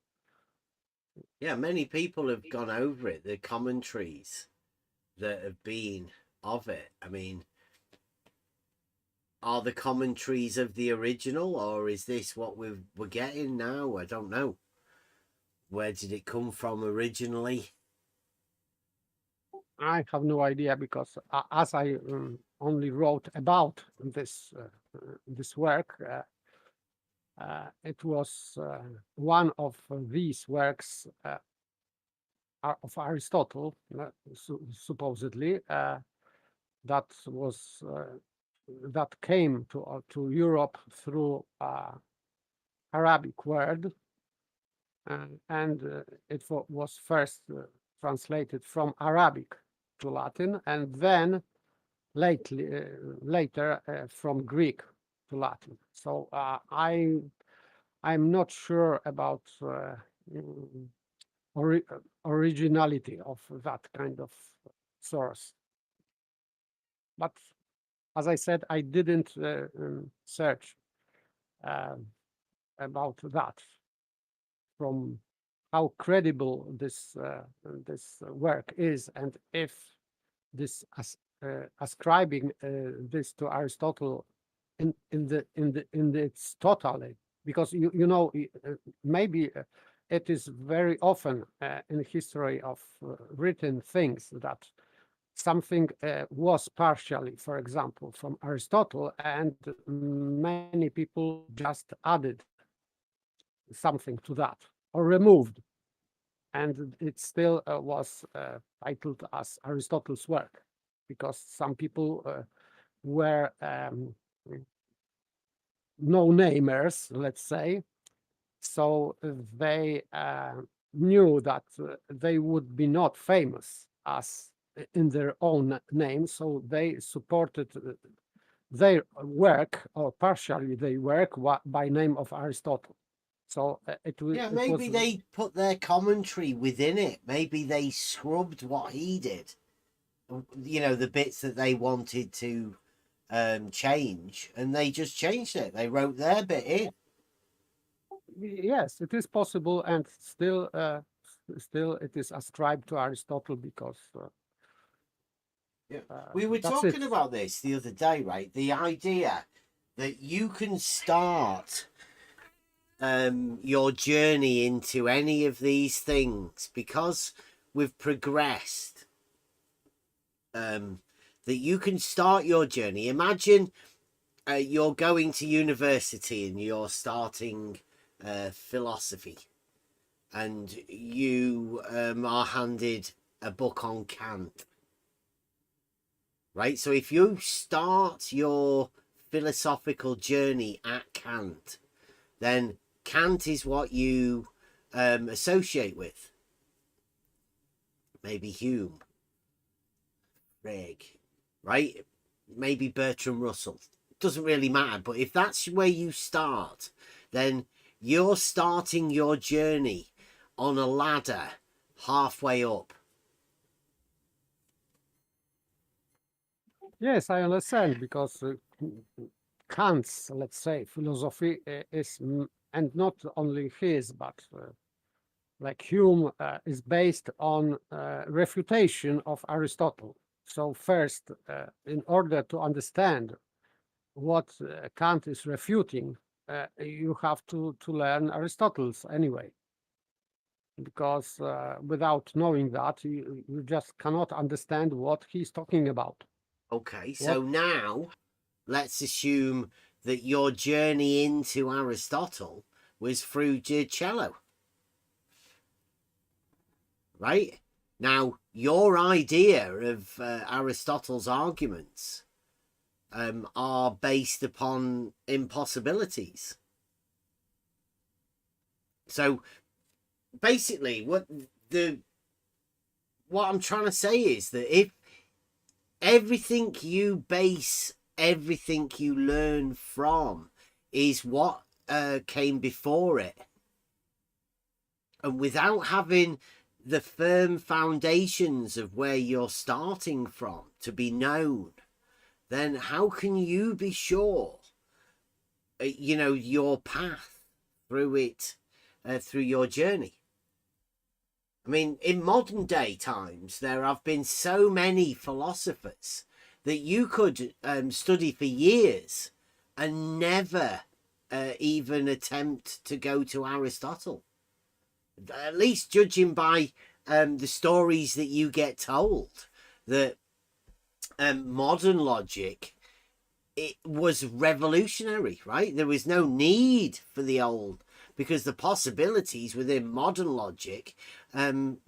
Speaker 2: yeah, many people have gone over it. The commentaries that have been of it. I mean, are the commentaries of the original, or is this what we're getting now? I don't know. Where did it come from originally?
Speaker 9: I have no idea, because as I only wrote about this this work, it was one of these works of Aristotle, supposedly, that was that came to Europe through Arabic word, and it was first translated from Arabic to Latin, and then later from Greek to Latin. So I'm not sure about originality of that kind of source. But as I said, I didn't search about that, from how credible this work is, and if this ascribing this to Aristotle in its totality, because you know, maybe it is very often in the history of written things that something was partially, for example, from Aristotle, and many people just added something to that or removed, and it still was titled as Aristotle's work, because some people were no-namers, let's say, so they knew that they would be not famous as in their own name, so they supported their work, or partially their work, by name of Aristotle. So
Speaker 2: yeah, maybe they put their commentary within it. Maybe they scrubbed what he did. You know, the bits that they wanted to change, and they just changed it. They wrote their bit in.
Speaker 9: Yes, it is possible, and still it is ascribed to Aristotle, because
Speaker 2: we were talking about this the other day, right? The idea that you can start your journey into any of these things because we've progressed, that you can start your journey. Imagine you're going to university and you're starting philosophy, and you are handed a book on Kant, right? So if you start your philosophical journey at Kant, then Kant is what you associate with. Maybe Hume. frig, right? Maybe Bertrand Russell. Doesn't really matter. But if that's where you start, then you're starting your journey on a ladder halfway up.
Speaker 9: Yes, I understand, because Kant's, let's say, philosophy is, and not only his, but like Hume, is based on refutation of Aristotle. So first, in order to understand what Kant is refuting, you have to learn Aristotle's anyway, because without knowing that, you just cannot understand what he's talking about.
Speaker 2: Okay, so now let's assume that your journey into Aristotle was through Giacello. Right? Now, your idea of Aristotle's arguments are based upon impossibilities. So basically, what I'm trying to say is that if everything you base everything you learn from is what came before it, and without having the firm foundations of where you're starting from to be known, then how can you be sure, your path through it, through your journey? I mean, in modern day times, there have been so many philosophers that you could study for years and never even attempt to go to Aristotle. At least judging by the stories that you get told, that modern logic, it was revolutionary, right? There was no need for the old, because the possibilities within modern logic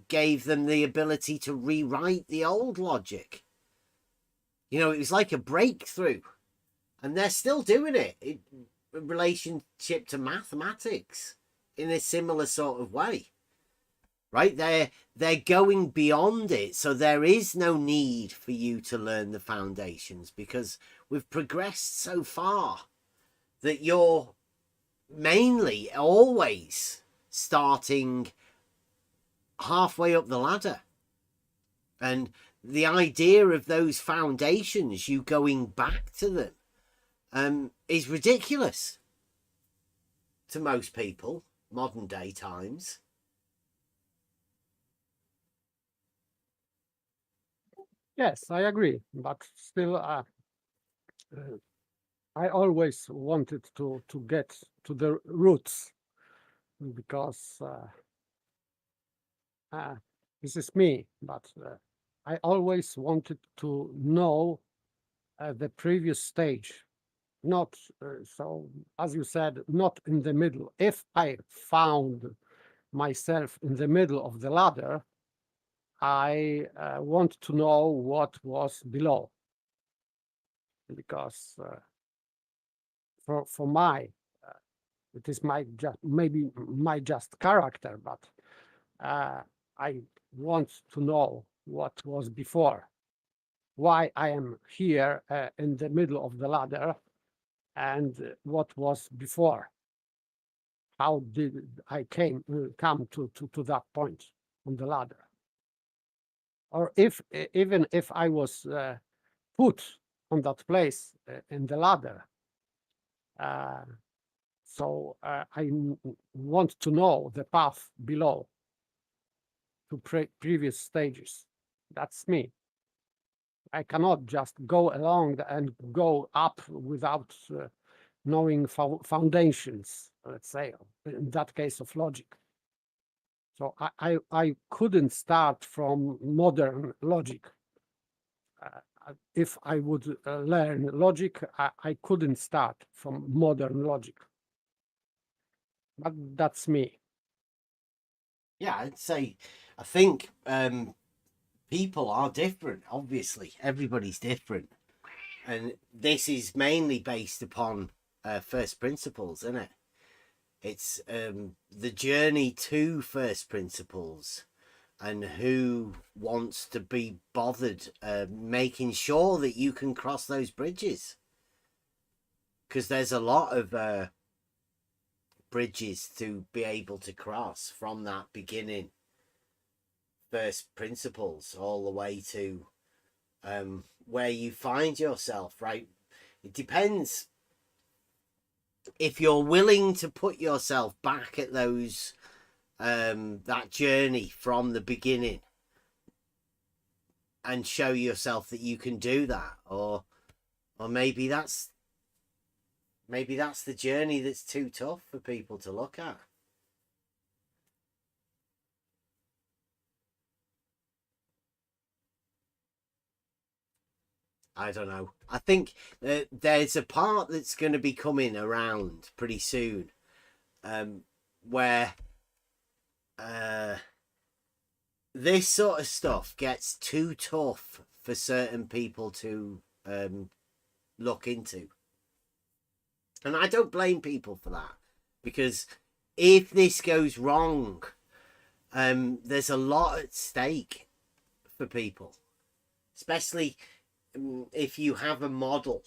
Speaker 2: gave them the ability to rewrite the old logic. It was like a breakthrough, and they're still doing it in relationship to mathematics in a similar sort of way, right? They're going beyond it, so there is no need for you to learn the foundations, because we've progressed so far that you're mainly always starting halfway up the ladder. And the idea of those foundations, you going back to them, is ridiculous to most people, modern day times.
Speaker 9: Yes, I agree, but still, I always wanted to get to the roots, because this is me, but I always wanted to know the previous stage, not so, as you said, not in the middle. If I found myself in the middle of the ladder, I want to know what was below, because for my it is maybe my just character, but I want to know what was before, why I am here in the middle of the ladder, and what was before. How did I come to that point on the ladder? Or even if I was put on that place in the ladder, so I want to know the path below to previous stages. That's me. I cannot just go along and go up without knowing foundations, let's say, in that case of logic. So I couldn't start from modern logic. If I would learn logic, I couldn't start from modern logic. But that's me.
Speaker 2: Yeah, I'd say, I think people are different, obviously. Everybody's different. And this is mainly based upon first principles, isn't it? It's the journey to first principles and who wants to be bothered making sure that you can cross those bridges? Because there's a lot of bridges to be able to cross from that beginning first principles all the way to where you find yourself, right? It depends if you're willing to put yourself back at those that journey from the beginning and show yourself that you can do that, or maybe that's the journey that's too tough for people to look at. I don't know. I think there's a part that's going to be coming around pretty soon, where this sort of stuff gets too tough for certain people to look into. And I don't blame people for that, because if this goes wrong, there's a lot at stake for people, especially if you have a model.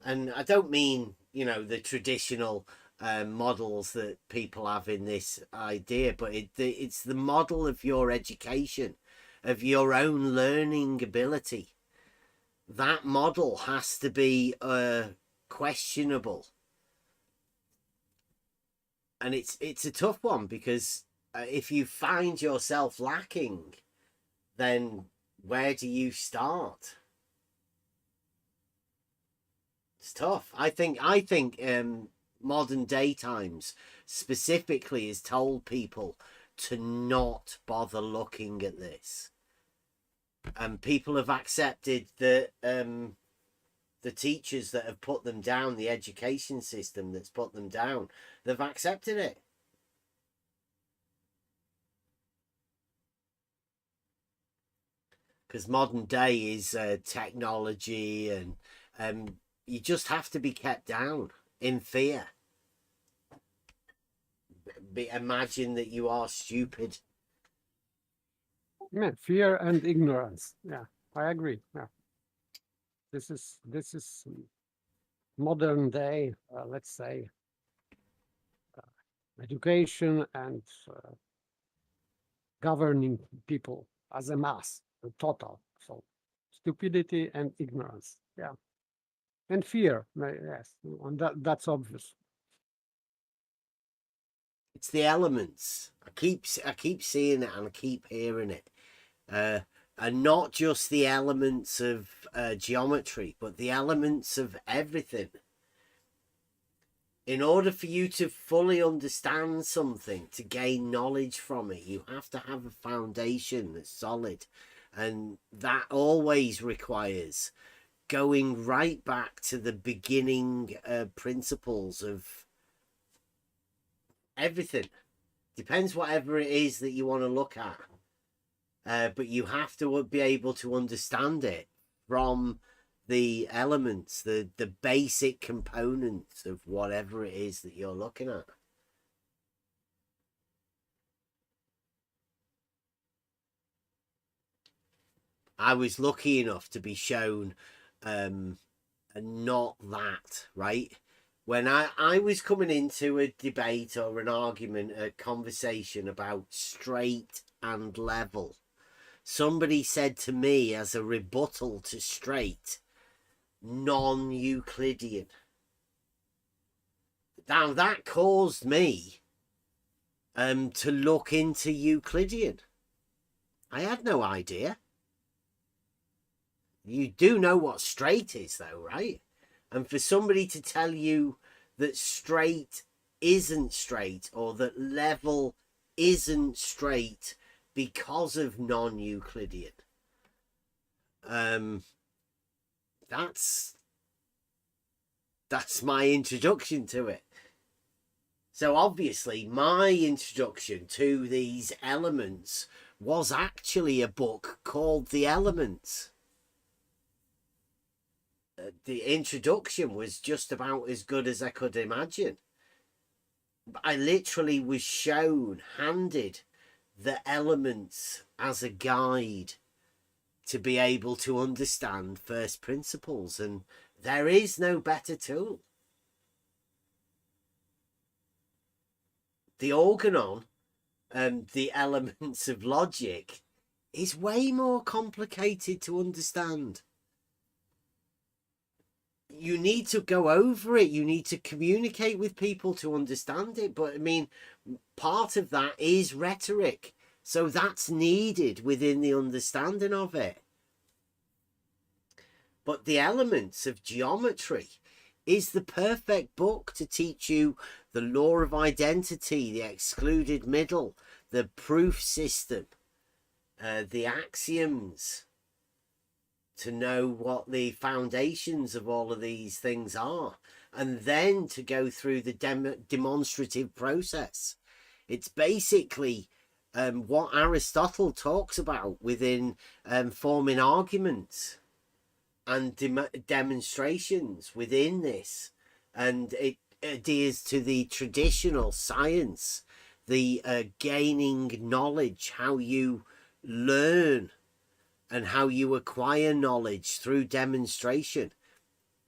Speaker 2: And I don't mean, you know, the traditional models that people have in this idea, but it's the model of your education, of your own learning ability. That model has to be questionable. And it's a tough one, because if you find yourself lacking, then where do you start? It's tough. I think modern day times specifically has told people to not bother looking at this, and people have accepted that the teachers that have put them down, the education system that's put them down, they've accepted it. Because modern day is technology, and you just have to be kept down in fear. Imagine that you are stupid.
Speaker 9: Yeah, fear and ignorance. Yeah, I agree. Yeah, this is modern day, let's say, education and governing people as a mass, a total. So stupidity and ignorance. Yeah, and fear. Yes, and that's obvious.
Speaker 2: It's the elements. I keep seeing it and I keep hearing it. And not just the elements of geometry, but the elements of everything. In order for you to fully understand something, to gain knowledge from it, you have to have a foundation that's solid. And that always requires going right back to the beginning principles of everything. Depends whatever it is that you want to look at. But you have to be able to understand it from the elements, the basic components of whatever it is that you're looking at. I was lucky enough to be shown not that, right? When I was coming into a debate or an argument, a conversation about straight and level, somebody said to me as a rebuttal to straight, non-Euclidean. Now that caused me to look into Euclidean. I had no idea. You do know what straight is though, right? And for somebody to tell you that straight isn't straight, or that level isn't straight because of non-Euclidean, that's my introduction to it. So obviously my introduction to these elements was actually a book called The Elements. The introduction was just about as good as I could imagine. I literally was handed the elements as a guide to be able to understand first principles, and there is no better tool. The organon, the elements of logic, is way more complicated to understand. You need to go over it. You need to communicate with people to understand it. But I mean, part of that is rhetoric. So that's needed within the understanding of it. But the elements of geometry is the perfect book to teach you the law of identity, the excluded middle, the proof system, the axioms, to know what the foundations of all of these things are, and then to go through the demonstrative process. It's basically what Aristotle talks about within forming arguments and demonstrations within this, and it adheres to the traditional science, the gaining knowledge, how you learn and how you acquire knowledge through demonstration,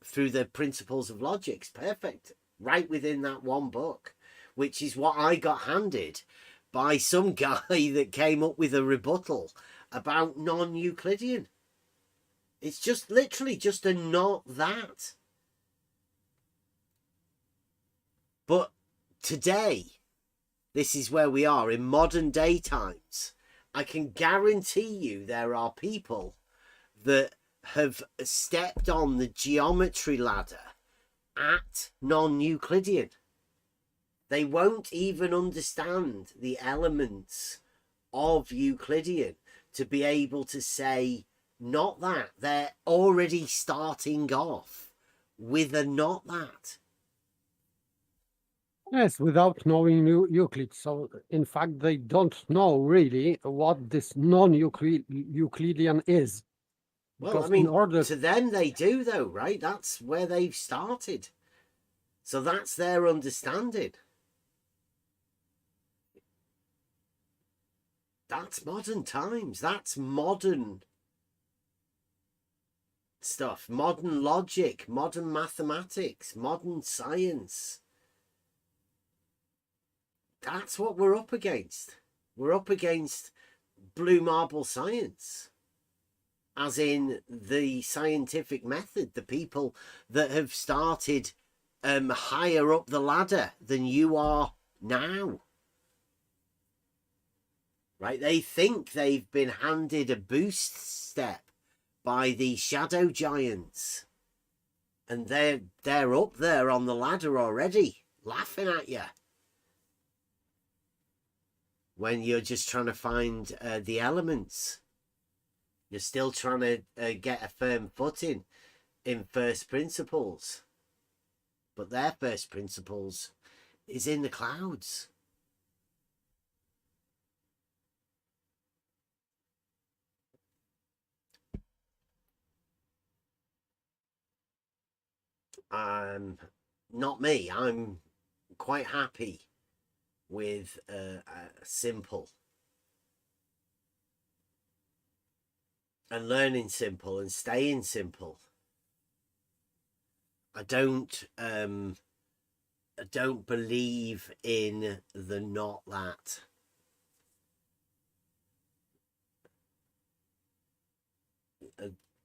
Speaker 2: through the principles of logic. It's perfect, right within that one book, which is what I got handed by some guy that came up with a rebuttal about non-Euclidean. It's just literally just a not that. But today, this is where we are in modern day times. I can guarantee you there are people that have stepped on the geometry ladder at non-Euclidean. They won't even understand the elements of Euclidean to be able to say not that. They're already starting off with a not that.
Speaker 9: Yes, without knowing Euclid. So, in fact, they don't know really what this non-Euclidean is.
Speaker 2: Well, I mean, to them they do, though, right? That's where they've started. So that's their understanding. That's modern times. That's modern stuff. Modern logic, modern mathematics, modern science. That's what we're up against. We're up against blue marble science. As in the scientific method, the people that have started higher up the ladder than you are now. Right? They think they've been handed a boost step by the shadow giants. And they're up there on the ladder already, laughing at you. When you're just trying to find the elements. You're still trying to get a firm footing in first principles. But their first principles is in the clouds. Not me. I'm quite happy with simple. And learning simple and staying simple. I don't believe in the not that.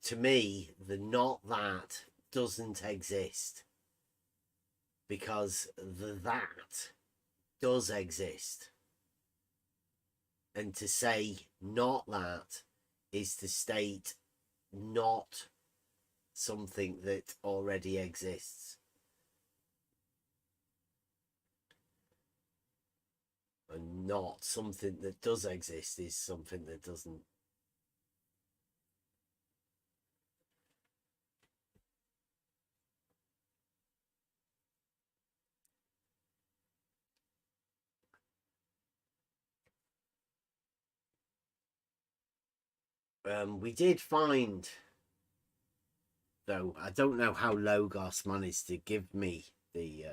Speaker 2: To me, the not that doesn't exist, because the that does exist. And to say not that is to state not something that already exists. And not something that does exist is something that doesn't. We did find, though, I don't know how Logos managed to give me the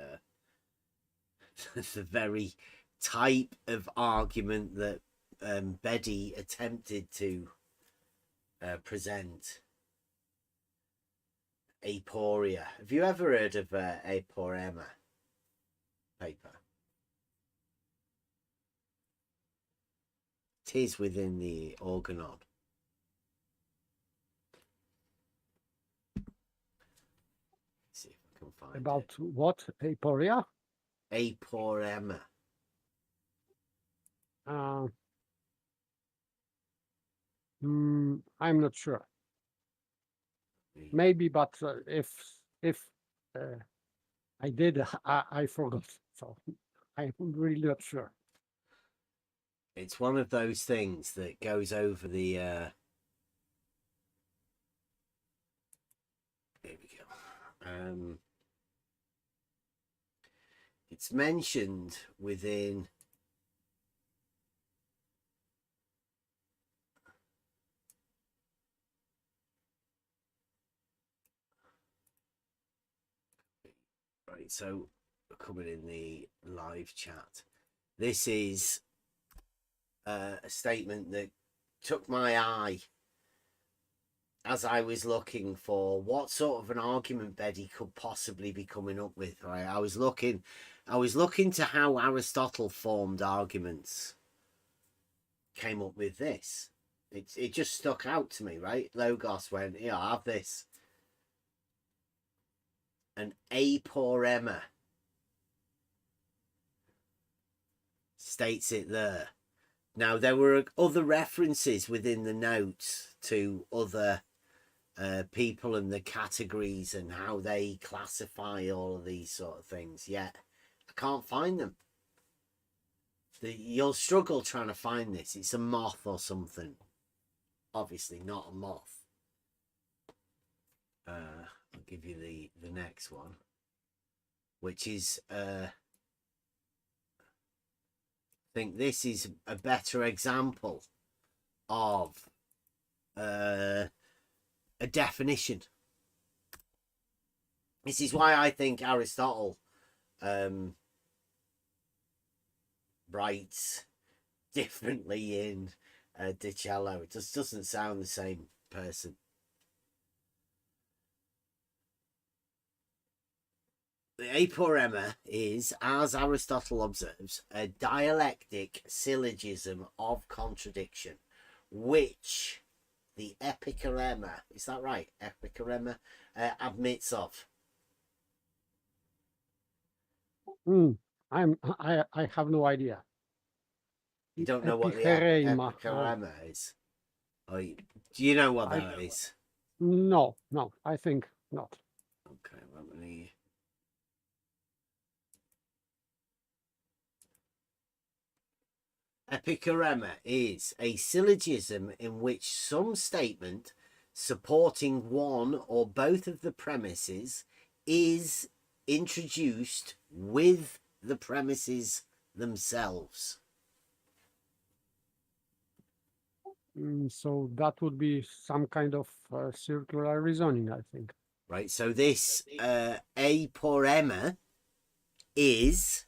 Speaker 2: the very type of argument that Betty attempted to present aporia. Have you ever heard of aporema paper? It is within the organon. Let's see if I can find
Speaker 9: About what? Aporia?
Speaker 2: aporema.
Speaker 9: I'm not sure. Maybe, but if I did, I forgot. So I'm really not sure.
Speaker 2: It's one of those things that goes over the. Here we go. It's mentioned within. Right, so coming in the live chat, this is a statement that took my eye as I was looking for what sort of an argument Betty could possibly be coming up with. Right, I was looking to how Aristotle formed arguments. Came up with this. It just stuck out to me, right? Logos went, yeah, I have this. An aporema states it there. Now, there were other references within the notes to other people and the categories and how they classify all of these sort of things, yet I can't find them. You'll struggle trying to find this. It's a moth or something. Obviously not a moth. I'll give you the next one, which is I think this is a better example of a definition. This is why I think Aristotle writes differently in De Cello. It just doesn't sound the same person. The aporema is, as Aristotle observes, a dialectic syllogism of contradiction, which the epicorema, is that right? Epicorema admits of.
Speaker 9: I have no idea.
Speaker 2: You don't know what the epicorema is? Oh, do you know what that is?
Speaker 9: No, I think not.
Speaker 2: Okay, let me. Epicorema is a syllogism in which some statement supporting one or both of the premises is introduced with the premises themselves.
Speaker 9: So that would be some kind of circular reasoning, I think.
Speaker 2: Right, so this aporema is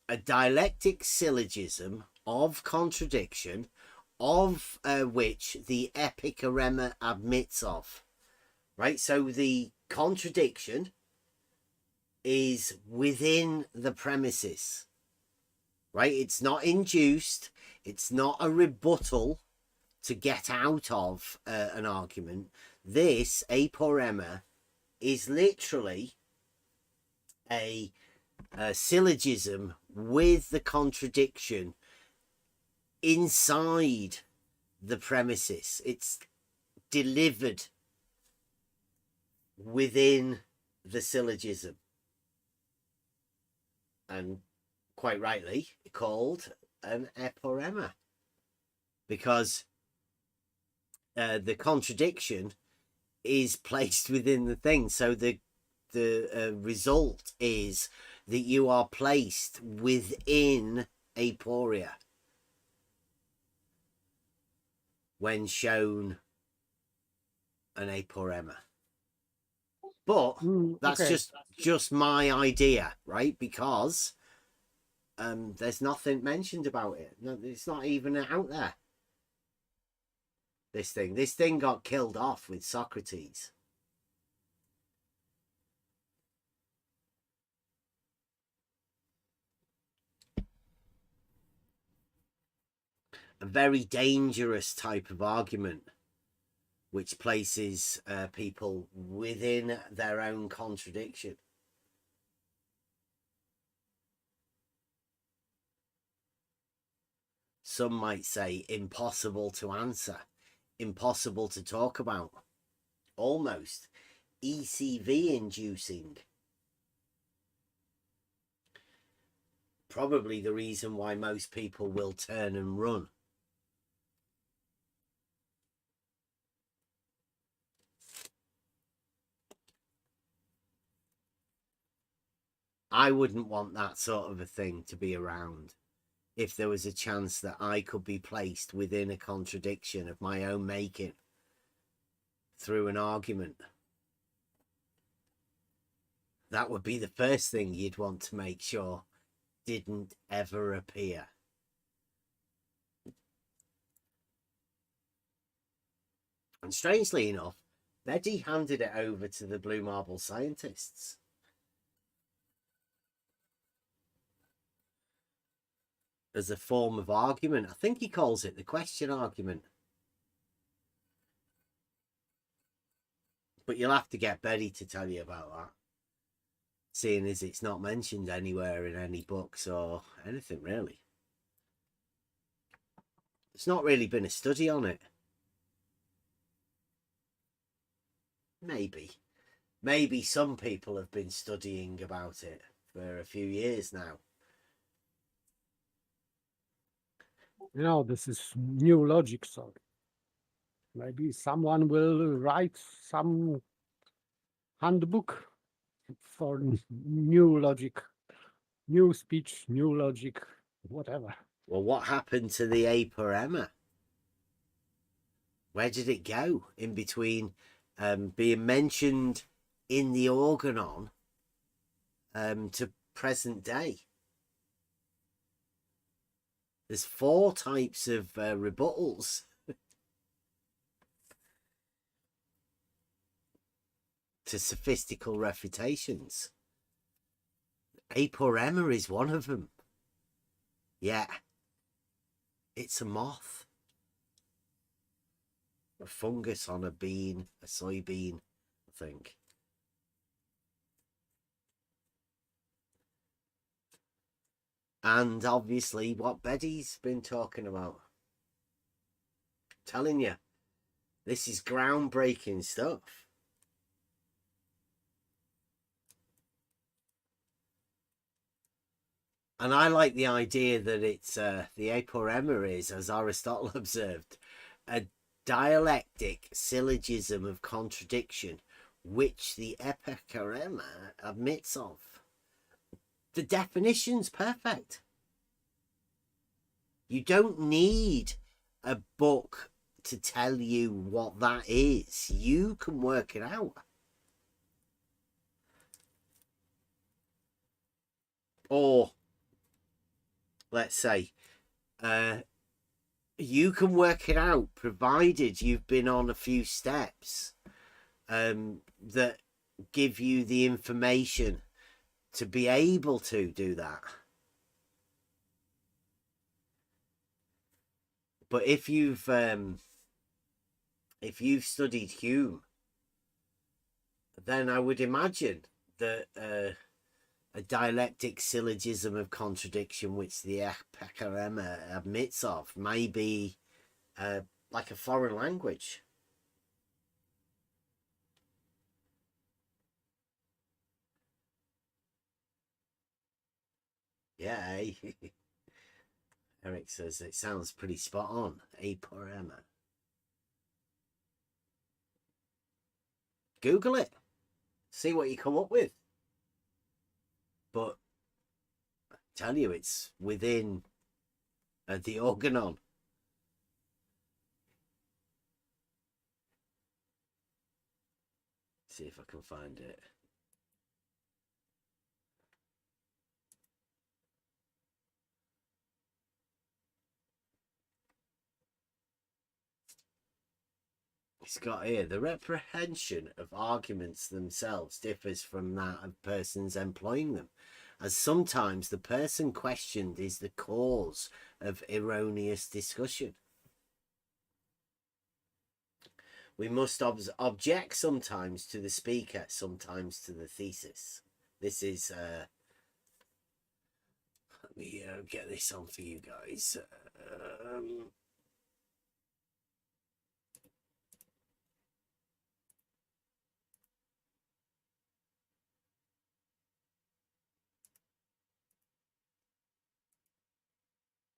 Speaker 2: a dialectic syllogism of contradiction, of which the epicorema admits of. Right, so the contradiction is within the premises. Right, it's not induced, it's not a rebuttal to get out of an argument. This aporema is literally a syllogism with the contradiction inside the premises. It's delivered within the syllogism, and quite rightly called an aporema, because the contradiction is placed within the thing. So the result is that you are placed within aporia when shown an aporema. But that's
Speaker 9: okay.
Speaker 2: just my idea, right? Because there's nothing mentioned about it. No, it's not even out there. This thing got killed off with Socrates. A very dangerous type of argument, which places people within their own contradiction. Some might say impossible to answer, impossible to talk about, almost ECV inducing. Probably the reason why most people will turn and run. I wouldn't want that sort of a thing to be around if there was a chance that I could be placed within a contradiction of my own making through an argument. That would be the first thing you'd want to make sure didn't ever appear. And strangely enough, Betty handed it over to the Blue Marble scientists. As a form of argument. I think he calls it the question argument. But you'll have to get Betty to tell you about that, seeing as it's not mentioned anywhere in any books or anything really. It's not really been a study on it. Maybe some people have been studying about it for a few years now.
Speaker 9: You know, this is new logic, so maybe someone will write some handbook for new logic, new speech, new logic, whatever.
Speaker 2: Well, what happened to the A.M.S? Where did it go in between being mentioned in the organon to present day? There's 4 types of rebuttals. To sophistical refutations. A.M.S is one of them. Yeah. It's a moth. A fungus on a bean, a soybean, I think. And obviously what Betty's been talking about. Telling you, this is groundbreaking stuff. And I like the idea that it's the A.M.S, as Aristotle observed, a dialectic syllogism of contradiction which the epicurema admits of. The definition's perfect. You don't need a book to tell you what that is. You can work it out. Or, let's say, you can work it out provided you've been on a few steps that give you the information to be able to do that. But if you've studied Hume, then I would imagine that a dialectic syllogism of contradiction which the epicurema admits of may be like a foreign language. Yeah. Eric says it sounds pretty spot on. A.M.S. Google it. See what you come up with. But I tell you, it's within the organon. See if I can find it. It's got here, the reprehension of arguments themselves differs from that of persons employing them, as sometimes the person questioned is the cause of erroneous discussion. We must object sometimes to the speaker, sometimes to the thesis. This is, let me get this on for you guys.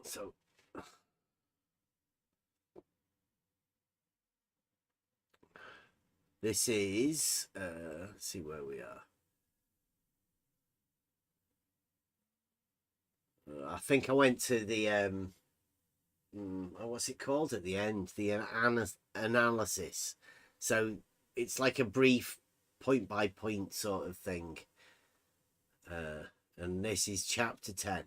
Speaker 2: So, this is, let's see where we are. I think I went to the, what's it called at the end? The analysis. So it's like a brief point by point sort of thing. And this is chapter 10.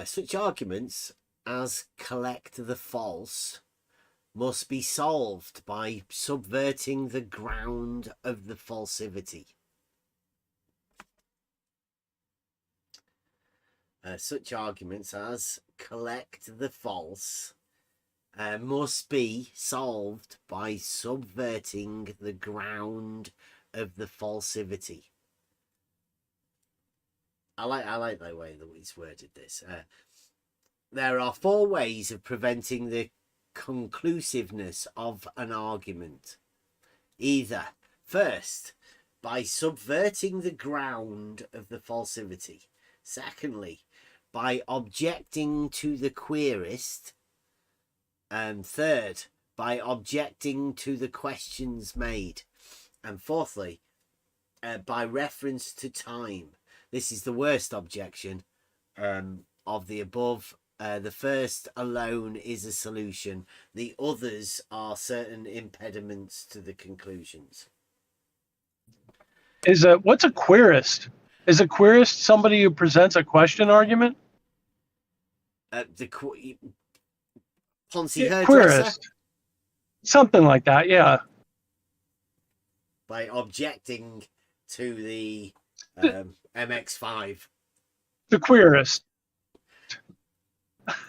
Speaker 2: Such arguments as collect the false must be solved by subverting the ground of the falsivity. Such arguments as collect the false must be solved by subverting the ground of the falsivity. I like the way that he's worded this. There are 4 ways of preventing the conclusiveness of an argument. Either, first, by subverting the ground of the falsivity. Secondly, by objecting to the querist. And third, by objecting to the questions made. And fourthly, by reference to time. This is the worst objection of the above. The first alone is a solution. The others are certain impediments to the conclusions.
Speaker 15: What's a querist? Is a querist somebody who presents a question argument?
Speaker 2: Ponzi hairdresser?
Speaker 15: Querist. Something like that, yeah.
Speaker 2: By objecting to the MX5.
Speaker 15: The querist.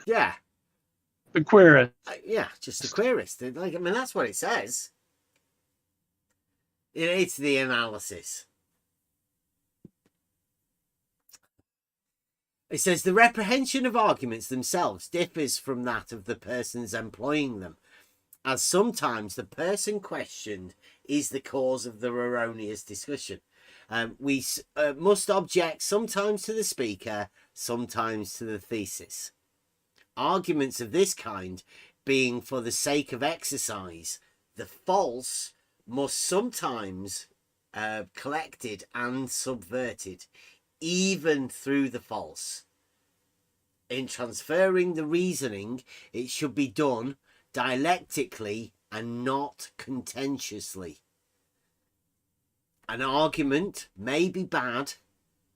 Speaker 2: Yeah.
Speaker 15: The querist.
Speaker 2: Yeah, just the querist. Like, I mean, that's what it says. It's the analysis. It says the reprehension of arguments themselves differs from that of the persons employing them, as sometimes the person questioned is the cause of the erroneous discussion. We must object sometimes to the speaker, sometimes to the thesis. Arguments of this kind being for the sake of exercise, the false must sometimes collected and subverted, even through the false. In transferring the reasoning, it should be done dialectically and not contentiously. An argument may be bad,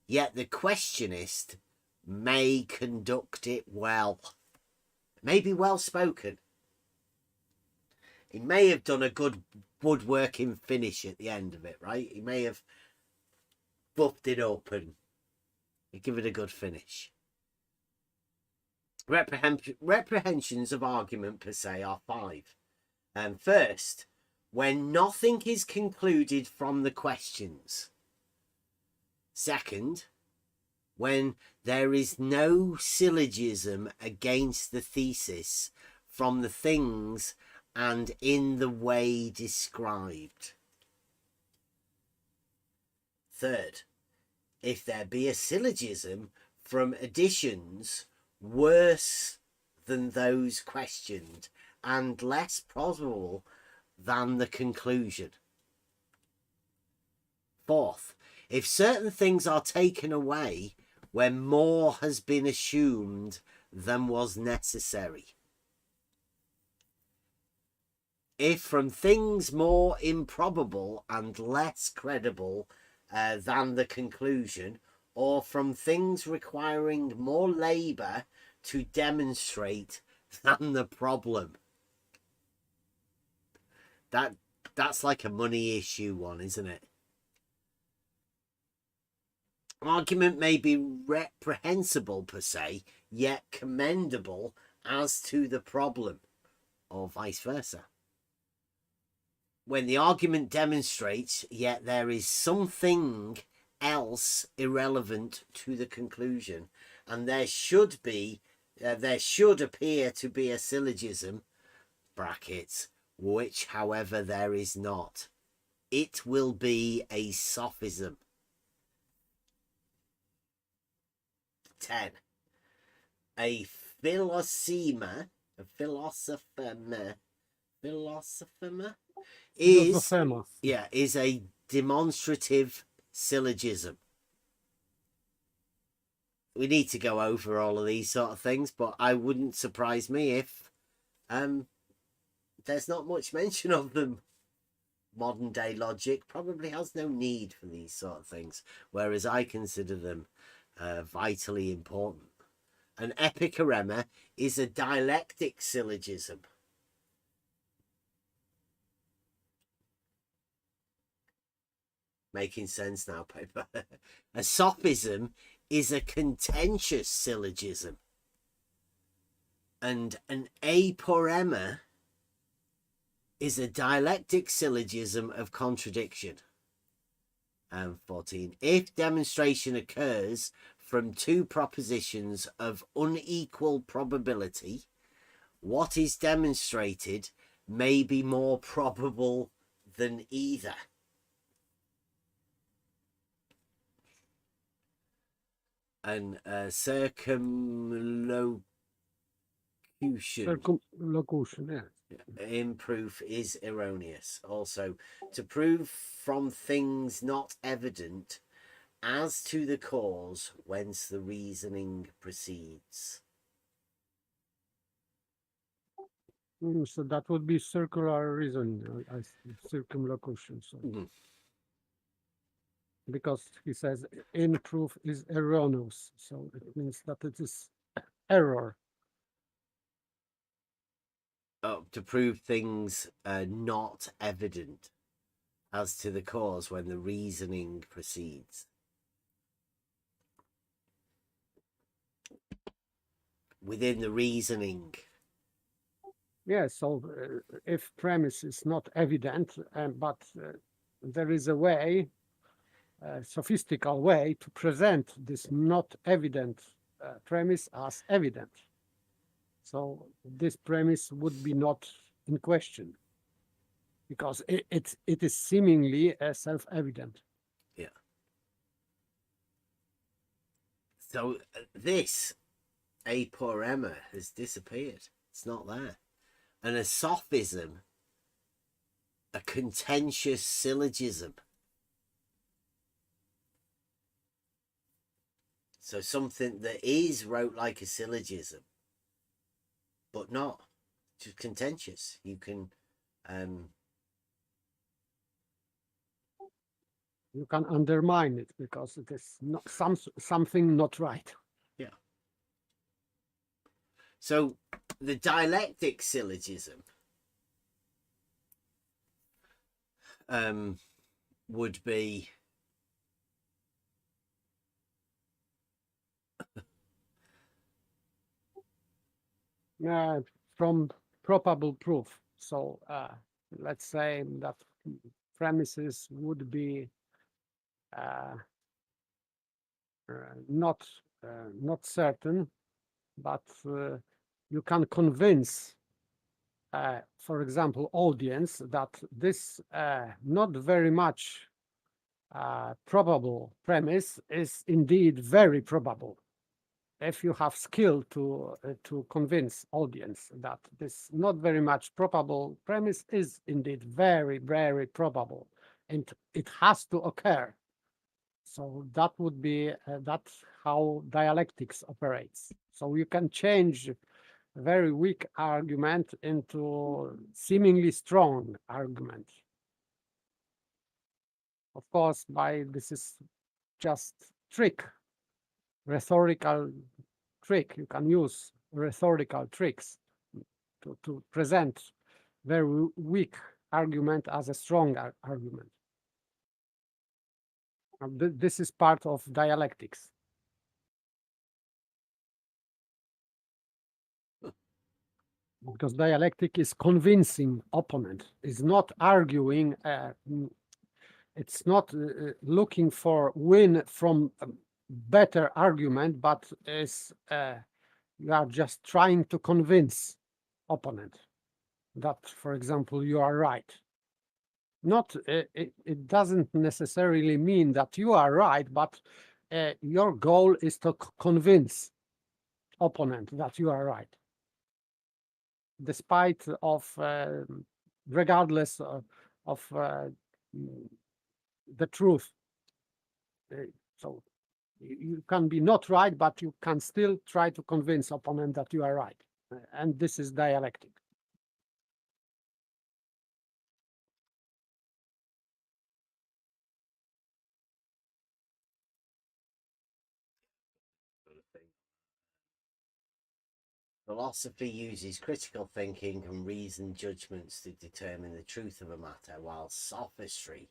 Speaker 2: yet the questionist may conduct it well. It may be well spoken. He may have done a good woodworking finish at the end of it, right? He may have buffed it up and give it a good finish. Reprehensions of argument per se are 5. First, when nothing is concluded from the questions. Second, when there is no syllogism against the thesis from the things and in the way described. Third, if there be a syllogism from additions worse than those questioned and less probable than the conclusion. Fourth, if certain things are taken away when more has been assumed than was necessary. If from things more improbable and less credible than the conclusion, or from things requiring more labour to demonstrate than the problem. That's like a money issue one, isn't it? Argument may be reprehensible per se, yet commendable as to the problem, or vice versa. When the argument demonstrates, yet there is something else irrelevant to the conclusion, and there should appear to be a syllogism, brackets, which, however, there is not. It will be a sophism. 10. A philosopher is a demonstrative syllogism. We need to go over all of these sort of things, but I wouldn't surprise me if there's not much mention of them. Modern day logic probably has no need for these sort of things, whereas I consider them vitally important. An epicorema is a dialectic syllogism. Making sense now, paper. A sophism is a contentious syllogism. And an aporema is a dialectic syllogism of contradiction. 14. If demonstration occurs from two propositions of unequal probability, what is demonstrated may be more probable than either. And circumlocution in proof is erroneous. Also, to prove from things not evident as to the cause whence the reasoning proceeds.
Speaker 9: So that would be circular reasoning, circumlocution. So. Because he says in proof is erroneous, so it means that it is error.
Speaker 2: Oh, to prove things not evident as to the cause when the reasoning proceeds. Within the reasoning.
Speaker 9: Yes, so if premise is not evident, but there is a way, a sophistical way to present this not evident premise as evident. So this premise would be not in question because it is seemingly self-evident.
Speaker 2: Yeah. So this aporema has disappeared. It's not there. And a sophism, a contentious syllogism. So something that is wrote like a syllogism, but not just contentious. You can
Speaker 9: undermine it because it is not something not right.
Speaker 2: Yeah. So the dialectic syllogism would be
Speaker 9: from probable proof. So let's say that premises would be not certain, but you can convince, for example, audience that this not very much probable premise is indeed very probable. If you have skill to convince audience that this not very much probable premise is indeed very, very probable, and it has to occur. So that would be that's how dialectics operates. So you can change a very weak argument into seemingly strong argument. Of course, this is just trick, rhetorical trick. You can use rhetorical tricks to present very weak argument as a strong argument. This is part of dialectics. Because dialectic is convincing opponent, is not arguing, it's not looking for win from a better argument, but is you are just trying to convince opponent that, for example, you are right. Not it doesn't necessarily mean that you are right, but your goal is to convince opponent that you are right, despite of regardless of the truth. So you can be not right, but you can still try to convince opponent that you are right, and this is dialectic.
Speaker 2: Philosophy uses critical thinking and reasoned judgments to determine the truth of a matter, while sophistry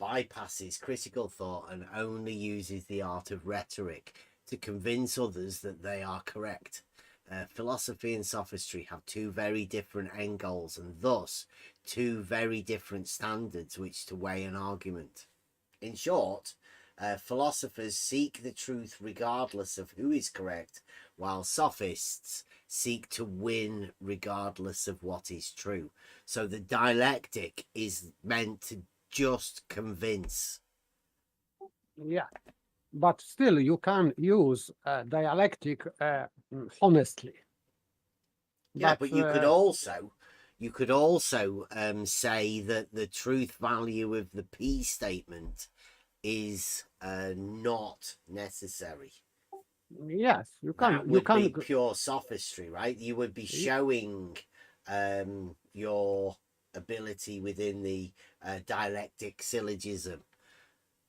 Speaker 2: bypasses critical thought and only uses the art of rhetoric to convince others that they are correct. Philosophy and sophistry have two very different end goals and thus two very different standards which to weigh an argument. In short, philosophers seek the truth regardless of who is correct, while sophists seek to win regardless of what is true. So the dialectic is meant to just convince.
Speaker 9: Yeah, but still you can use dialectic honestly.
Speaker 2: Yeah, but you could also say that the truth value of the P statement is not necessary.
Speaker 9: Yes, you can.
Speaker 2: That would be pure sophistry, right? You would be showing your ability within the dialectic syllogism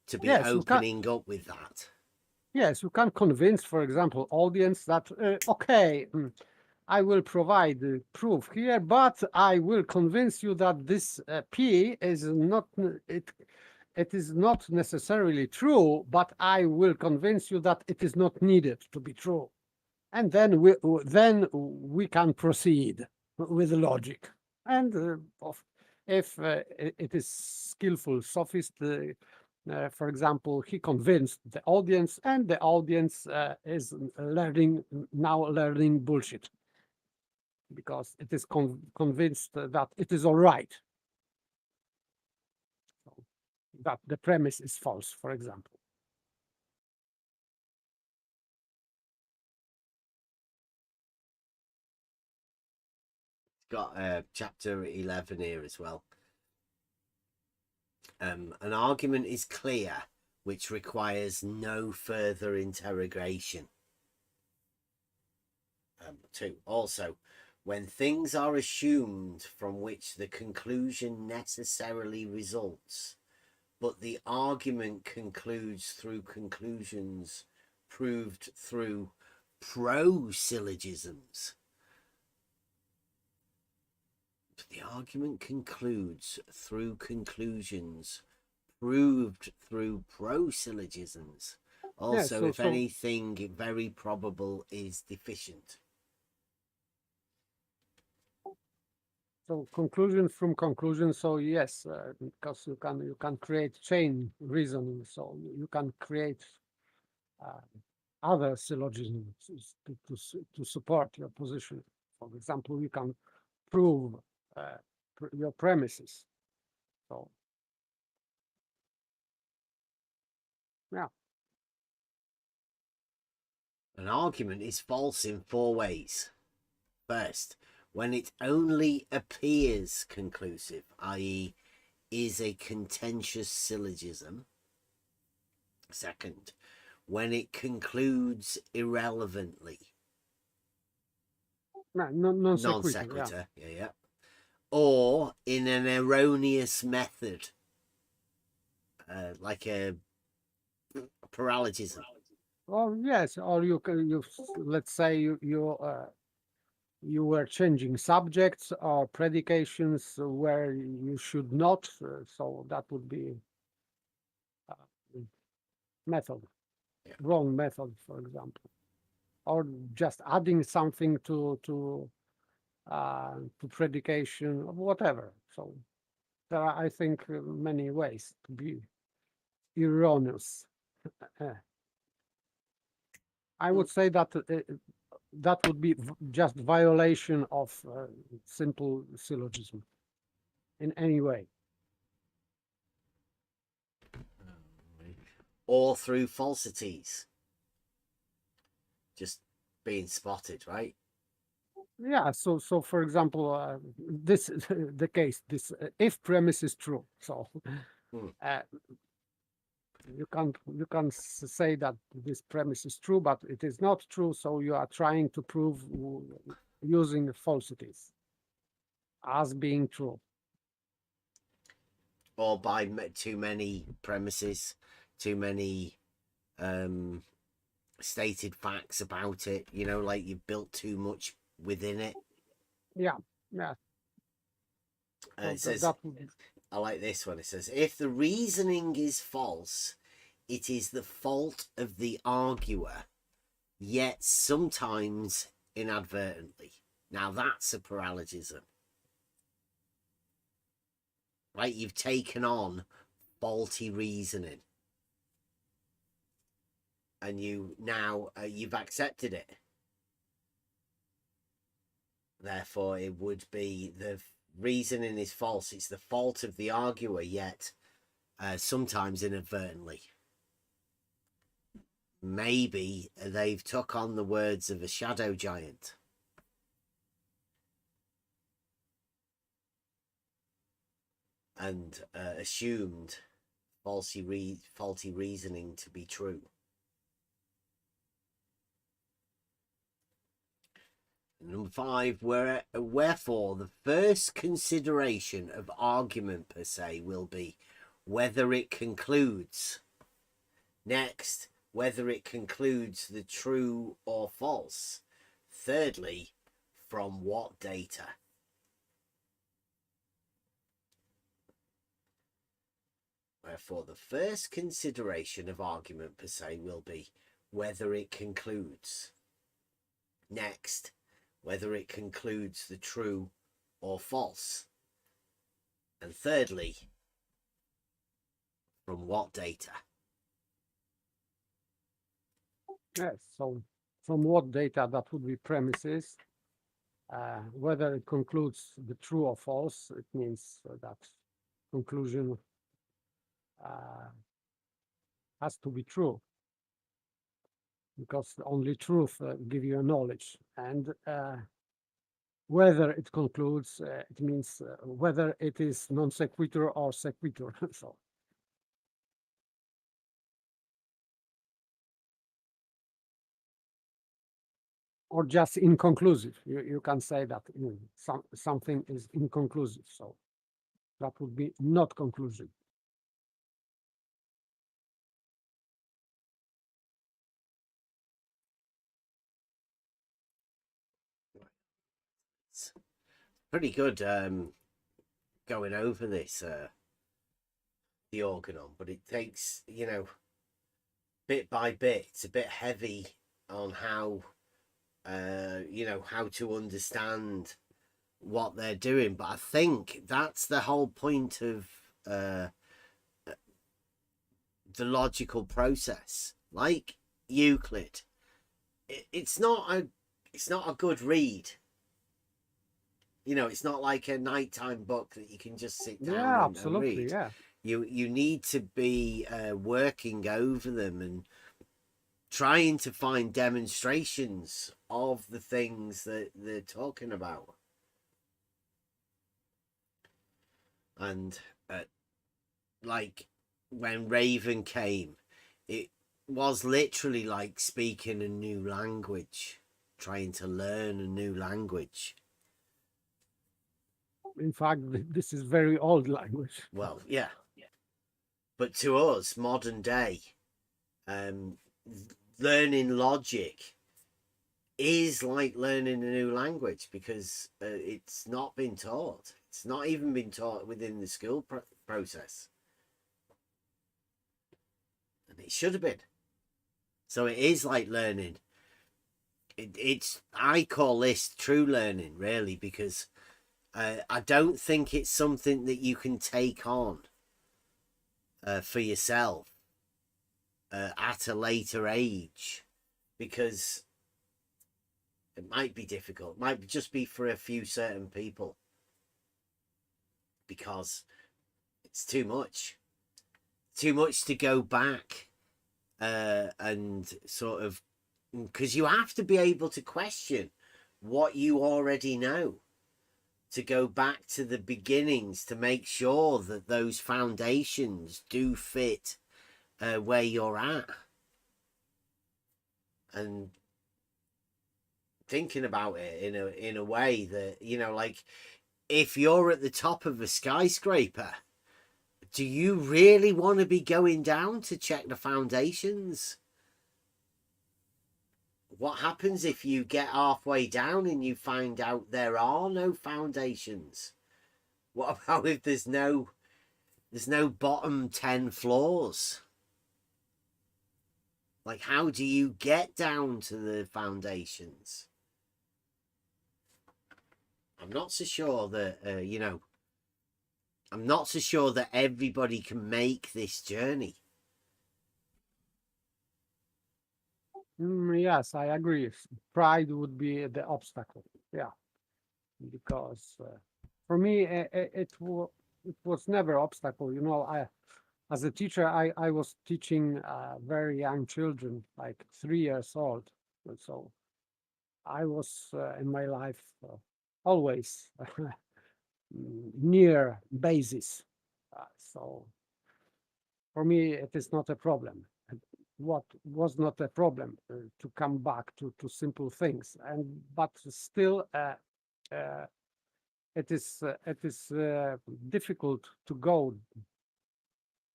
Speaker 2: to be opening up with that.
Speaker 9: Yes, you can convince, for example, audience that okay, I will provide the proof here, but I will convince you that this P is not it is not necessarily true, but I will convince you that it is not needed to be true. And then we can proceed with logic. And if it is skillful sophist, for example, he convinced the audience, and the audience is now learning bullshit because it is convinced that it is all right, so that the premise is false, for example.
Speaker 2: Got chapter 11 here as well. An argument is clear which requires no further interrogation. 2. Also, when things are assumed from which the conclusion necessarily results, but the argument concludes through conclusions proved through pro-syllogisms. The argument concludes through conclusions proved through pro-syllogisms. Also, if anything very probable is deficient.
Speaker 9: So conclusion from conclusion. So yes, because you can create chain reasoning. So you can create other syllogisms to support your position. For example, you can prove your premises. So yeah.
Speaker 2: An argument is false in 4 ways. First, when it only appears conclusive, i.e. is a contentious syllogism. Second, when it concludes irrelevantly.
Speaker 9: Non
Speaker 2: sequitur. Yeah. Or in an erroneous method, like a paralogism.
Speaker 9: Oh yes, or you let's say you you were changing subjects or predications where you should not. So that would be method, wrong method, for example, or just adding something to predication or whatever. So there are, I think, many ways to be erroneous. I would say that that would be just violation of simple syllogism in any way.
Speaker 2: Or through falsities. Just being spotted, right?
Speaker 9: Yeah. So for example, this the case. This if premise is true. So you can't say that this premise is true, but it is not true. So you are trying to prove using falsities as being true.
Speaker 2: Or by too many premises, too many stated facts about it, you know, like you've built too much within it.
Speaker 9: Yeah.
Speaker 2: It says, I like this one. It says, if the reasoning is false, it is the fault of the arguer, yet sometimes inadvertently. Now that's a paralogism. Right? You've taken on faulty reasoning. And you've accepted it. Therefore, it would be the reasoning is false. It's the fault of the arguer, yet sometimes inadvertently. Maybe they've took on the words of a shadow giant. And assumed faulty reasoning to be true. Number 5, wherefore the first consideration of argument per se will be whether it concludes. Next, whether it concludes the true or false. Thirdly, from what data. Wherefore the first consideration of argument per se will be whether it concludes. Next, whether it concludes the true or false. And thirdly, from what data?
Speaker 9: Yes, so from what data, that would be premises. Whether it concludes the true or false, it means that conclusion has to be true, because only truth give you a knowledge. And whether it concludes, it means whether it is non sequitur or sequitur. So or just inconclusive. You can say that something is inconclusive. So that would be not conclusive.
Speaker 2: It's pretty good going over this, the organon, but it takes, you know, bit by bit. It's a bit heavy on how you know, how to understand what they're doing, but I think that's the whole point of the logical process. Like Euclid, it's not a good read. You know, it's not like a nighttime book that you can just sit down and read.
Speaker 9: Yeah.
Speaker 2: You need to be working over them and trying to find demonstrations of the things that they're talking about. And like when Raven came, it was literally like speaking a new language, trying to learn a new language.
Speaker 9: In fact, this is very old language.
Speaker 2: Well, yeah. But to us, modern day, learning logic is like learning a new language because it's not been taught. It's not even been taught within the school process. And it should have been. So it is like learning. I call this true learning, really, because I don't think it's something that you can take on for yourself at a later age, because it might be difficult. It might just be for a few certain people, because it's too much to go back and sort of, because you have to be able to question what you already know, to go back to the beginnings, to make sure that those foundations do fit where you're at. And thinking about it in a way that, you know, like, if you're at the top of a skyscraper, do you really want to be going down to check the foundations? What happens if you get halfway down and you find out there are no foundations? What about if there's no bottom 10 floors? Like, how do you get down to the foundations? I'm not so sure that, you know, I'm not so sure that everybody can make this journey.
Speaker 9: Yes, I agree. Pride would be the obstacle. Yeah, because for me, it was never obstacle. You know, as a teacher, I was teaching very young children, like 3 years old. And so I was in my life always near basis. So for me, it is not a problem. And what was not a problem to come back to simple things, but still it is difficult to go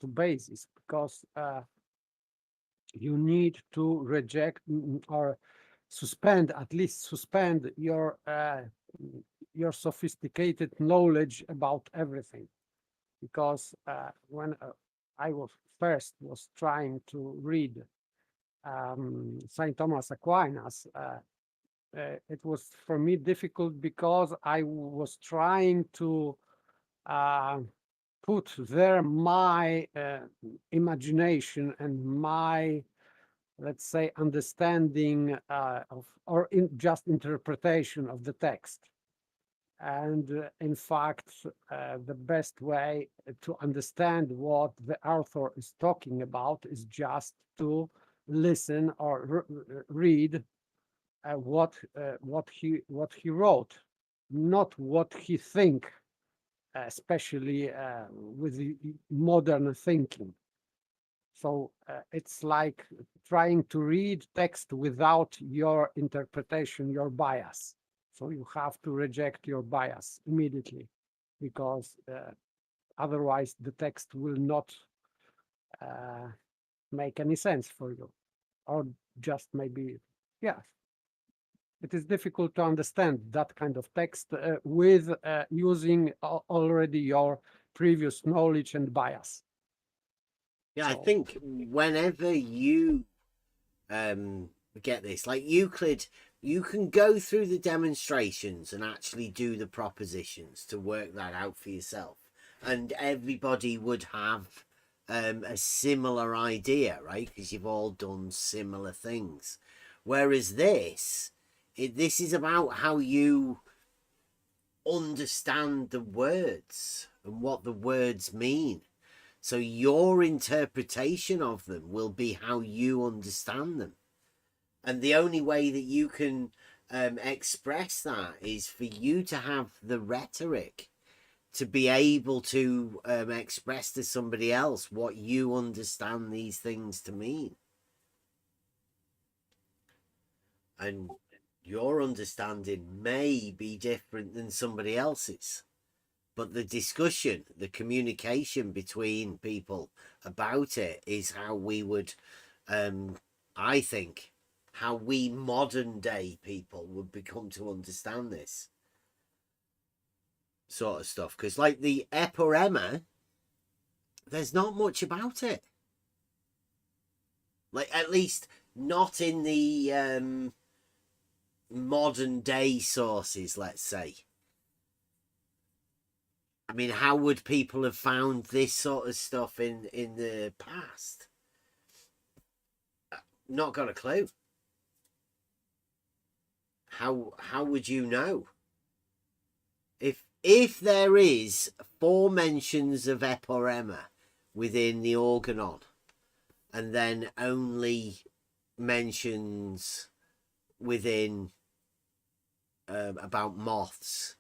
Speaker 9: to basis, because you need to reject or suspend, at least suspend your sophisticated knowledge about everything. Because when I was trying to read Saint Thomas Aquinas, it was for me difficult, because I was trying to put there my imagination and my, let's say, understanding of, or just interpretation of the text. And in fact, the best way to understand what the author is talking about is just to listen or read what he wrote, not what he think, especially with the modern thinking. So it's like trying to read text without your interpretation, your bias. So you have to reject your bias immediately, because otherwise the text will not make any sense for you, or just maybe, yeah. It is difficult to understand that kind of text with using already your previous knowledge and bias.
Speaker 2: Yeah, I think whenever you get this, like Euclid, you can go through the demonstrations and actually do the propositions to work that out for yourself, and everybody would have a similar idea, right? Because you've all done similar things. Whereas this is about how you understand the words and what the words mean. So your interpretation of them will be how you understand them. And the only way that you can express that is for you to have the rhetoric to be able to express to somebody else what you understand these things to mean. And your understanding may be different than somebody else's, but the discussion, the communication between people about it is how we would, I think, how we modern day people would become to understand this sort of stuff. Because like the eporema, there's not much about it. Like, at least not in the modern day sources, let's say. I mean, how would people have found this sort of stuff in the past? Not got a clue. How would you know? If there is 4 mentions of eporema within the organon, and then only mentions within about moths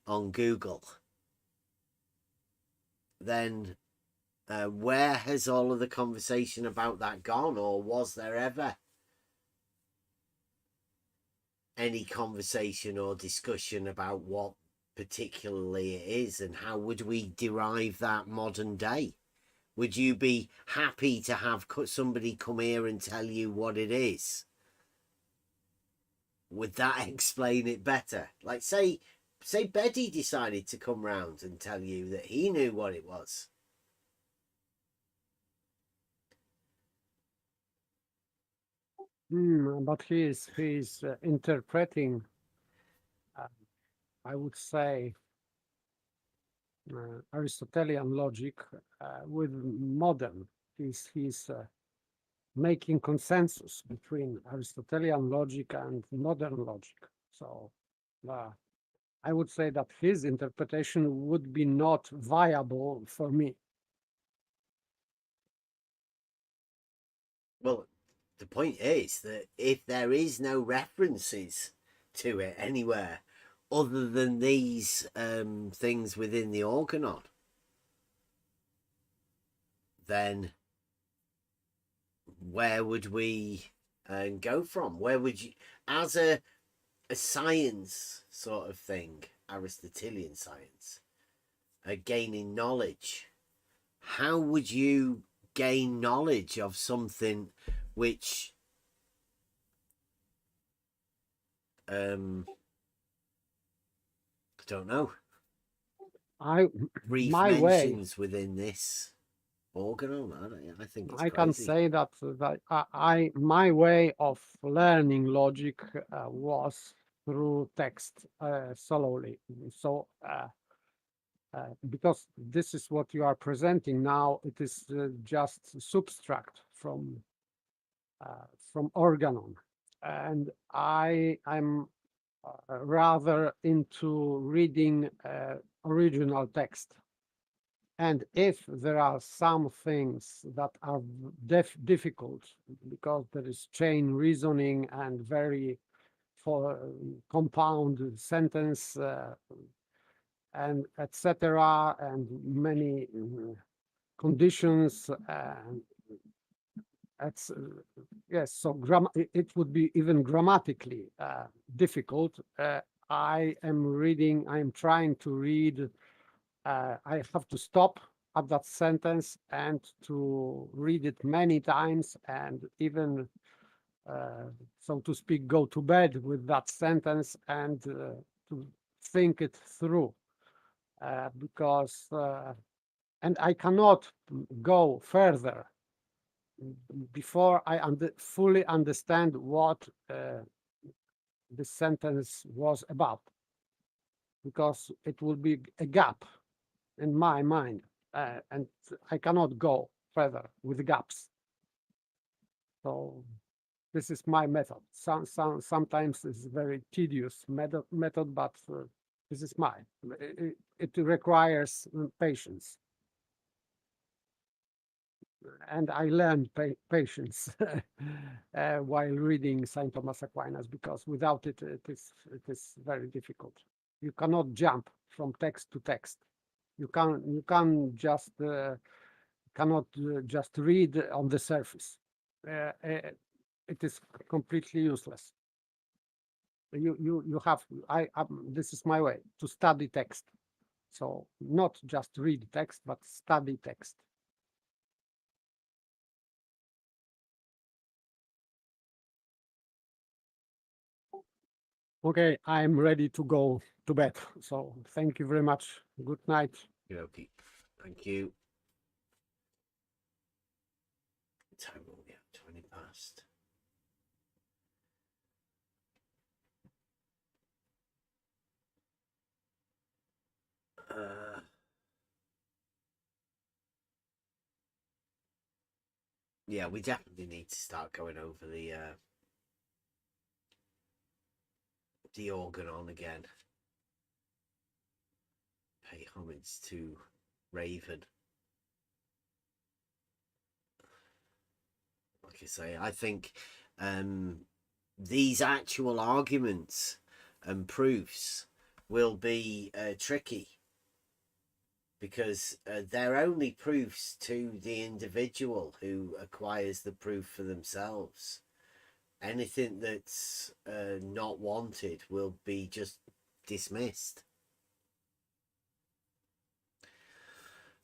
Speaker 2: on Google, then where has all of the conversation about that gone, or was there ever any conversation or discussion about what particularly it is, and how would we derive that modern day? Would you be happy to have somebody come here and tell you what it is? Would that explain it better? Like, say Betty decided to come round and tell you that he knew what it was.
Speaker 9: But he's interpreting, I would say, Aristotelian logic with modern. He's making consensus between Aristotelian logic and modern logic. So I would say that his interpretation would be not viable for me.
Speaker 2: Well, the point is that if there is no references to it anywhere other than these things within the organon, then where would we go from? Where would you, as a science sort of thing, Aristotelian science, gaining knowledge, how would you gain knowledge of something which I don't know, brief mentions within this organon? I think it's
Speaker 9: I
Speaker 2: crazy.
Speaker 9: can say that my way of learning logic was through text solely. So because this is what you are presenting now, it is just subtract from organon, and I'm rather into reading original text. And if there are some things that are difficult because there is chain reasoning and very compound sentence and etc., and many conditions, yes, so it would be even grammatically difficult. I am trying to read. I have to stop at that sentence and to read it many times, and even, so to speak, go to bed with that sentence and to think it through, because, and I cannot go further before I fully understand what the sentence was about, because it will be a gap in my mind, and I cannot go further with gaps. So this is my method. Sometimes it's a very tedious method, but this is mine. It requires patience. And I learned patience while reading Saint Thomas Aquinas, because without it, it is very difficult. You cannot jump from text to text. You can just cannot just read on the surface. It is completely useless. You have this is my way to study text. So not just read text, but study text. Okay, I'm ready to go to bed. So thank you very much. Good night.
Speaker 2: Okay. Thank you. What time will we have? 20 past. Yeah, we definitely need to start going over the organon again. Pay homage to Raven. Like I say, I think these actual arguments and proofs will be tricky, because they're only proofs to the individual who acquires the proof for themselves. Anything that's not wanted will be just dismissed.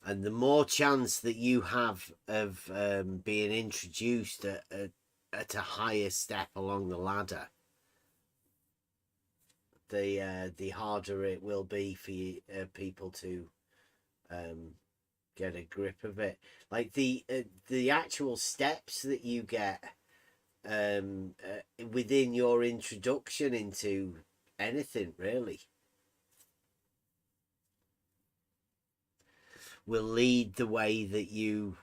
Speaker 2: And the more chance that you have of being introduced at a higher step along the ladder, the harder it will be for you, people to get a grip of it. Like the actual steps that you get within your introduction into anything, really, will lead the way that you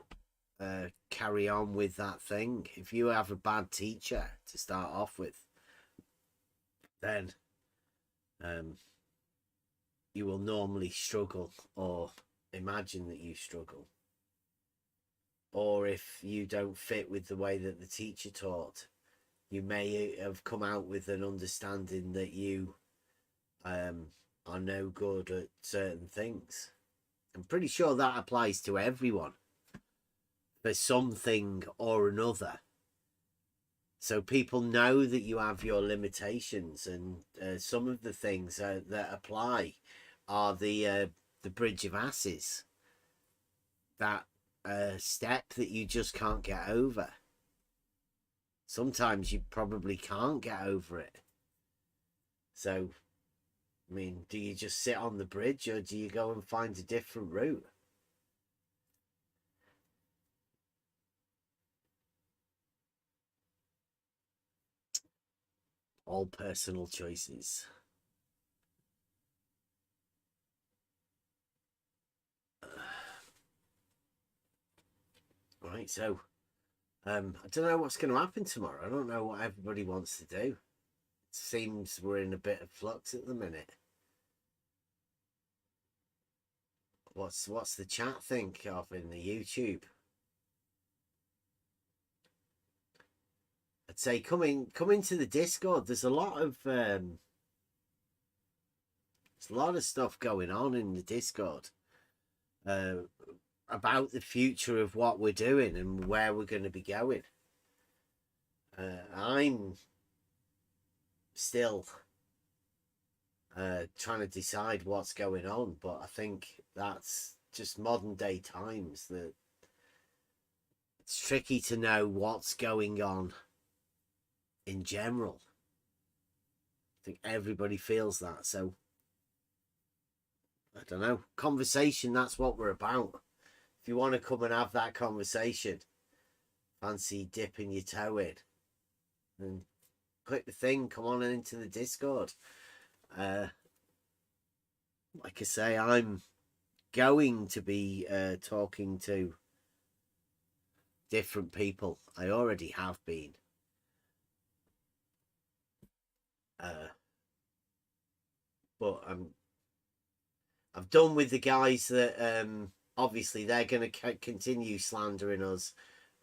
Speaker 2: carry on with that thing. If you have a bad teacher to start off with, then you will normally struggle, or imagine that you struggle. Or if you don't fit with the way that the teacher taught, you may have come out with an understanding that you are no good at certain things. I'm pretty sure that applies to everyone for something or another. So people know that you have your limitations, and some of the things that apply are the bridge of asses, that step that you just can't get over. Sometimes you probably can't get over it. So, I mean, do you just sit on the bridge, or do you go and find a different route? All personal choices. Right, so I don't know what's going to happen tomorrow. I don't know what everybody wants to do. It seems we're in a bit of flux at the minute. What's the chat think of in the YouTube? I'd say come into the Discord. There's a lot of stuff going on in the Discord about the future of what we're doing and where we're going to be going. I'm still trying to decide what's going on, but I think that's just modern day times, that it's tricky to know what's going on in general. I think everybody feels that. So I don't know, conversation, that's what we're about. If you want to come and have that conversation, fancy dipping your toe in, and click the thing, come on into the Discord. Like I say, I'm going to be talking to different people. I already have been. But I've done with the guys that obviously they're going to continue slandering us.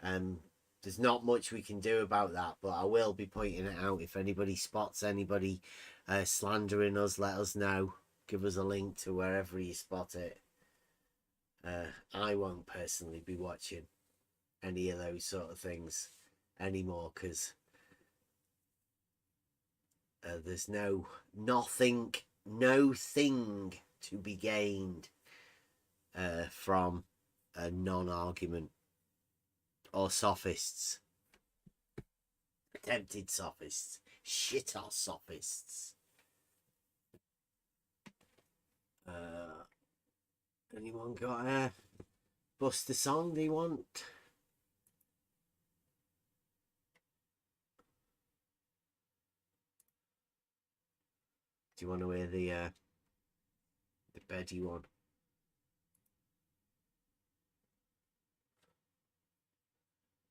Speaker 2: There's not much we can do about that, but I will be pointing it out. If anybody spots anybody slandering us, let us know. Give us a link to wherever you spot it. I won't personally be watching any of those sort of things anymore, because there's no thing to be gained from a non-argument or sophists, attempted sophists, shit or sophists. Anyone got a Buster song they want? Do you want to hear the Betty one?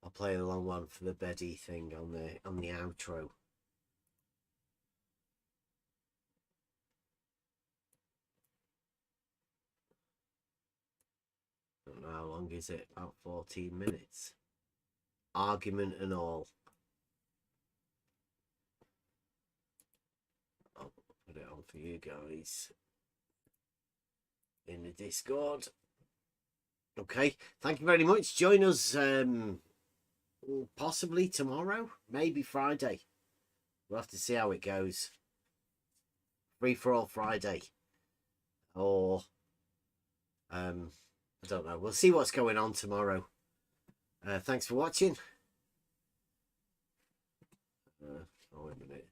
Speaker 2: I'll play the long one for the Betty thing on the outro. Don't know how long is it? About 14 minutes. Argument and all. I'll put it on for you guys in the Discord. Okay, thank you very much. Join us possibly tomorrow, maybe Friday. We'll have to see how it goes. Free for all Friday, or I don't know. We'll see what's going on tomorrow. Thanks for watching. Oh, wait a minute.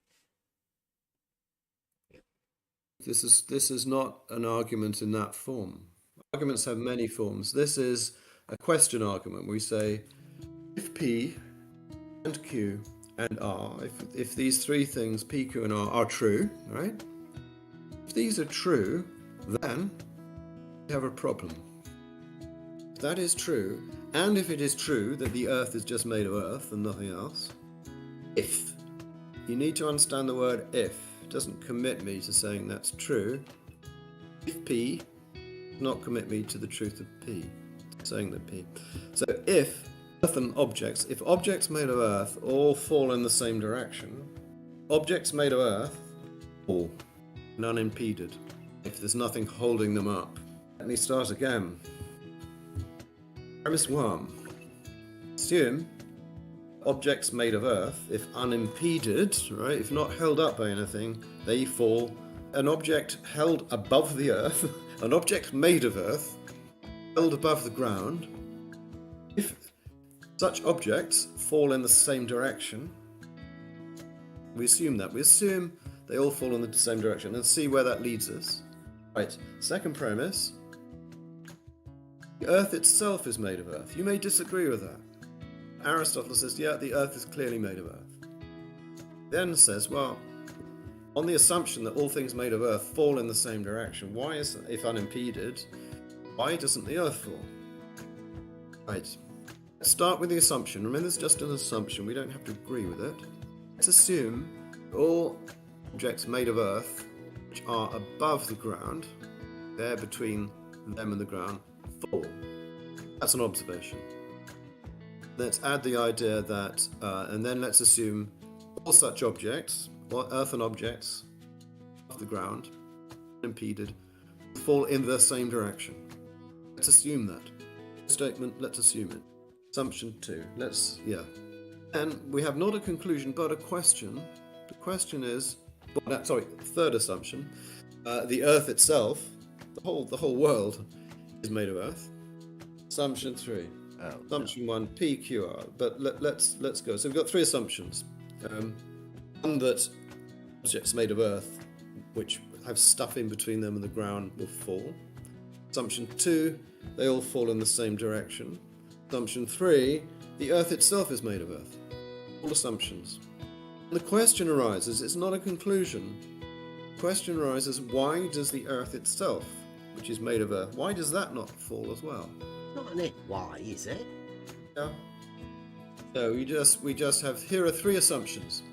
Speaker 12: This is not an argument in that form. Arguments have many forms. This is a question argument. We say if P and Q and R, if these three things, P, Q, and R, are true, right? If these are true, then we have a problem. If that is true, and if it is true that the Earth is just made of Earth and nothing else, if. You need to understand the word if. It doesn't commit me to saying that's true. If P, not commit me to the truth of P, saying that P. So if Earth and objects, if objects made of Earth all fall in the same direction, objects made of Earth fall and unimpeded, if there's nothing holding them up. Let me start again. Premise 1. Assume objects made of Earth, if unimpeded, right, if not held up by anything, they fall. An object held above the Earth, an object made of Earth, held above the ground, if such objects fall in the same direction, we assume that. We assume they all fall in the same direction and see where that leads us. Right, second premise. The Earth itself is made of Earth. You may disagree with that. Aristotle says, yeah, the Earth is clearly made of Earth. Then says, well, on the assumption that all things made of Earth fall in the same direction, why is, if unimpeded, why doesn't the Earth fall? Right. Let's start with the assumption. Remember, it's just an assumption. We don't have to agree with it. Let's assume all objects made of Earth, which are above the ground, they're between them and the ground, fall. That's an observation. Let's add the idea that, and then let's assume all such objects, or earthen objects, off the ground, unimpeded, fall in the same direction. Let's assume that. Statement, let's assume it. Assumption 2. And we have not a conclusion, but a question. The question is, third assumption, the Earth itself, the whole world, is made of Earth. Assumption 3. Assumption 1, P, Q, R. But let's go. So we've got three assumptions. One, that objects made of Earth, which have stuff in between them and the ground, will fall. Assumption 2, they all fall in the same direction. Assumption 3, the Earth itself is made of Earth. All assumptions. And the question arises, it's not a conclusion. The question arises, why does the Earth itself, which is made of Earth, why does that not fall as well?
Speaker 2: Not an it. Why is it?
Speaker 12: Yeah. So we just have, here are three assumptions.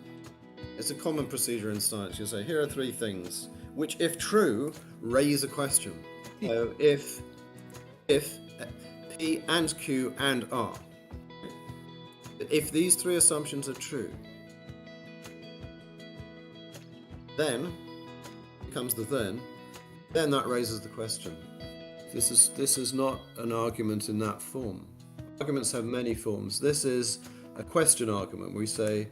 Speaker 12: It's a common procedure in science. You say, here are three things, which, if true, raise a question. So if P and Q and R, if these three assumptions are true, then comes the then that raises the question. This is not an argument in that form. Arguments have many forms. This is a question argument. We say,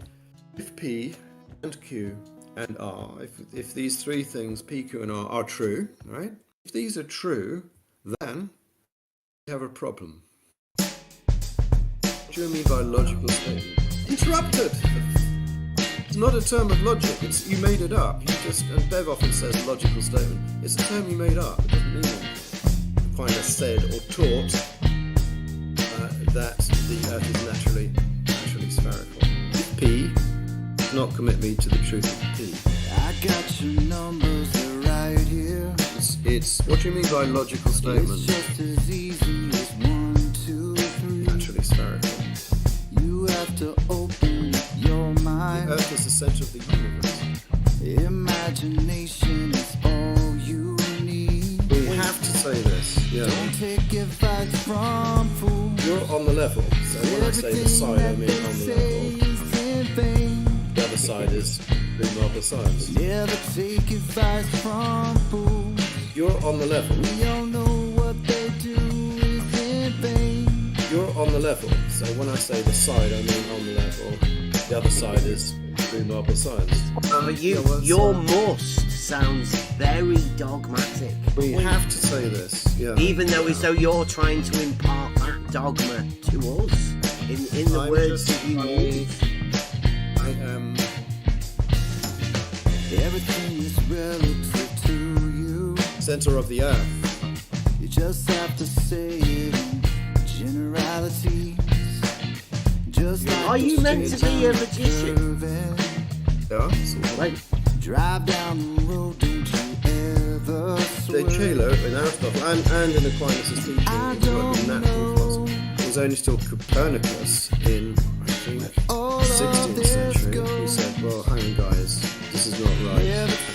Speaker 12: if P and Q and R, if these three things, P, Q, and R, are true, right? If these are true, then we have a problem. What do you mean by logical statement? Interrupted! It's not a term of logic. You made it up. And Bev often says logical statement. It's a term you made up. It doesn't mean anything. Aquinas said or taught that the Earth is naturally spherical. If P does not commit me to the truth of P.
Speaker 1: I got your numbers, they're right here.
Speaker 12: It's what do you mean by logical statement?
Speaker 1: It's just as easy as 1, 2, 3.
Speaker 12: Naturally spherical.
Speaker 1: You have to open your mind.
Speaker 12: The Earth is the center of the universe.
Speaker 1: Imagination is all you need.
Speaker 12: We have to say this. Yeah.
Speaker 1: Don't take advice from fools.
Speaker 12: You're on the level. So when I say the side, I mean on the level. The other side is blue marble science.
Speaker 1: Never take advice from fools.
Speaker 12: You're on the level.
Speaker 1: We all know what they do is in vain.
Speaker 12: You're on the level. So when I say the side, I mean on the level. The other side is blue marble science.
Speaker 2: But your must sounds very dogmatic.
Speaker 12: We have to say this, yeah.
Speaker 2: Even though as though you're trying to impart that dogma to us in the words that you use.
Speaker 12: I am.
Speaker 1: Everything is relative to you.
Speaker 12: Center of the earth.
Speaker 1: You just have to say it in generalities. Just like
Speaker 2: are you meant to be a magician?
Speaker 12: Yeah, sort of.
Speaker 2: Like,
Speaker 1: drive down the road, don't you ever
Speaker 12: De Celo in Aristotle and in Aquinas' teaching in natural philosophy. It was only still Copernicus in, I think, 16th century who said, well, hang on guys, this is not right.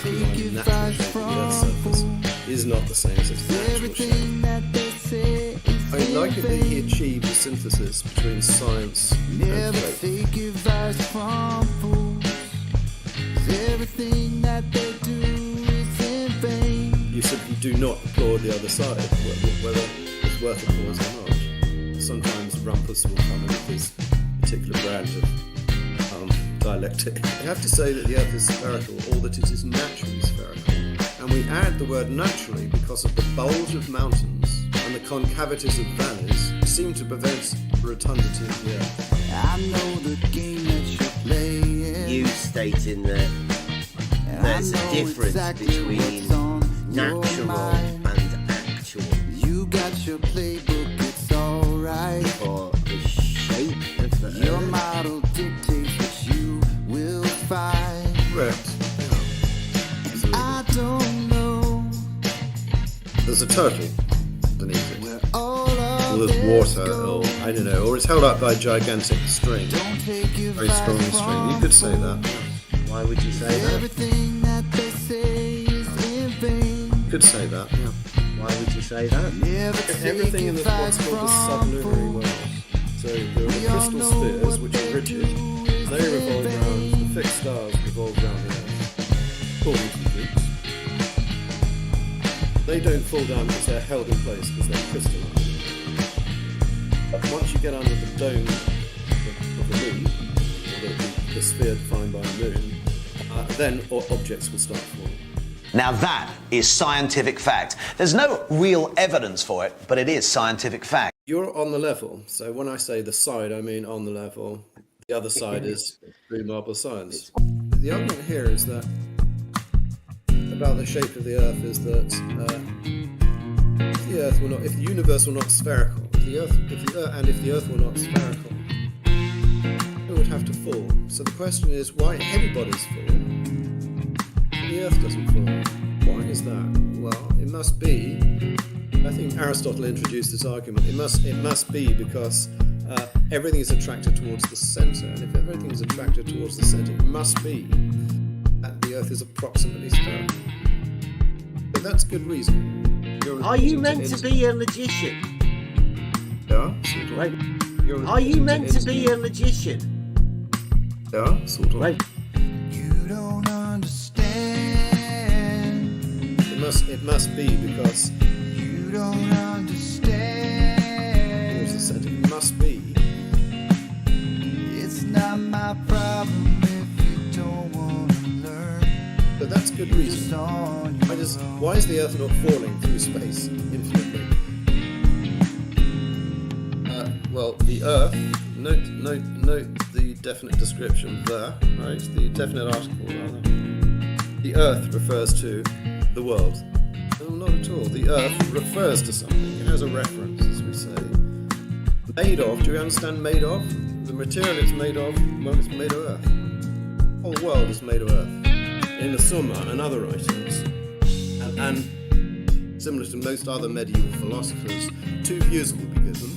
Speaker 12: The natural shape of the Earth's surface is not the same as its natural shape. I like it that he achieved the synthesis between science and faith.
Speaker 1: Take advice from fools. Everything that they do is in vain.
Speaker 12: You simply do not applaud the other side, whether it's worth applause or not. Sometimes Rumpus will come in with his particular brand of dialectic. You have to say that the Earth is spherical, or that it is naturally spherical. And we add the word naturally because of the bulge of mountains and the concavities of valleys seem to prevent rotundity of the Earth.
Speaker 1: I know the game that you're playing.
Speaker 2: You stating that there's a difference between natural and actual.
Speaker 1: You got your playbook, it's alright.
Speaker 2: For the shape of the
Speaker 1: your
Speaker 2: Earth.
Speaker 1: model dictates what you will find.
Speaker 12: Correct.
Speaker 1: I don't know.
Speaker 12: There's a turtle beneath it.
Speaker 1: Where all
Speaker 12: Or there's water, or I don't know, or it's held up by a gigantic string. Very strong string. You could say that.
Speaker 2: Why would you say that?
Speaker 1: Everything that they say is in vain.
Speaker 12: You could say that, yeah.
Speaker 2: Why would you say that?
Speaker 12: Everything in the what's called the sublunary world. So there are the crystal spheres, which are rigid. They revolve around, the fixed stars revolve around the Earth. According to the Greeks. They don't fall down because they're held in place, because they're crystalline. But once you get under the dome of the moon, or the sphere defined by the moon, then objects will start falling.
Speaker 14: Now that is scientific fact. There's no real evidence for it, but it is scientific fact.
Speaker 12: You're on the level. So when I say the side, I mean on the level. The other side is blue marble science. The argument here is that about the shape of the Earth is that if the universe were not spherical, if the Earth were not spherical, it would have to fall. So the question is, why heavy bodies fall, the Earth doesn't fall? Why is that? Well, it must be. I think Aristotle introduced this argument. It must be because everything is attracted towards the center, and if everything is attracted towards the center, it must be that the Earth is approximately spherical. But that's good reason.
Speaker 2: Are you meant to be a magician?
Speaker 12: Yeah, sort of.
Speaker 2: Right. Are you meant to be a magician?
Speaker 12: Yeah, sort of.
Speaker 2: Right.
Speaker 1: You don't understand.
Speaker 12: It must be because
Speaker 1: you don't understand.
Speaker 12: Towards the center, it must be.
Speaker 1: It's not my problem if you don't want to learn.
Speaker 12: But that's good reason. Why is the Earth not falling through space infinitely? Well, the Earth. Note the the definite description, right? The definite article, rather. The Earth refers to the world. No, not at all. The Earth refers to something. It has a reference, as we say. Made of, do you understand made of? The material it's made of, well, it's made of Earth. The whole world is made of Earth. In the Summa and other writings, and similar to most other medieval philosophers, two views will be given.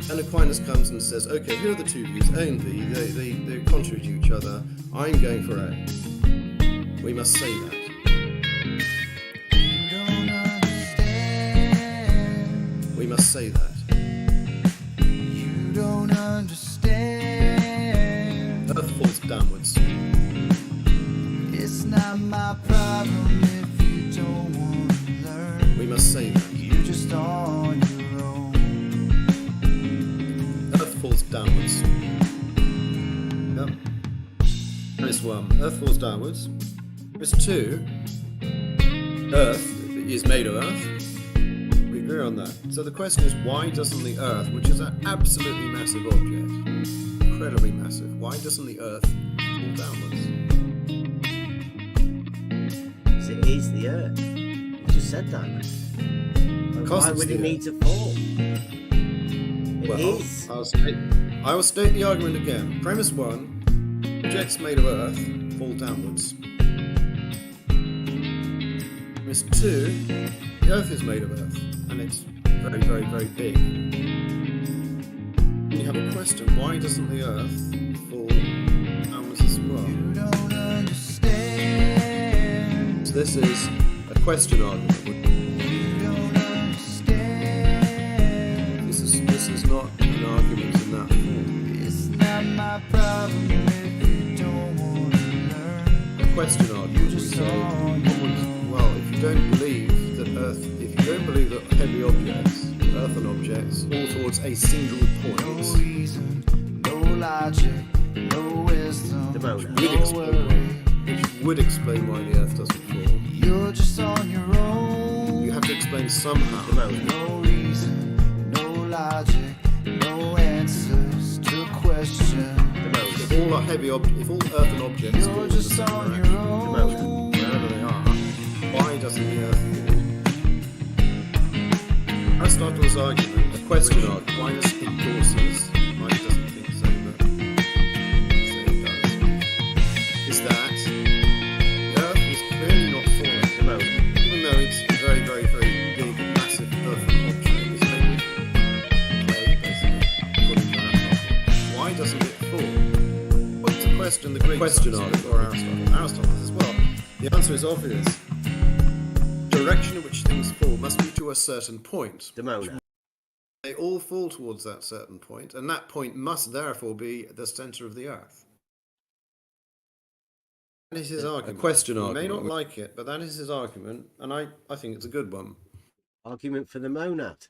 Speaker 12: And Aquinas comes and says, okay, here are the two views, A and B, they're contrary to each other. I'm going for A. We must say that.
Speaker 1: You don't understand.
Speaker 12: We must say that.
Speaker 1: You don't understand.
Speaker 12: Earth falls downwards.
Speaker 1: It's not my problem if you don't want to learn.
Speaker 12: We must say that.
Speaker 1: You're just on your own.
Speaker 12: Earth falls downwards. Yep. Premise 1. Earth falls downwards. Premise 2. Earth is made of Earth. We agree on that. So the question is, why doesn't the Earth, which is an absolutely massive object, incredibly massive, why doesn't the Earth fall downwards?
Speaker 2: It is the Earth. You just said that. Why would it need to fall? It is.
Speaker 12: I will state the argument again. Premise 1, objects made of Earth fall downwards. Premise 2, the Earth is made of Earth, and it's very, very, very big. And you have a question, why doesn't the Earth fall downwards as well?
Speaker 1: You don't understand.
Speaker 12: So this is a question argument.
Speaker 1: You don't understand.
Speaker 12: This is not an argument in that form.
Speaker 1: It's not my problem if you don't want to learn.
Speaker 12: A question argument. We say, well, if you don't believe that heavy objects, earthen objects, fall towards a single point,
Speaker 1: No reason, no logic, no wisdom,
Speaker 12: which would explain why the Earth doesn't fall.
Speaker 1: You're just on your own.
Speaker 12: You have to explain somehow.
Speaker 1: No reason, no logic, no answers to question.
Speaker 12: If all are heavy if all earthen objects fall
Speaker 1: You're
Speaker 12: in the
Speaker 1: just
Speaker 12: same
Speaker 1: on
Speaker 12: direction,
Speaker 1: your own.
Speaker 12: wherever they are, why doesn't the Earth fall? Aristotle's argument, a question argument, Aquinas endorses, Aquinas doesn't think so, but say it does, is that the Earth is clearly not falling, even though it's a very, very, very big, massive earthen object. It's made of clay, basically, according to Aristotle. Why doesn't it fall? What's the question the Greeks question argument, or Aristotle as well? The answer is obvious. Direction in which things fall must be to a certain point. They all fall towards that certain point, and that point must therefore be the center of the Earth. That is his argument. A question argument. You may not like it, but that is his argument, and I think it's a good one.
Speaker 2: Argument for the monad.